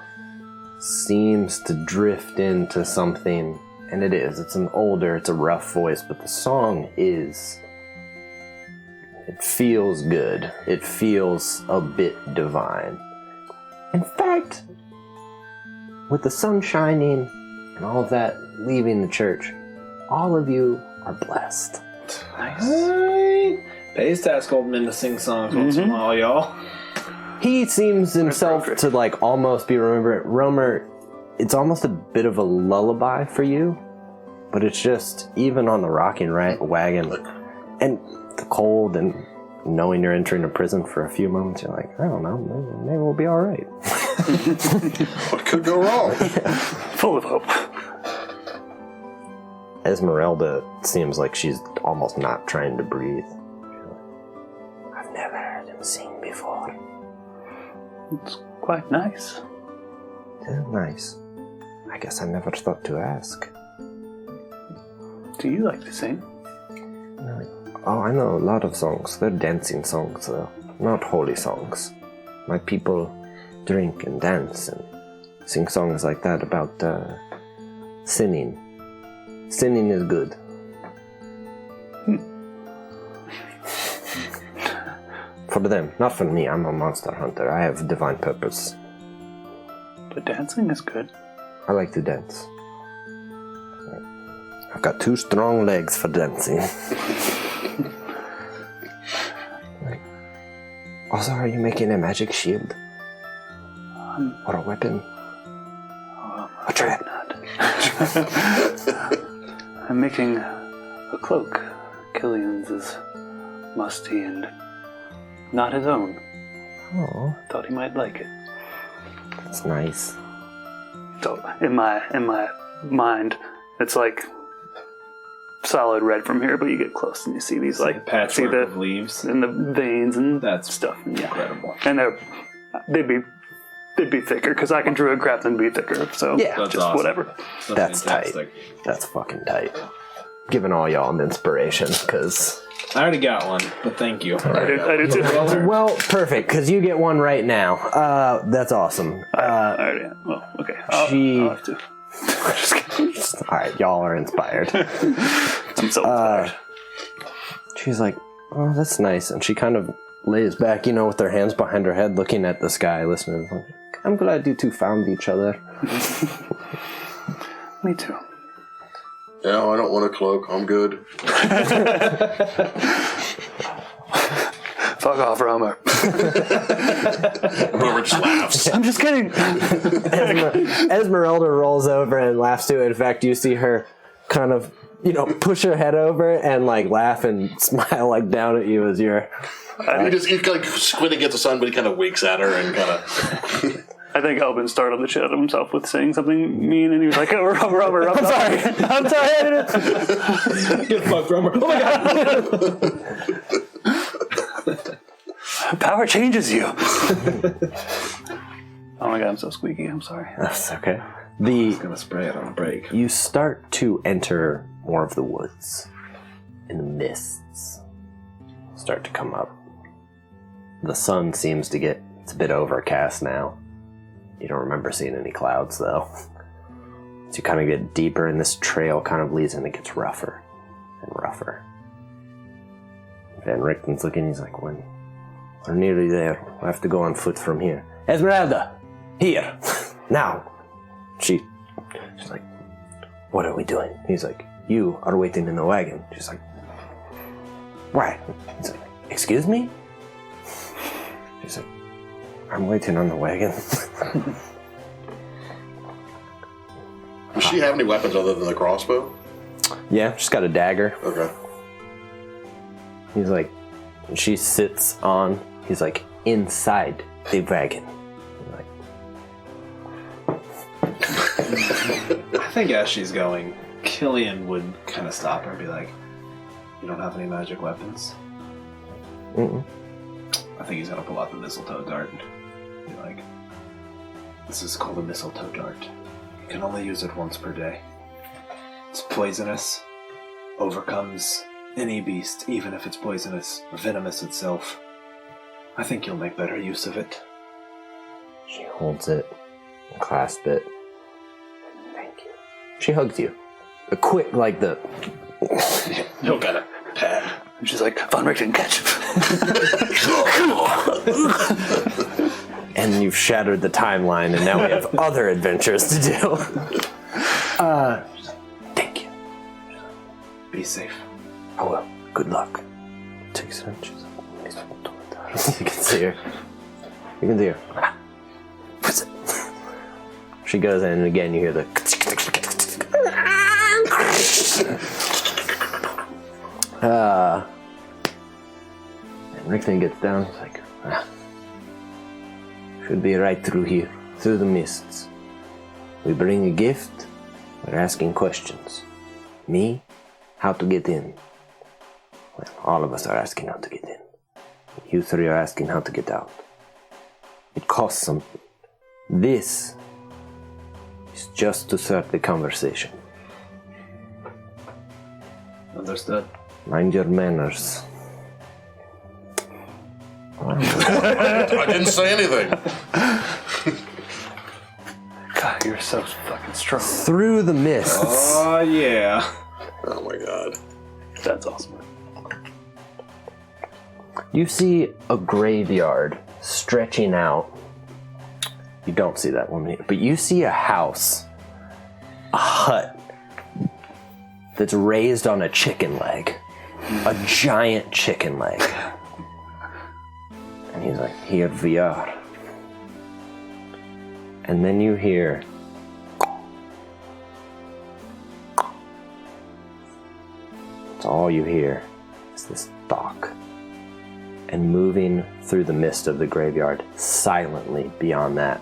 seems to drift into something, and it's a rough voice, but the song it feels good. It feels a bit divine. In fact, with the sun shining and all of that leaving the church, all of you are blessed. Nice. Pays Task Goldman to sing songs once in a while, y'all. He seems himself to almost be remembered. Romer, it's almost a bit of a lullaby for you, but it's just even on the rocking wagon and the cold and knowing you're entering a prison for a few moments, you're like, I don't know, maybe we'll be all right. What could go wrong? Full of hope. Esmeralda seems like she's almost not trying to breathe. I've never heard him sing before. It's quite nice. Yeah, nice. I guess I never thought to ask. Do you like to sing? Oh, I know a lot of songs. They're dancing songs, though. Not holy songs. My people drink and dance and sing songs like that about sinning. Sinning is good. For them, not for me. I'm a monster hunter. I have divine purpose. But dancing is good. I like to dance. I've got 2 strong legs for dancing. Also, are you making a magic shield? Or a weapon? A trap? Not. I'm making a cloak. Killian's is musty and not his own. Oh, Thought he might like it. that's nice. So in my mind, it's like solid red from here, but you get close and you see these like Patchwork see of leaves. and the veins and That's stuff. Yeah. incredible. And they'd be thicker because I can druid craft and be thicker. So Yeah. That's just awesome. whatever. That's fantastic. That's fucking tight. Giving all y'all an inspiration, because... I already got one, but thank you. I did too. Well, perfect, because you get one right now. That's awesome. I already. Well, okay. I'll have to. Just kidding. Alright, y'all are inspired. I'm so inspired. She's like, oh, that's nice. And she kind of lays back, with her hands behind her head, looking at the sky, listening. I'm glad you two found each other. Me too. Yeah, I don't want a cloak. I'm good. Fuck off, Romer. Whoever just laughs. I'm just kidding. Esmeralda rolls over and laughs too. In fact, you see her kind of, push her head over and laugh and smile down at you as you're... He's squinting at the sun, but he kind of winks at her and kind of... I think Elvin startled the shit out of himself with saying something mean, and he was like, "Oh, Romer, I'm sorry, I'm sorry." Get fucked, Romer. Oh my god! Power changes you. Oh my god, I'm so squeaky. I'm sorry. That's okay. I'm gonna spray it on break. You start to enter more of the woods, and the mists start to come up. The sun seems to it's a bit overcast now. You don't remember seeing any clouds, though. So you kind of get deeper, and this trail kind of leads, and it gets rougher and rougher. Van Richten's looking, he's like, we're nearly there. We'll have to go on foot from here. Esmeralda! Here! Now! She's like, what are we doing? He's like, you are waiting in the wagon. She's like, why? He's like, excuse me? She's like, I'm waiting on the wagon. Does she have any weapons other than the crossbow? Yeah, she's got a dagger. Okay. He's like, she sits on, he's like, inside the wagon. I think as she's going, Killian would kind of stop her and be like, "You don't have any magic weapons?" Mm-mm. I think he's gonna pull out the mistletoe dart and be like, "This is called a mistletoe dart. You can only use it once per day. It's poisonous, overcomes any beast, even if it's poisonous, venomous itself. I think you'll make better use of it." She holds it, clasps it. Thank you. She hugs you. A quick, the... He'll get a pat. And she's like, "Von Richten, catch!" And you've shattered the timeline, and now we have other adventures to do. Thank you. Be safe. Oh well, good luck. Takes it. You can see her. You can see her. She goes in, and again you hear the... Rickman gets down. It's like, should be right through here, through the mists. We bring a gift. We're asking questions. Me, how to get in. Well, all of us are asking how to get in. You three are asking how to get out. It costs something. This is just to start the conversation. Understood. Mind your manners. I didn't say anything. God, you're so fucking strong. Through the mists. Oh, yeah. Oh my god. That's awesome. You see a graveyard stretching out. You don't see that one here, but you see a house, a hut that's raised on a chicken leg, a giant chicken leg. And he's like, here we are. And then you hear it's all you hear is this talk. And moving through the mist of the graveyard, silently beyond that,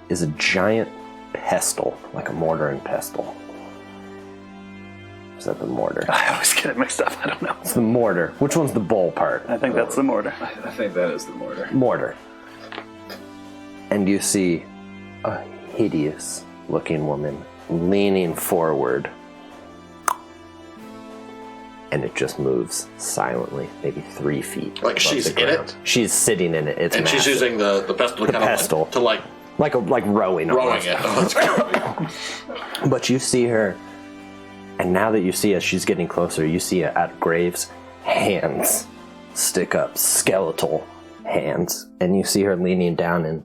is a giant pestle, like a mortar and pestle. Is that the mortar? I always get it mixed up. I don't know. It's the mortar. Which one's the bowl part? I think that's the mortar. I think that is the mortar. Mortar. And you see a hideous looking woman leaning forward. And it just moves silently, maybe 3 feet. Like above she's the in ground. it? She's sitting in it. It's And massive. she's using the pestle to kind pestle. of like like rowing rowing almost. it. Oh, that's great. But you see her, and now that you see as she's getting closer, you see at Graves' hands stick up, skeletal hands, and you see her leaning down and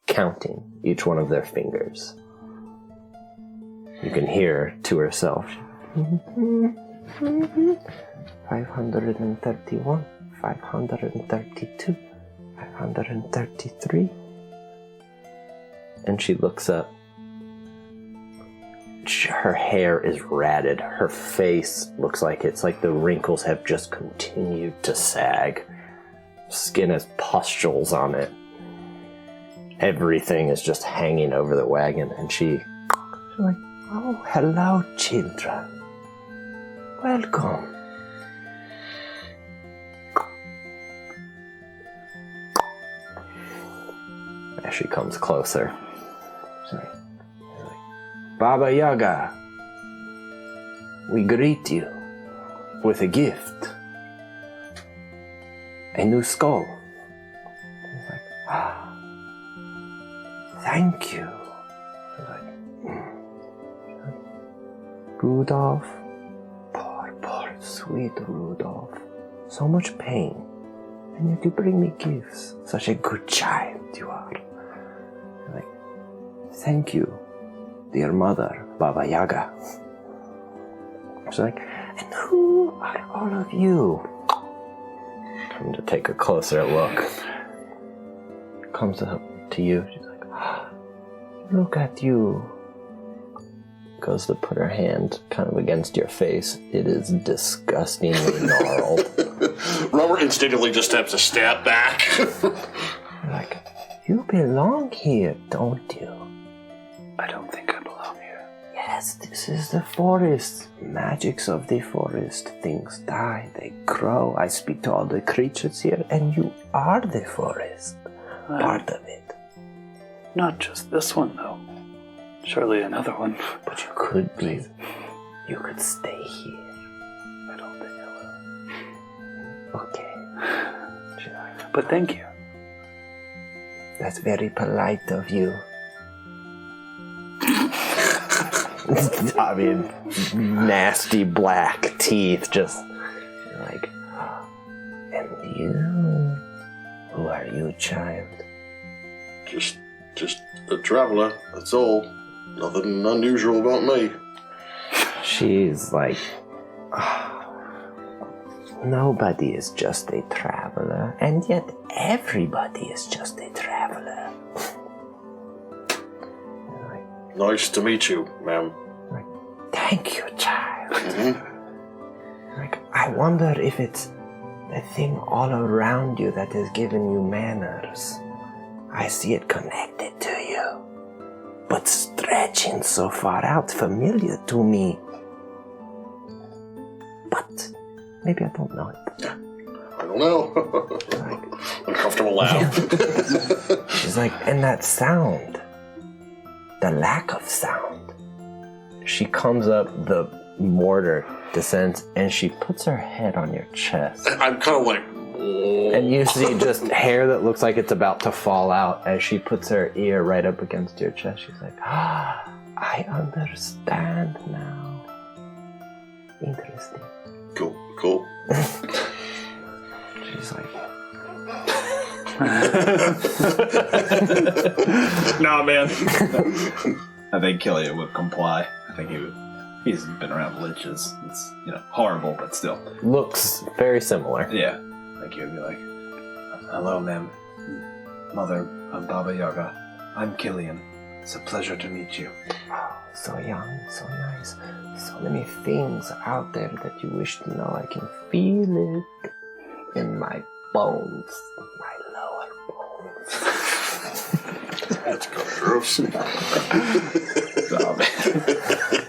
counting each one of their fingers. You can hear to herself, 531, 532, 533. And she looks up. Her hair is ratted. Her face looks like it's like the wrinkles have just continued to sag. Skin has pustules on it. Everything is just hanging over the wagon. And she's like, oh, hello, children. Welcome. As she comes closer. Sorry. Baba Yaga, we greet you with a gift. A new skull. He's like, thank you. He's like, Rudolph, poor, sweet Rudolph. So much pain. And yet you bring me gifts. Such a good child you are. He's like, thank you, dear mother, Baba Yaga. She's like, and who are all of you? Come to take a closer look. Comes up to you. She's like, look at you. Goes to put her hand kind of against your face. It is disgustingly gnarled. Robert instinctively just steps a step back. Like, you belong here, don't you? I don't think I belong here. Yes, this is the forest. Magics of the forest. Things die, they grow. I speak to all the creatures here, and you are the forest. Part of it. Not just this one, though. Surely another one. But you could be. You could stay here. I don't think I will. Okay. But thank you. That's very polite of you. I mean, nasty black teeth, just like, and you? Who are you, child? Just a traveler, that's all. Nothing unusual about me. She's like, nobody is just a traveler, and yet everybody is just a traveler. Nice to meet you, ma'am. Thank you, child. Mm-hmm. Like, I wonder if it's the thing all around you that has given you manners. I see it connected to you, but stretching so far out, familiar to me. But maybe I don't know it. I don't know. Uncomfortable laugh. She's like, and that sound, the lack of sound. She comes up, the mortar descends, and she puts her head on your chest. I'm kind of like... And you see just hair that looks like it's about to fall out as she puts her ear right up against your chest. She's like, I understand now. Interesting. Cool. She's like, Nah, man. I think Killian would comply. I think he's been around liches. It's, horrible, but still. looks very similar. Yeah. I think he would be like, hello, ma'am. Mother of Baba Yaga. I'm Killian. It's a pleasure to meet you. Oh, so young, so nice. So many things out there that you wish to know. I can feel it in my bones. My lower bones. That's gross.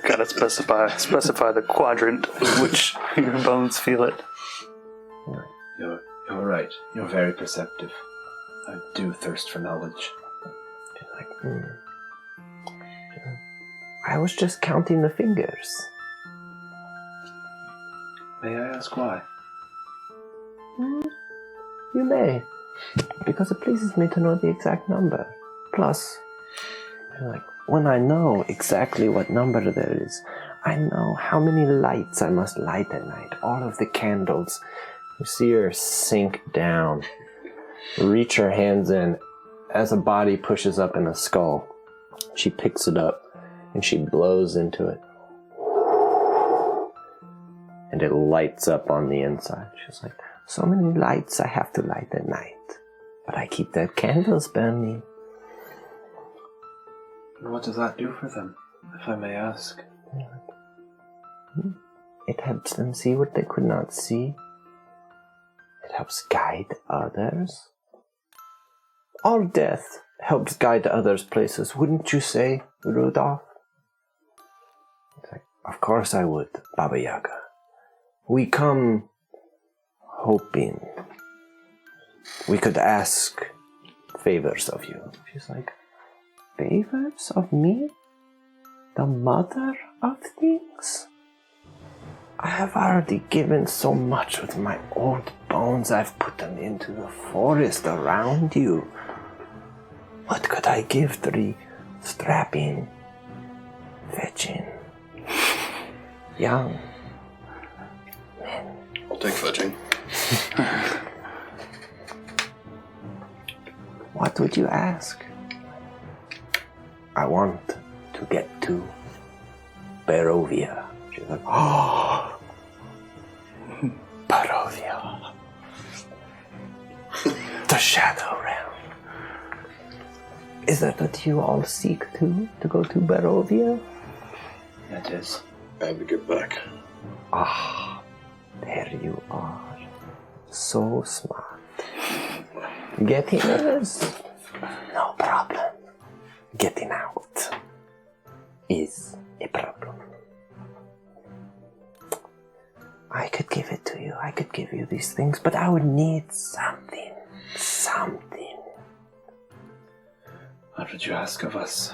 Gotta specify the quadrant in which your bones feel it. You're right. You're very perceptive. I do thirst for knowledge. She's like, I was just counting the fingers. May I ask why? You may, because it pleases me to know the exact number. Plus, when I know exactly what number there is, I know how many lights I must light at night. All of the candles. You see her sink down, reach her hands in as a body pushes up in a skull. She picks it up and she blows into it. And it lights up on the inside. She's like, so many lights I have to light at night. But I keep the candles burning. What does that do for them, if I may ask? It helps them see what they could not see. It helps guide others. All death helps guide others places, wouldn't you say, Rudolph? It's like, of course I would, Baba Yaga. We come hoping we could ask favors of you. She's like, favors of me? The mother of things? I have already given so much with my old bones. I've put them into the forest around you. What could I give 3 strapping, fetching, young men? I'll take fetching. What would you ask? I want to get to Barovia. She's like, oh, Barovia. The Shadow Realm. Is that what you all seek to go to Barovia? It is. And to get back. Ah, there you are. So smart. Getting is no problem. Getting out is a problem. I could give it to you. I could give you these things, but I would need something. Something. What would you ask of us,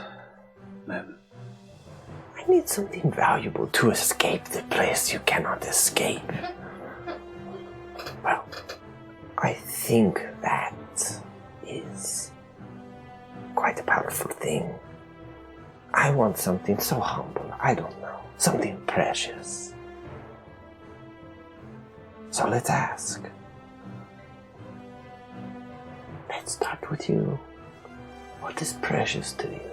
ma'am? I need something valuable to escape the place you cannot escape. Well, I think that is quite a powerful thing. I want something so humble, I don't know. Something precious. So let's ask. Let's start with you. What is precious to you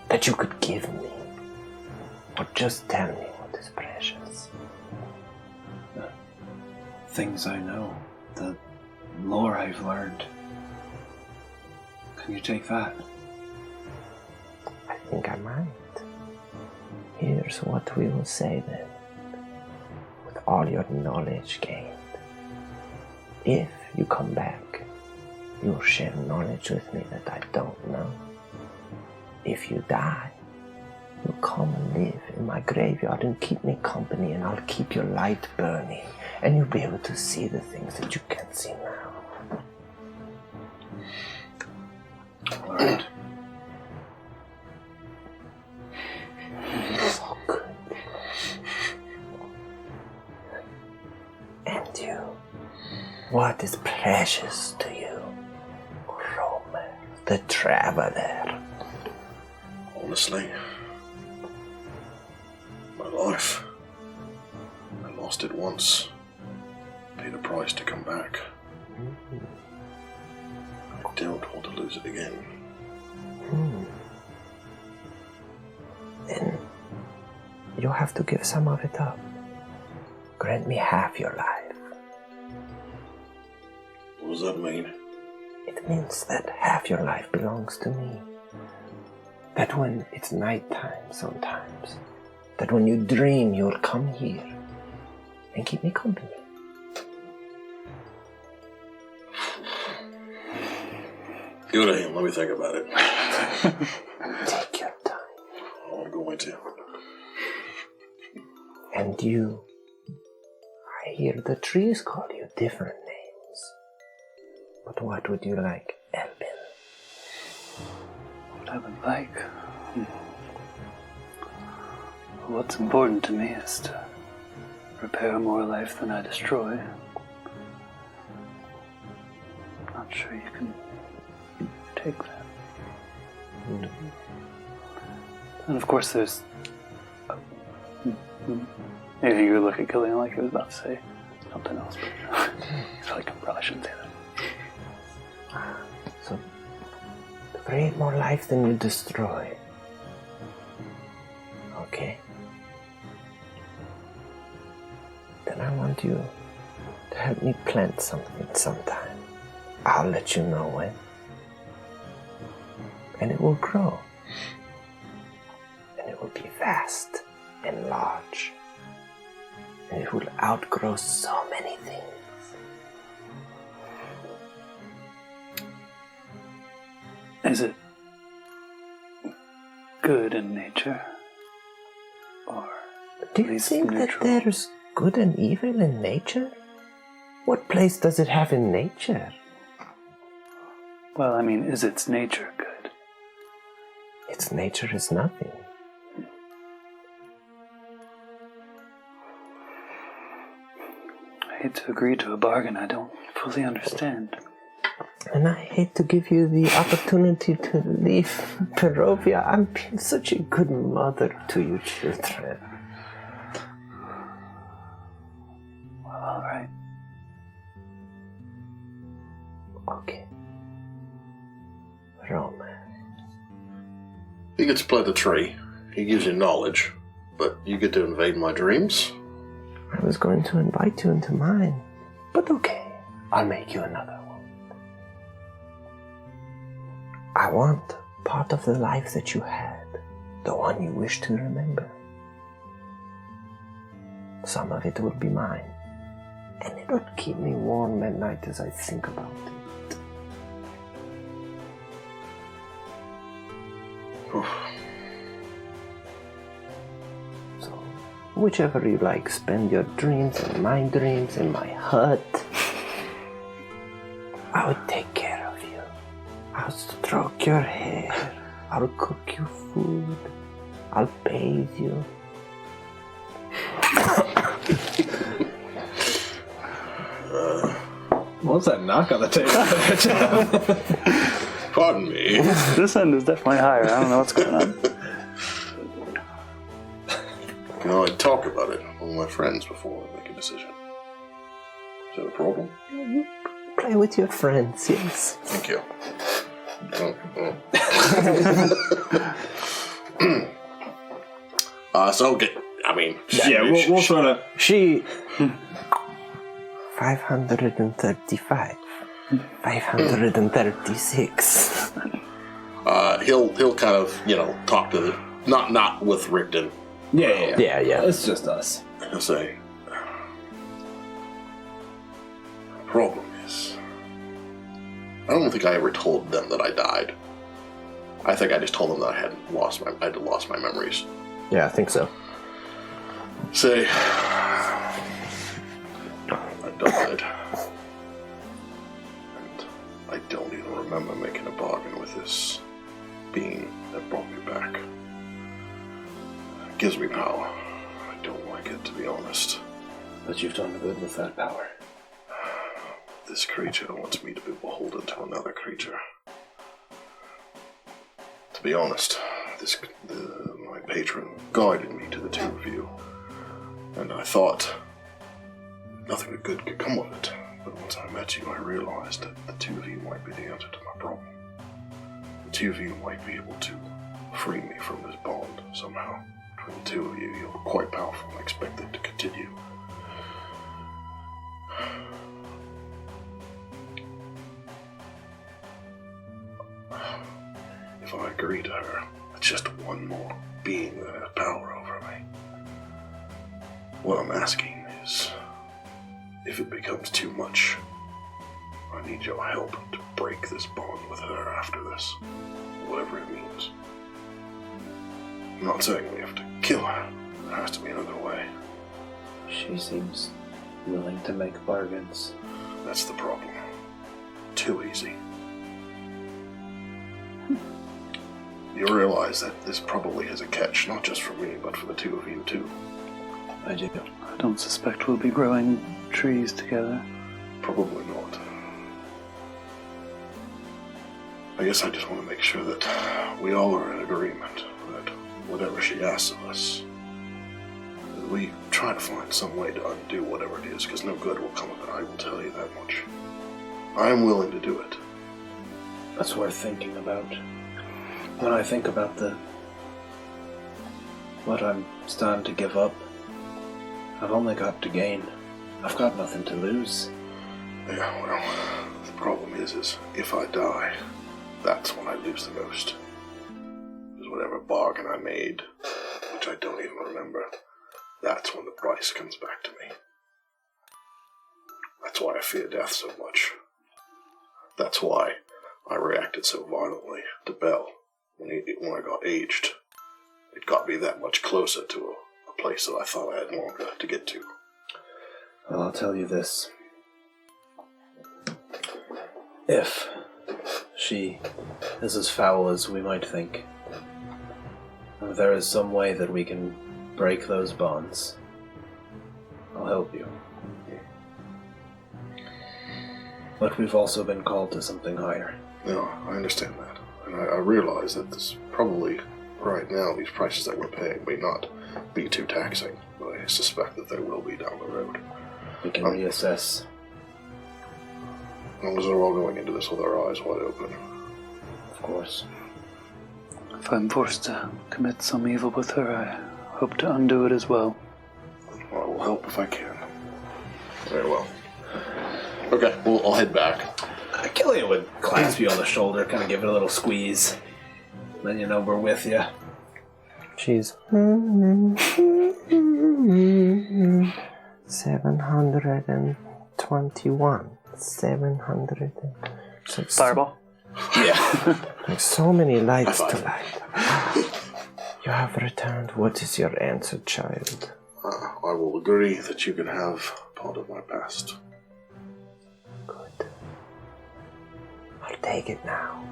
that you could give me? Or just tell me what is precious. Things I know, the lore I've learned. Can you take that? I think I might. Here's what we will say then. With all your knowledge gained. If you come back, you'll share knowledge with me that I don't know. If you die, you'll come and live in my graveyard and keep me company, and I'll keep your light burning, and you'll be able to see the things that you can't see now. All right. So good. And you, what is precious to you, Romer, the traveler? Honestly, my life. I lost it once. Paid a price to come back. I don't want to lose it again. Then you'll have to give some of it up. Grant me half your life. What does that mean? It means that half your life belongs to me. That when it's nighttime sometimes, that when you dream you'll come here and keep me company. Go to him. Let me think about it. Take your time. I'm going to. And you, I hear the trees call you different names. But what would you like, Elvin? What I would like. What's important to me is to repair more life than I destroy. Not sure you can take that. And of course there's... Maybe you look at Gillian like he was about to say something else, but he's like, I probably shouldn't say that. So, to create more life than you destroy. Okay. Then I want you to help me plant something sometime. I'll let you know when. And it will grow. And it will be vast and large. And it will outgrow so many things. Is it good in nature? Or Do at you least think neutral? that there's good and evil in nature? What place does it have in nature? Well, I mean, is its nature good? Its nature is nothing. I hate to agree to a bargain I don't fully understand. And I hate to give you the opportunity to leave Perovia. I'm being such a good mother to you children. Well, all right. Okay. Roman. He gets to plant a tree. He gives you knowledge. But you get to invade my dreams? I was going to invite you into mine. But okay, I'll make you another one. I want part of the life that you had, the one you wish to remember. Some of it will be mine, and it'll keep me warm at night as I think about it. So, whichever you like, spend your dreams in my dreams, in my hut. I will take care of you. I'll stroke your hair. I'll cook you food. I'll bathe you. What was that knock on the table? Pardon me. This end is definitely higher. I don't know what's going on. You know, I talk about it with my friends before I make a decision. Is that a problem? Play with your friends, yes. Thank you. So, okay. I mean, Yeah, we'll sort of. She... 535. 536. He'll kind of, talk to the... Not with Rickton. Yeah. Yeah. It's just us. He'll say, the problem I don't think I ever told them that I died. I think I just told them that I had lost my memories. Yeah, I think so. Say, I died. And I don't even remember making a bargain with this being that brought me back. It gives me power. I don't like it, to be honest. But you've done good with that power. This creature wants me to be beholden to another creature. To be honest, my patron guided me to the two of you, and I thought nothing good could come of it. But once I met you, I realized that the two of you might be the answer to my problem. The two of you might be able to free me from this bond somehow. Between the two of you, you're quite powerful, and I expect it to continue. If I agree to her, it's just one more being that has power over me. What I'm asking is, if it becomes too much, I need your help to break this bond with her after this, whatever it means. I'm not saying we have to kill her. There has to be another way. She seems willing to make bargains. That's the problem. Too easy. You realize that this probably has a catch, not just for me, but for the two of you too. I do. I don't suspect we'll be growing trees together. Probably not. I guess I just want to make sure that we all are in agreement that whatever she asks of us, that we try to find some way to undo whatever it is, because no good will come of it, I will tell you that much. I am willing to do it. That's worth thinking about. When I think about what I'm starting to give up, I've only got to gain. I've got nothing to lose. Yeah, well, the problem is if I die, that's when I lose the most. Because whatever bargain I made, which I don't even remember, that's when the price comes back to me. That's why I fear death so much. That's why I reacted so violently to Bell. When I got aged, it got me that much closer to a place that I thought I had longer to get to. Well, I'll tell you this. If she is as foul as we might think, if there is some way that we can break those bonds, I'll help you. But we've also been called to something higher. No, I understand that. And I realize that this probably, right now, these prices that we're paying may not be too taxing, but I suspect that they will be down the road. We can reassess. As long as they're all going into this with our eyes wide open. Of course. If I'm forced to commit some evil with her, I hope to undo it as well. I will help if I can. Very well. Okay, well, I'll head back. Killian would clasp you on the shoulder, kind of give it a little squeeze. Then you know we're with you. She's 721. 700. Fireball? Yeah. Like so many lights to light. You have returned. What is your answer, child? I will agree that you can have part of my past. Good. I'll take it now.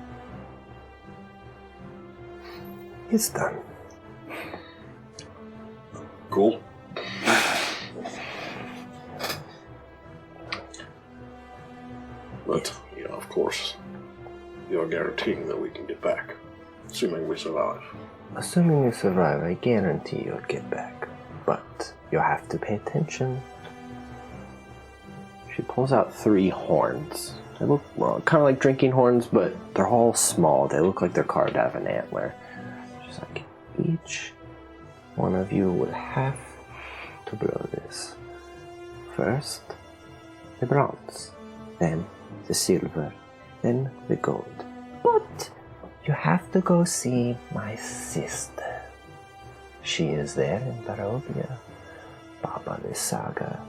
It's done. Cool. But, yeah, of course, you're guaranteeing that we can get back, assuming we survive. Assuming you survive, I guarantee you'll get back. But you have to pay attention. She pulls out 3 horns. They look, well, kind of like drinking horns, but they're all small. They look like they're carved out of an antler. She's like, each one of you will have to blow this. First, the bronze, then the silver, then the gold. But you have to go see my sister. She is there in Barovia. Baba Lysaga.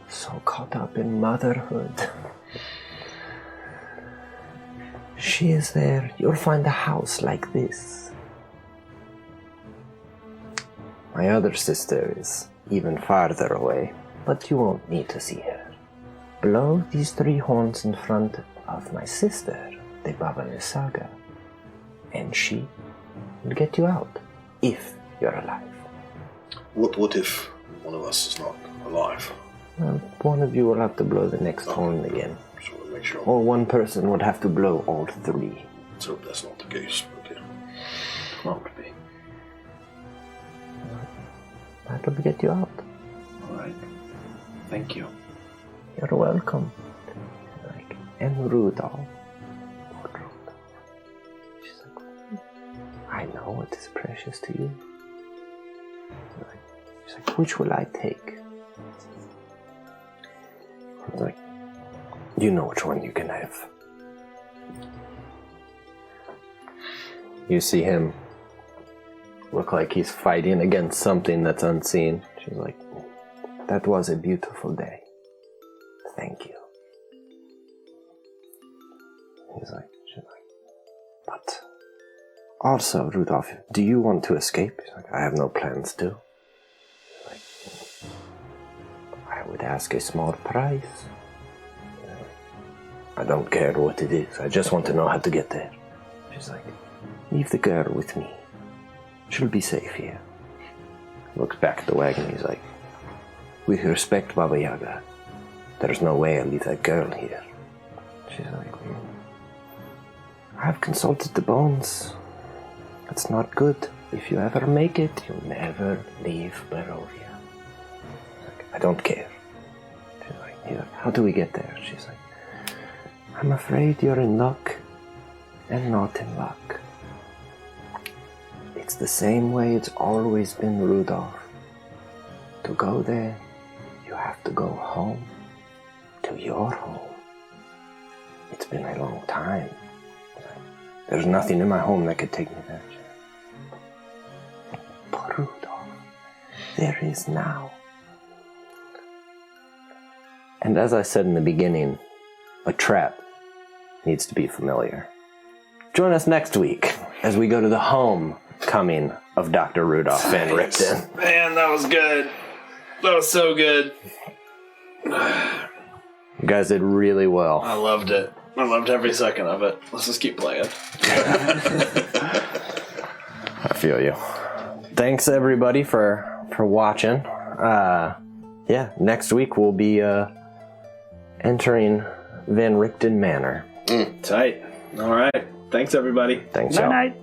So caught up in motherhood. She is there. You'll find a house like this. My other sister is even farther away, but you won't need to see her. Blow these 3 horns in front of my sister, the Baba Saga, and she will get you out, if you're alive. What if one of us is not alive? Well, one of you will have to blow the next horn again. Just want to make sure. Or one person would have to blow all 3. Let's hope that's not the case. Okay. Won't be. That'll get you out. Alright. Thank you. You're welcome. Like, and Rudolph. She's like, I know what is precious to you. She's like, which will I take? I'm like, you know which one you can have. You see him look like he's fighting against something that's unseen. She's like, that was a beautiful day. Thank you. She's like, but also, Rudolph, do you want to escape? He's like, I have no plans to. She's like, I would ask a small price. I don't care what it is. I just want to know how to get there. She's like, leave the girl with me. She'll be safe here. Looks back at the wagon. He's like, with respect, Baba Yaga, there's no way I'll leave that girl here. She's like, I've consulted the bones. It's not good. If you ever make it, you'll never leave Barovia. Like, I don't care. She's like, how do we get there? She's like, I'm afraid you're in luck and not in luck. It's the same way it's always been, Rudolph. To go there, you have to go home. To your home. It's been a long time. There's nothing in my home that could take me there. But Rudolph, there is now. And as I said in the beginning, a trap needs to be familiar. Join us next week as we go to the homecoming of Dr. Rudolph Van Richten. Man, that was good. That was so good. You guys did really well. I loved it. I loved every second of it. Let's just keep playing. I feel you. Thanks everybody for watching. Yeah, next week we'll be entering Van Richten Manor. Tight. All right. Thanks everybody. Thanks, Night y'all. night.